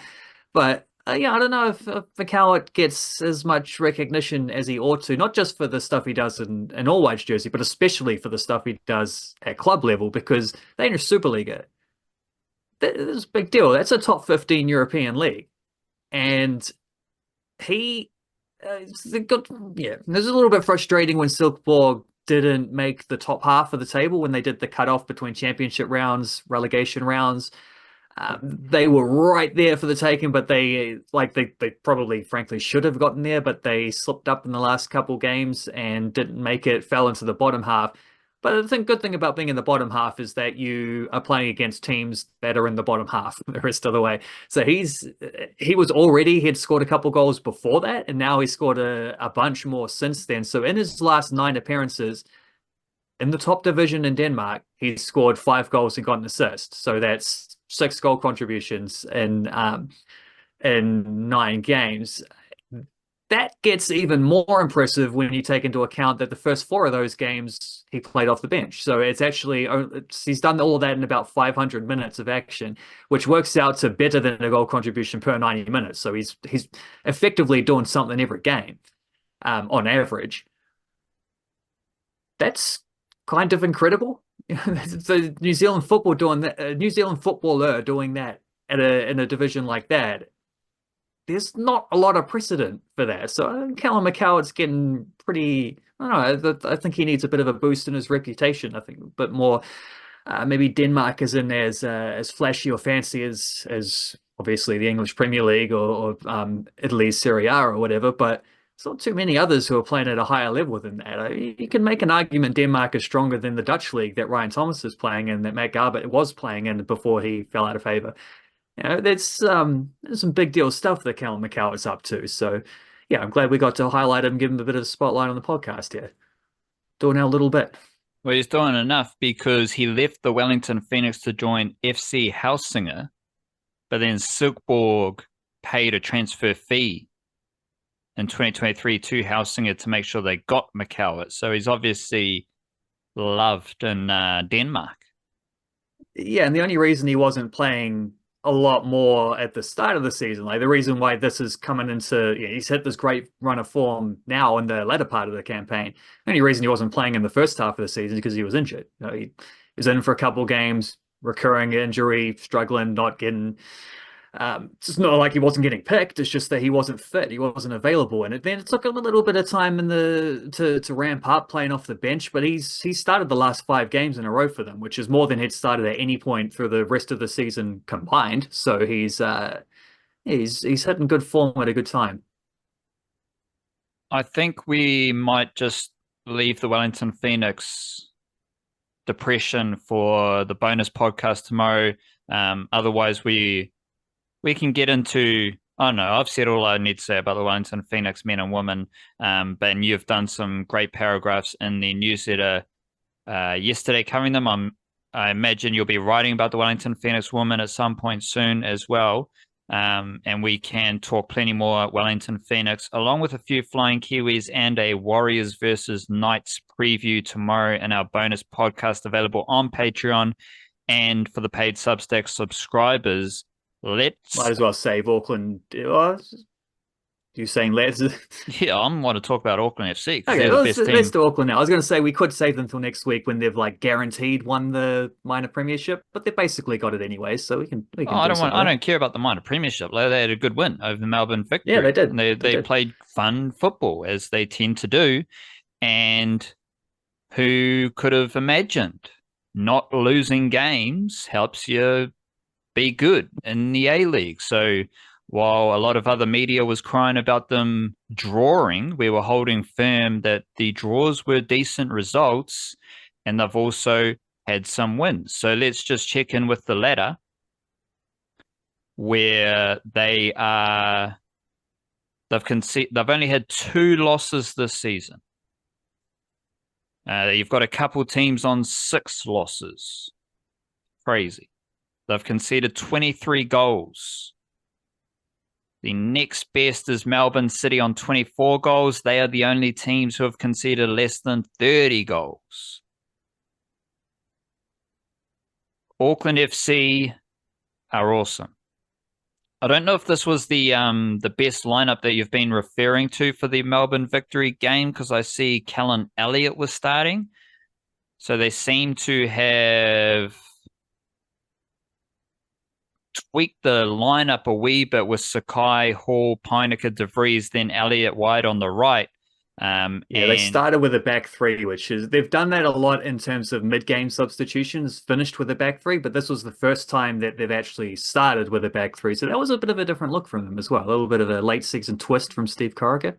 But yeah, I don't know if McCowatt gets as much recognition as he ought to, not just for the stuff he does in All Whites jersey, but especially for the stuff he does at club level, because they're in a Superliga. That's a big deal. That's a top 15 European league. And he... yeah, there's a little bit frustrating when Silkeborg didn't make the top half of the table when they did the cutoff between championship rounds, relegation rounds. They were right there for the taking, but they probably, frankly, should have gotten there, but they slipped up in the last couple games and didn't make it, fell into the bottom half. But the good thing about being in the bottom half is that you are playing against teams that are in the bottom half the rest of the way. So he had scored a couple goals before that, and now he's scored a bunch more since then. So in his last 9 appearances in the top division in Denmark, he's scored 5 goals and got an assist. So that's 6 goal contributions in 9 games. That gets even more impressive when you take into account that the first 4 of those games he played off the bench. So it's actually, he's done all of that in about 500 minutes of action, which works out to better than a goal contribution per 90 minutes. So he's effectively doing something every game on average. That's kind of incredible. The New Zealand football doing that, New Zealand footballer doing that in a division like that. There's not a lot of precedent for that. So Callum McCowatt's getting pretty, I don't know, I think he needs a bit of a boost in his reputation. I think a bit more, maybe Denmark isn't as flashy or fancy as obviously the English Premier League or Italy's Serie A or whatever, but there's not too many others who are playing at a higher level than that. You can make an argument Denmark is stronger than the Dutch league that Ryan Thomas is playing in, that Matt Garbutt was playing in before he fell out of favour. You know, there's some big deal stuff that Callum McCowatt's up to. So, yeah, I'm glad we got to highlight him, give him a bit of a spotlight on the podcast here. Doing our little bit. Well, he's doing enough because he left the Wellington Phoenix to join FC Helsingør, but then Silkeborg paid a transfer fee in 2023 to Helsingør to make sure they got McCowatt. So he's obviously loved in Denmark. Yeah, and the only reason he wasn't playing a lot more at the start of the season, like the reason why this is coming into, he's hit this great run of form now in the latter part of the campaign. The only reason he wasn't playing in the first half of the season is because he was injured. He was in for a couple games, recurring injury, struggling, not getting. It's not like he wasn't getting picked. It's just that he wasn't fit. He wasn't available, and then it took him a little bit of time to ramp up playing off the bench. But he started the last 5 games in a row for them, which is more than he'd started at any point through the rest of the season combined. So he's hitting good form at a good time. I think we might just leave the Wellington Phoenix depression for the bonus podcast tomorrow. Otherwise, we can get into, I don't know, I've said all I need to say about the Wellington Phoenix men and women, but you've done some great paragraphs in the newsletter yesterday covering them. I imagine you'll be writing about the Wellington Phoenix women at some point soon as well, and we can talk plenty more Wellington Phoenix, along with a few Flying Kiwis and a Warriors versus Knights preview tomorrow in our bonus podcast available on Patreon. And for the paid Substack subscribers, might as well save Auckland. You saying let's? Yeah, I want to talk about Auckland FC. Okay, let's do Auckland now. I was going to say we could save them till next week when they've like guaranteed won the minor premiership, but they basically got it anyway, so we can. I don't care about the minor premiership. They had a good win over the Melbourne Victory. Yeah, they did. They played fun football as they tend to do, and who could have imagined not losing games helps you be good in the A-League. So while a lot of other media was crying about them drawing, we were holding firm that the draws were decent results, and they've also had some wins. So let's just check in with the latter, where they've only had 2 losses this season. You've got a couple teams on 6 losses. Crazy. They've conceded 23 goals. The next best is Melbourne City on 24 goals. They are the only teams who have conceded less than 30 goals. Auckland FC are awesome. I don't know if this was the best lineup that you've been referring to for the Melbourne Victory game, because I see Callum Elliott was starting. So they seem to have tweaked the lineup a wee bit with Sakai, Hall, Pinnaker, De Vries, then Elliott wide on the right. They started with a back 3, which is they've done that a lot in terms of mid-game substitutions, finished with a back 3, but this was the first time that they've actually started with a back 3. So that was a bit of a different look from them as well. A little bit of a late season twist from Steve Corica.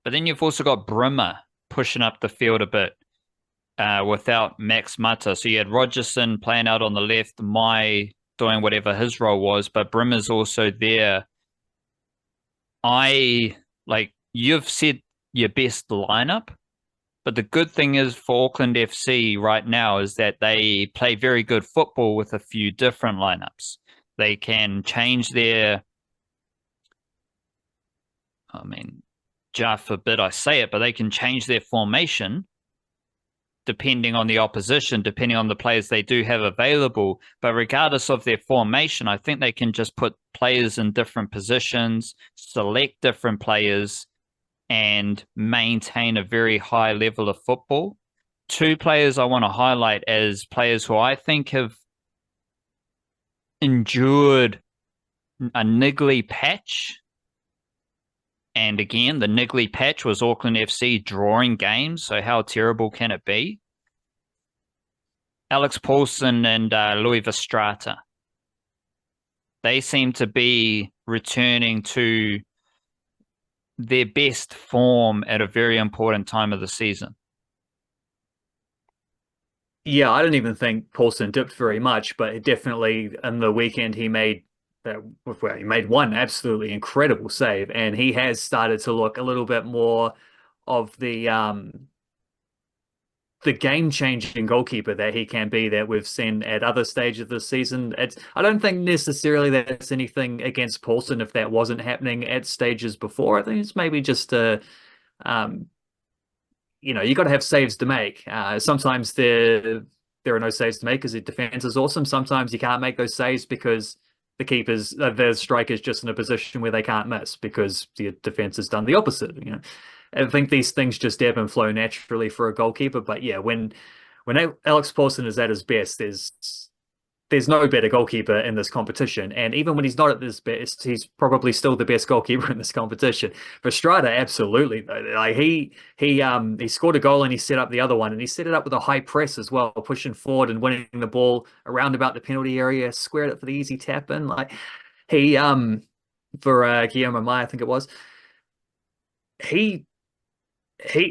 But then you've also got Brimmer pushing up the field a bit without Max Mata. So you had Rogerson playing out on the left, Mai doing whatever his role was, but Brimmer's also there. You've said your best lineup, but the good thing is for Auckland FC right now is that they play very good football with a few different lineups. They can change their, jar forbid I say it, but they can change their formation depending on the opposition, depending on the players they do have available. But regardless of their formation, I think they can just put players in different positions, select different players, and maintain a very high level of football. 2 players I want to highlight as players who I think have endured a niggly patch. And again, the niggly patch was Auckland FC drawing games. So how terrible can it be? Alex Paulson and Louis Verstrata. They seem to be returning to their best form at a very important time of the season. Yeah, I don't even think Paulson dipped very much, but definitely in the weekend he made well, he made one absolutely incredible save, and he has started to look a little bit more of the game-changing goalkeeper that he can be that we've seen at other stages of the season. I don't think necessarily that's anything against Paulson if that wasn't happening at stages before. I think it's maybe just um, you got to have saves to make. Sometimes there are no saves to make because the defense is awesome. Sometimes you can't make those saves because the striker's just in a position where they can't miss because the defense has done the opposite. I think these things just ebb and flow naturally for a goalkeeper. But yeah, when Alex Paulson is at his best, there's no better goalkeeper in this competition. And even when he's not at his best, he's probably still the best goalkeeper in this competition. For Strider, absolutely. Like he scored a goal and he set up the other one, and he set it up with a high press as well, pushing forward and winning the ball around about the penalty area, squared it for the easy tap in. Like he for Guillermo Mai, I think it was. He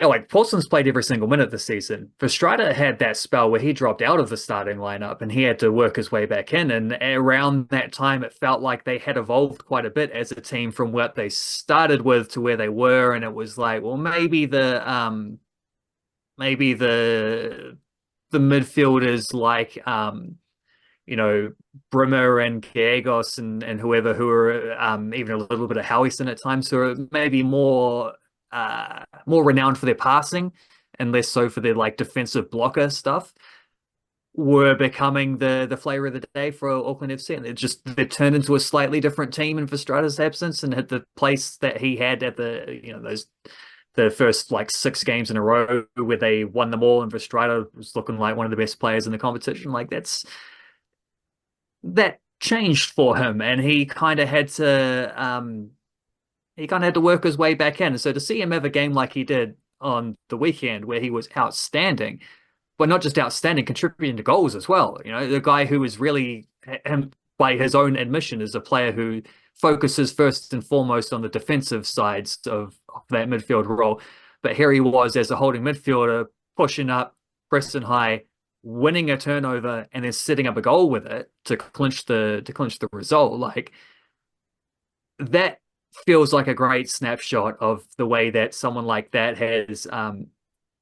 like Paulson's played every single minute this season. Verstraete had that spell where he dropped out of the starting lineup and he had to work his way back in. And around that time, it felt like they had evolved quite a bit as a team from what they started with to where they were. And it was like, well, maybe the midfielders like Brimmer and Gallegos and whoever who are even a little bit of Howison at times, who are maybe more renowned for their passing and less so for their like defensive blocker stuff, were becoming the flavor of the day for Auckland FC, and they turned into a slightly different team in Verstraete's absence and hit the place that he had at the first like 6 games in a row where they won them all, and Verstraete was looking like one of the best players in the competition. Like that changed for him, and he kind of had to work his way back in. So to see him have a game like he did on the weekend, where he was outstanding, but not just outstanding, contributing to goals as well. The guy who is really, by his own admission, is a player who focuses first and foremost on the defensive sides of that midfield role. But here he was as a holding midfielder, pushing up, pressing high, winning a turnover, and then setting up a goal with it to clinch the result. Like that feels like a great snapshot of the way that someone like that has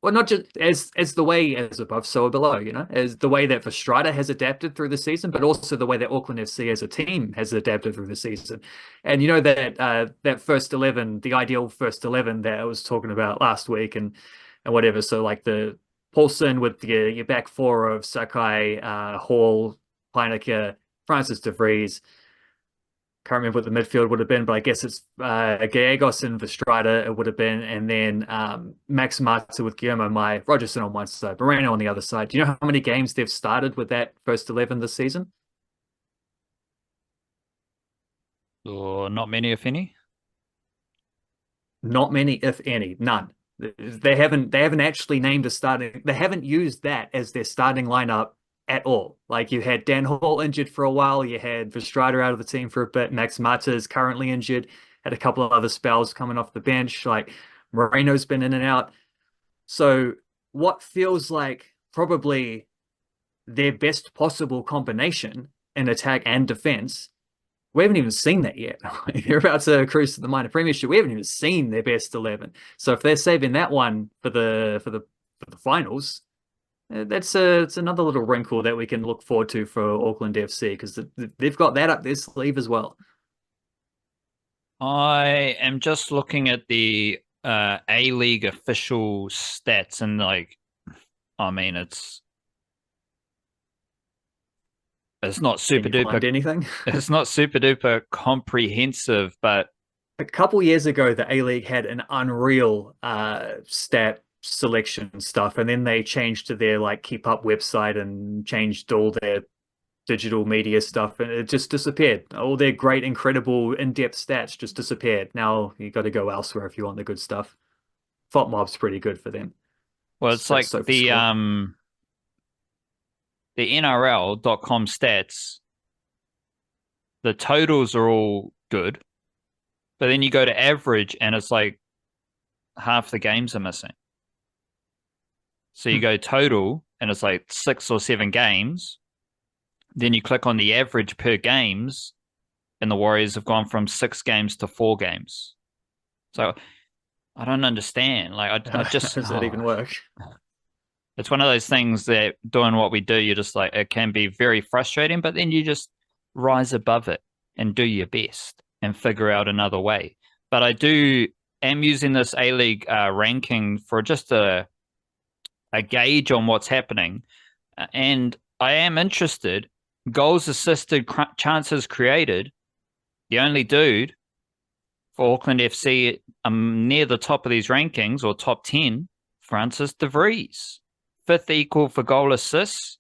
well, not just as the way as above so below, as the way that Verstraete has adapted through the season, but also the way that Auckland FC as a team has adapted through the season. And that first 11, the ideal first 11 that I was talking about last week and whatever. So like the Paulson with your back four of Sakai, Hall, Peineke, Francis de Vries. Can't remember what the midfield would have been, but I guess it's Gallegos and Verstraete it would have been, and then Max Mata with Guillermo Mai, Rogerson on one side, Moreno on the other side. Do you know how many games they've started with that first 11 this season? Or not many, if any. Not many, if any, none. They haven't actually named a starting. They haven't used that as their starting lineup at all. Like you had Dan Hall injured for a while, you had Verstraete out of the team for a bit, Max Mata is currently injured, had a couple of other spells coming off the bench, like Moreno's been in and out. So what feels like probably their best possible combination in attack and defense, we haven't even seen that yet. They're about to cruise to the minor premiership. We haven't even seen their best 11. So if they're saving that one for the finals, it's another little wrinkle that we can look forward to for Auckland FC, because they've got that up their sleeve as well. I am just looking at the A-League official stats, and it's not super duper anything. It's not super duper comprehensive, but a couple years ago, the A-League had an unreal stat selection stuff, and then they changed to their keep up website and changed all their digital media stuff, and it just disappeared. All their great, incredible, in-depth stats just disappeared. Now you got to go elsewhere if you want the good stuff. FotMob's pretty good for them. Well, it's like the NRL.com stats, the totals are all good, but then you go to average and it's like half the games are missing. So you go total and it's like 6 or 7 games. Then you click on the average per games and the Warriors have gone from 6 games to 4 games. So I don't understand. Like I How just does that even work? it's one of those things that doing what we do, you're just like, it can be very frustrating, but then you just rise above it and do your best and figure out another way. But am using this A-League ranking for just a gauge on what's happening. And I am interested. Goals assisted, chances created. The only dude for Auckland FC near the top of these rankings, or top 10, Francis de Vries. 5th equal for goal assists,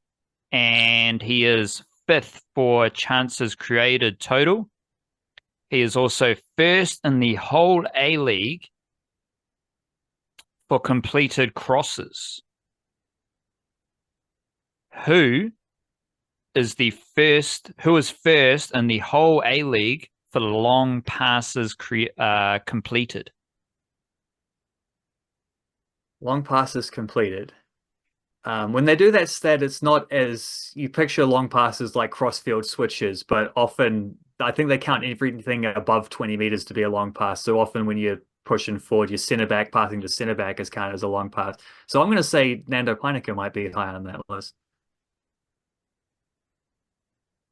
and he is 5th for chances created total. He is also 1st in the whole A-League for completed crosses. Who is first in the whole A-League for long passes completed? Long passes completed. When they do that stat, it's not as you picture long passes like crossfield switches, but often I think they count everything above 20 meters to be a long pass. So often when you're pushing forward, your centre back passing to centre back is counted as a long pass. So I'm going to say Nando Peineke might be high on that list.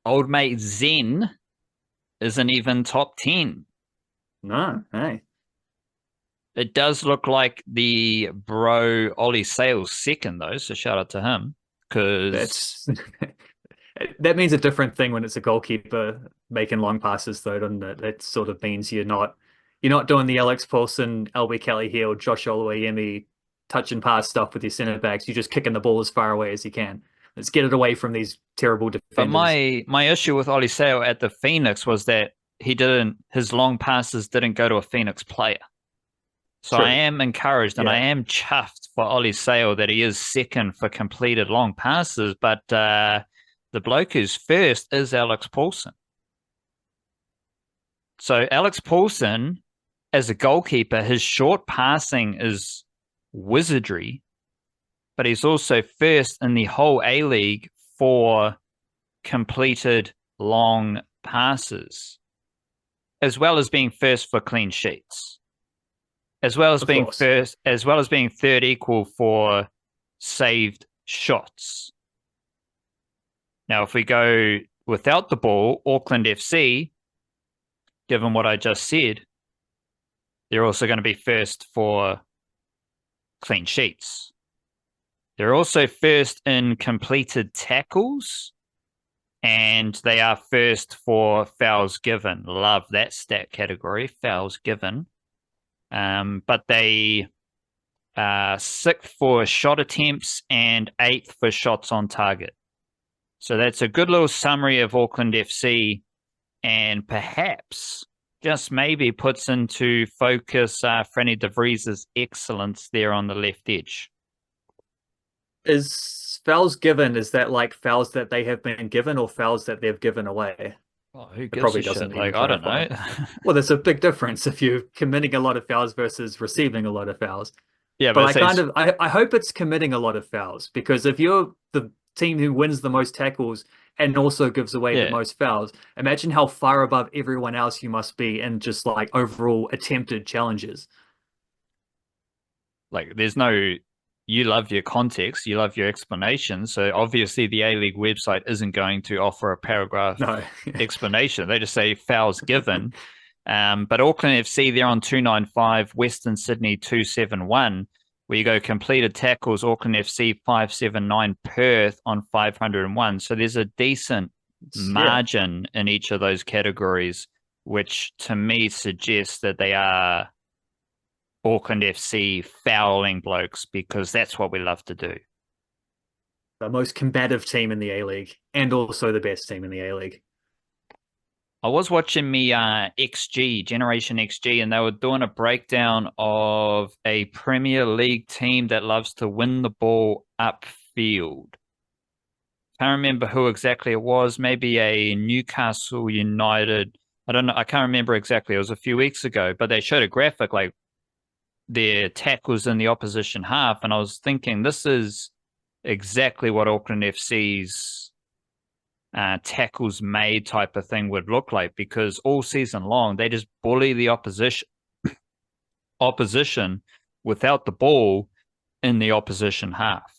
Old mate Zen isn't even top 10. No, hey. It does look like the bro Ollie Sales second, though, so shout out to him. Because that means a different thing when it's a goalkeeper making long passes, though, doesn't it? That sort of means you're not doing the Alex Paulson, LB Kelly Hill, Josh Oluwayemi touch and pass stuff with your centre backs. You're just kicking the ball as far away as you can. Let's get it away from these terrible defenders. But my issue with Ollie Sale at the Phoenix was that his long passes didn't go to a Phoenix player. So True. I am encouraged and I am chuffed for Ollie Sale that he is second for completed long passes, but the bloke who's first is Alex Paulson. So Alex Paulson, as a goalkeeper, his short passing is wizardry, but he's also first in the whole A-League for completed long passes, as well as being first for clean sheets. As well as being third equal for saved shots. Now, if we go without the ball, Auckland FC, given what I just said, they're also going to be first for clean sheets. They're also first in completed tackles, and they are first for fouls given. Love that stat category, fouls given. But they are 6th for shot attempts and 8th for shots on target. So that's a good little summary of Auckland FC, and perhaps just maybe puts into focus Franny de Vries' excellence there on the left edge. Is fouls given, is that like fouls that they have been given or fouls that they've given away? Oh, who gives probably a doesn't shit? even Like, I don't clarify. know. Well, there's a big difference if you're committing a lot of fouls versus receiving a lot of fouls. Yeah, But I hope it's committing a lot of fouls, because if you're the team who wins the most tackles and also gives away the most fouls, imagine how far above everyone else you must be in just like overall attempted challenges. Like, you love your context, you love your explanation. So obviously the A-League website isn't going to offer a paragraph explanation. They just say fouls given. But Auckland FC, they're on 295, Western Sydney 271. Where you go completed tackles, Auckland FC 579, Perth on 501. So there's a decent margin in each of those categories, which to me suggests that they are Auckland FC fouling blokes, because that's what we love to do. The most combative team in the A-League and also the best team in the A-League. I was watching me Generation XG, and they were doing a breakdown of a Premier League team that loves to win the ball upfield. Can't remember who exactly it was. Maybe a Newcastle United. I don't know. I can't remember exactly. It was a few weeks ago, but they showed a graphic like their tackles in the opposition half, and I was thinking this is exactly what Auckland FC's tackles made type of thing would look like, because all season long they just bully the opposition without the ball in the opposition half.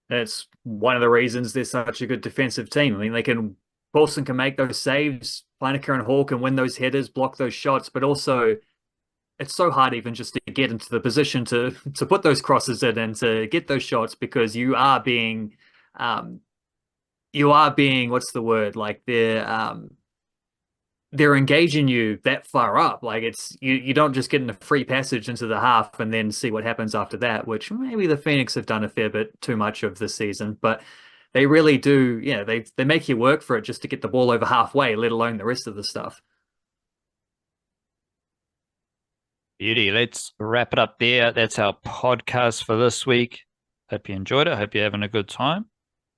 That's one of the reasons they're such a good defensive team. I mean, Paulson can make those saves, Planker and Hall can win those headers, block those shots, but also it's so hard even just to get into the position to put those crosses in and to get those shots, because you are being what's the word, like they're engaging you that far up. Like you don't just get in a free passage into the half and then see what happens after that, which maybe the Phoenix have done a fair bit too much of this season, but they really do. Yeah, they make you work for it just to get the ball over halfway, let alone the rest of the stuff. Beauty. Let's wrap it up there. That's our podcast for this week. Hope you enjoyed it. Hope you're having a good time.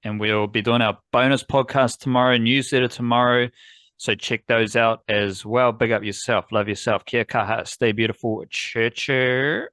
And we'll be doing our bonus podcast tomorrow, newsletter tomorrow. So check those out as well. Big up yourself. Love yourself. Kia kaha. Stay beautiful. Churcher.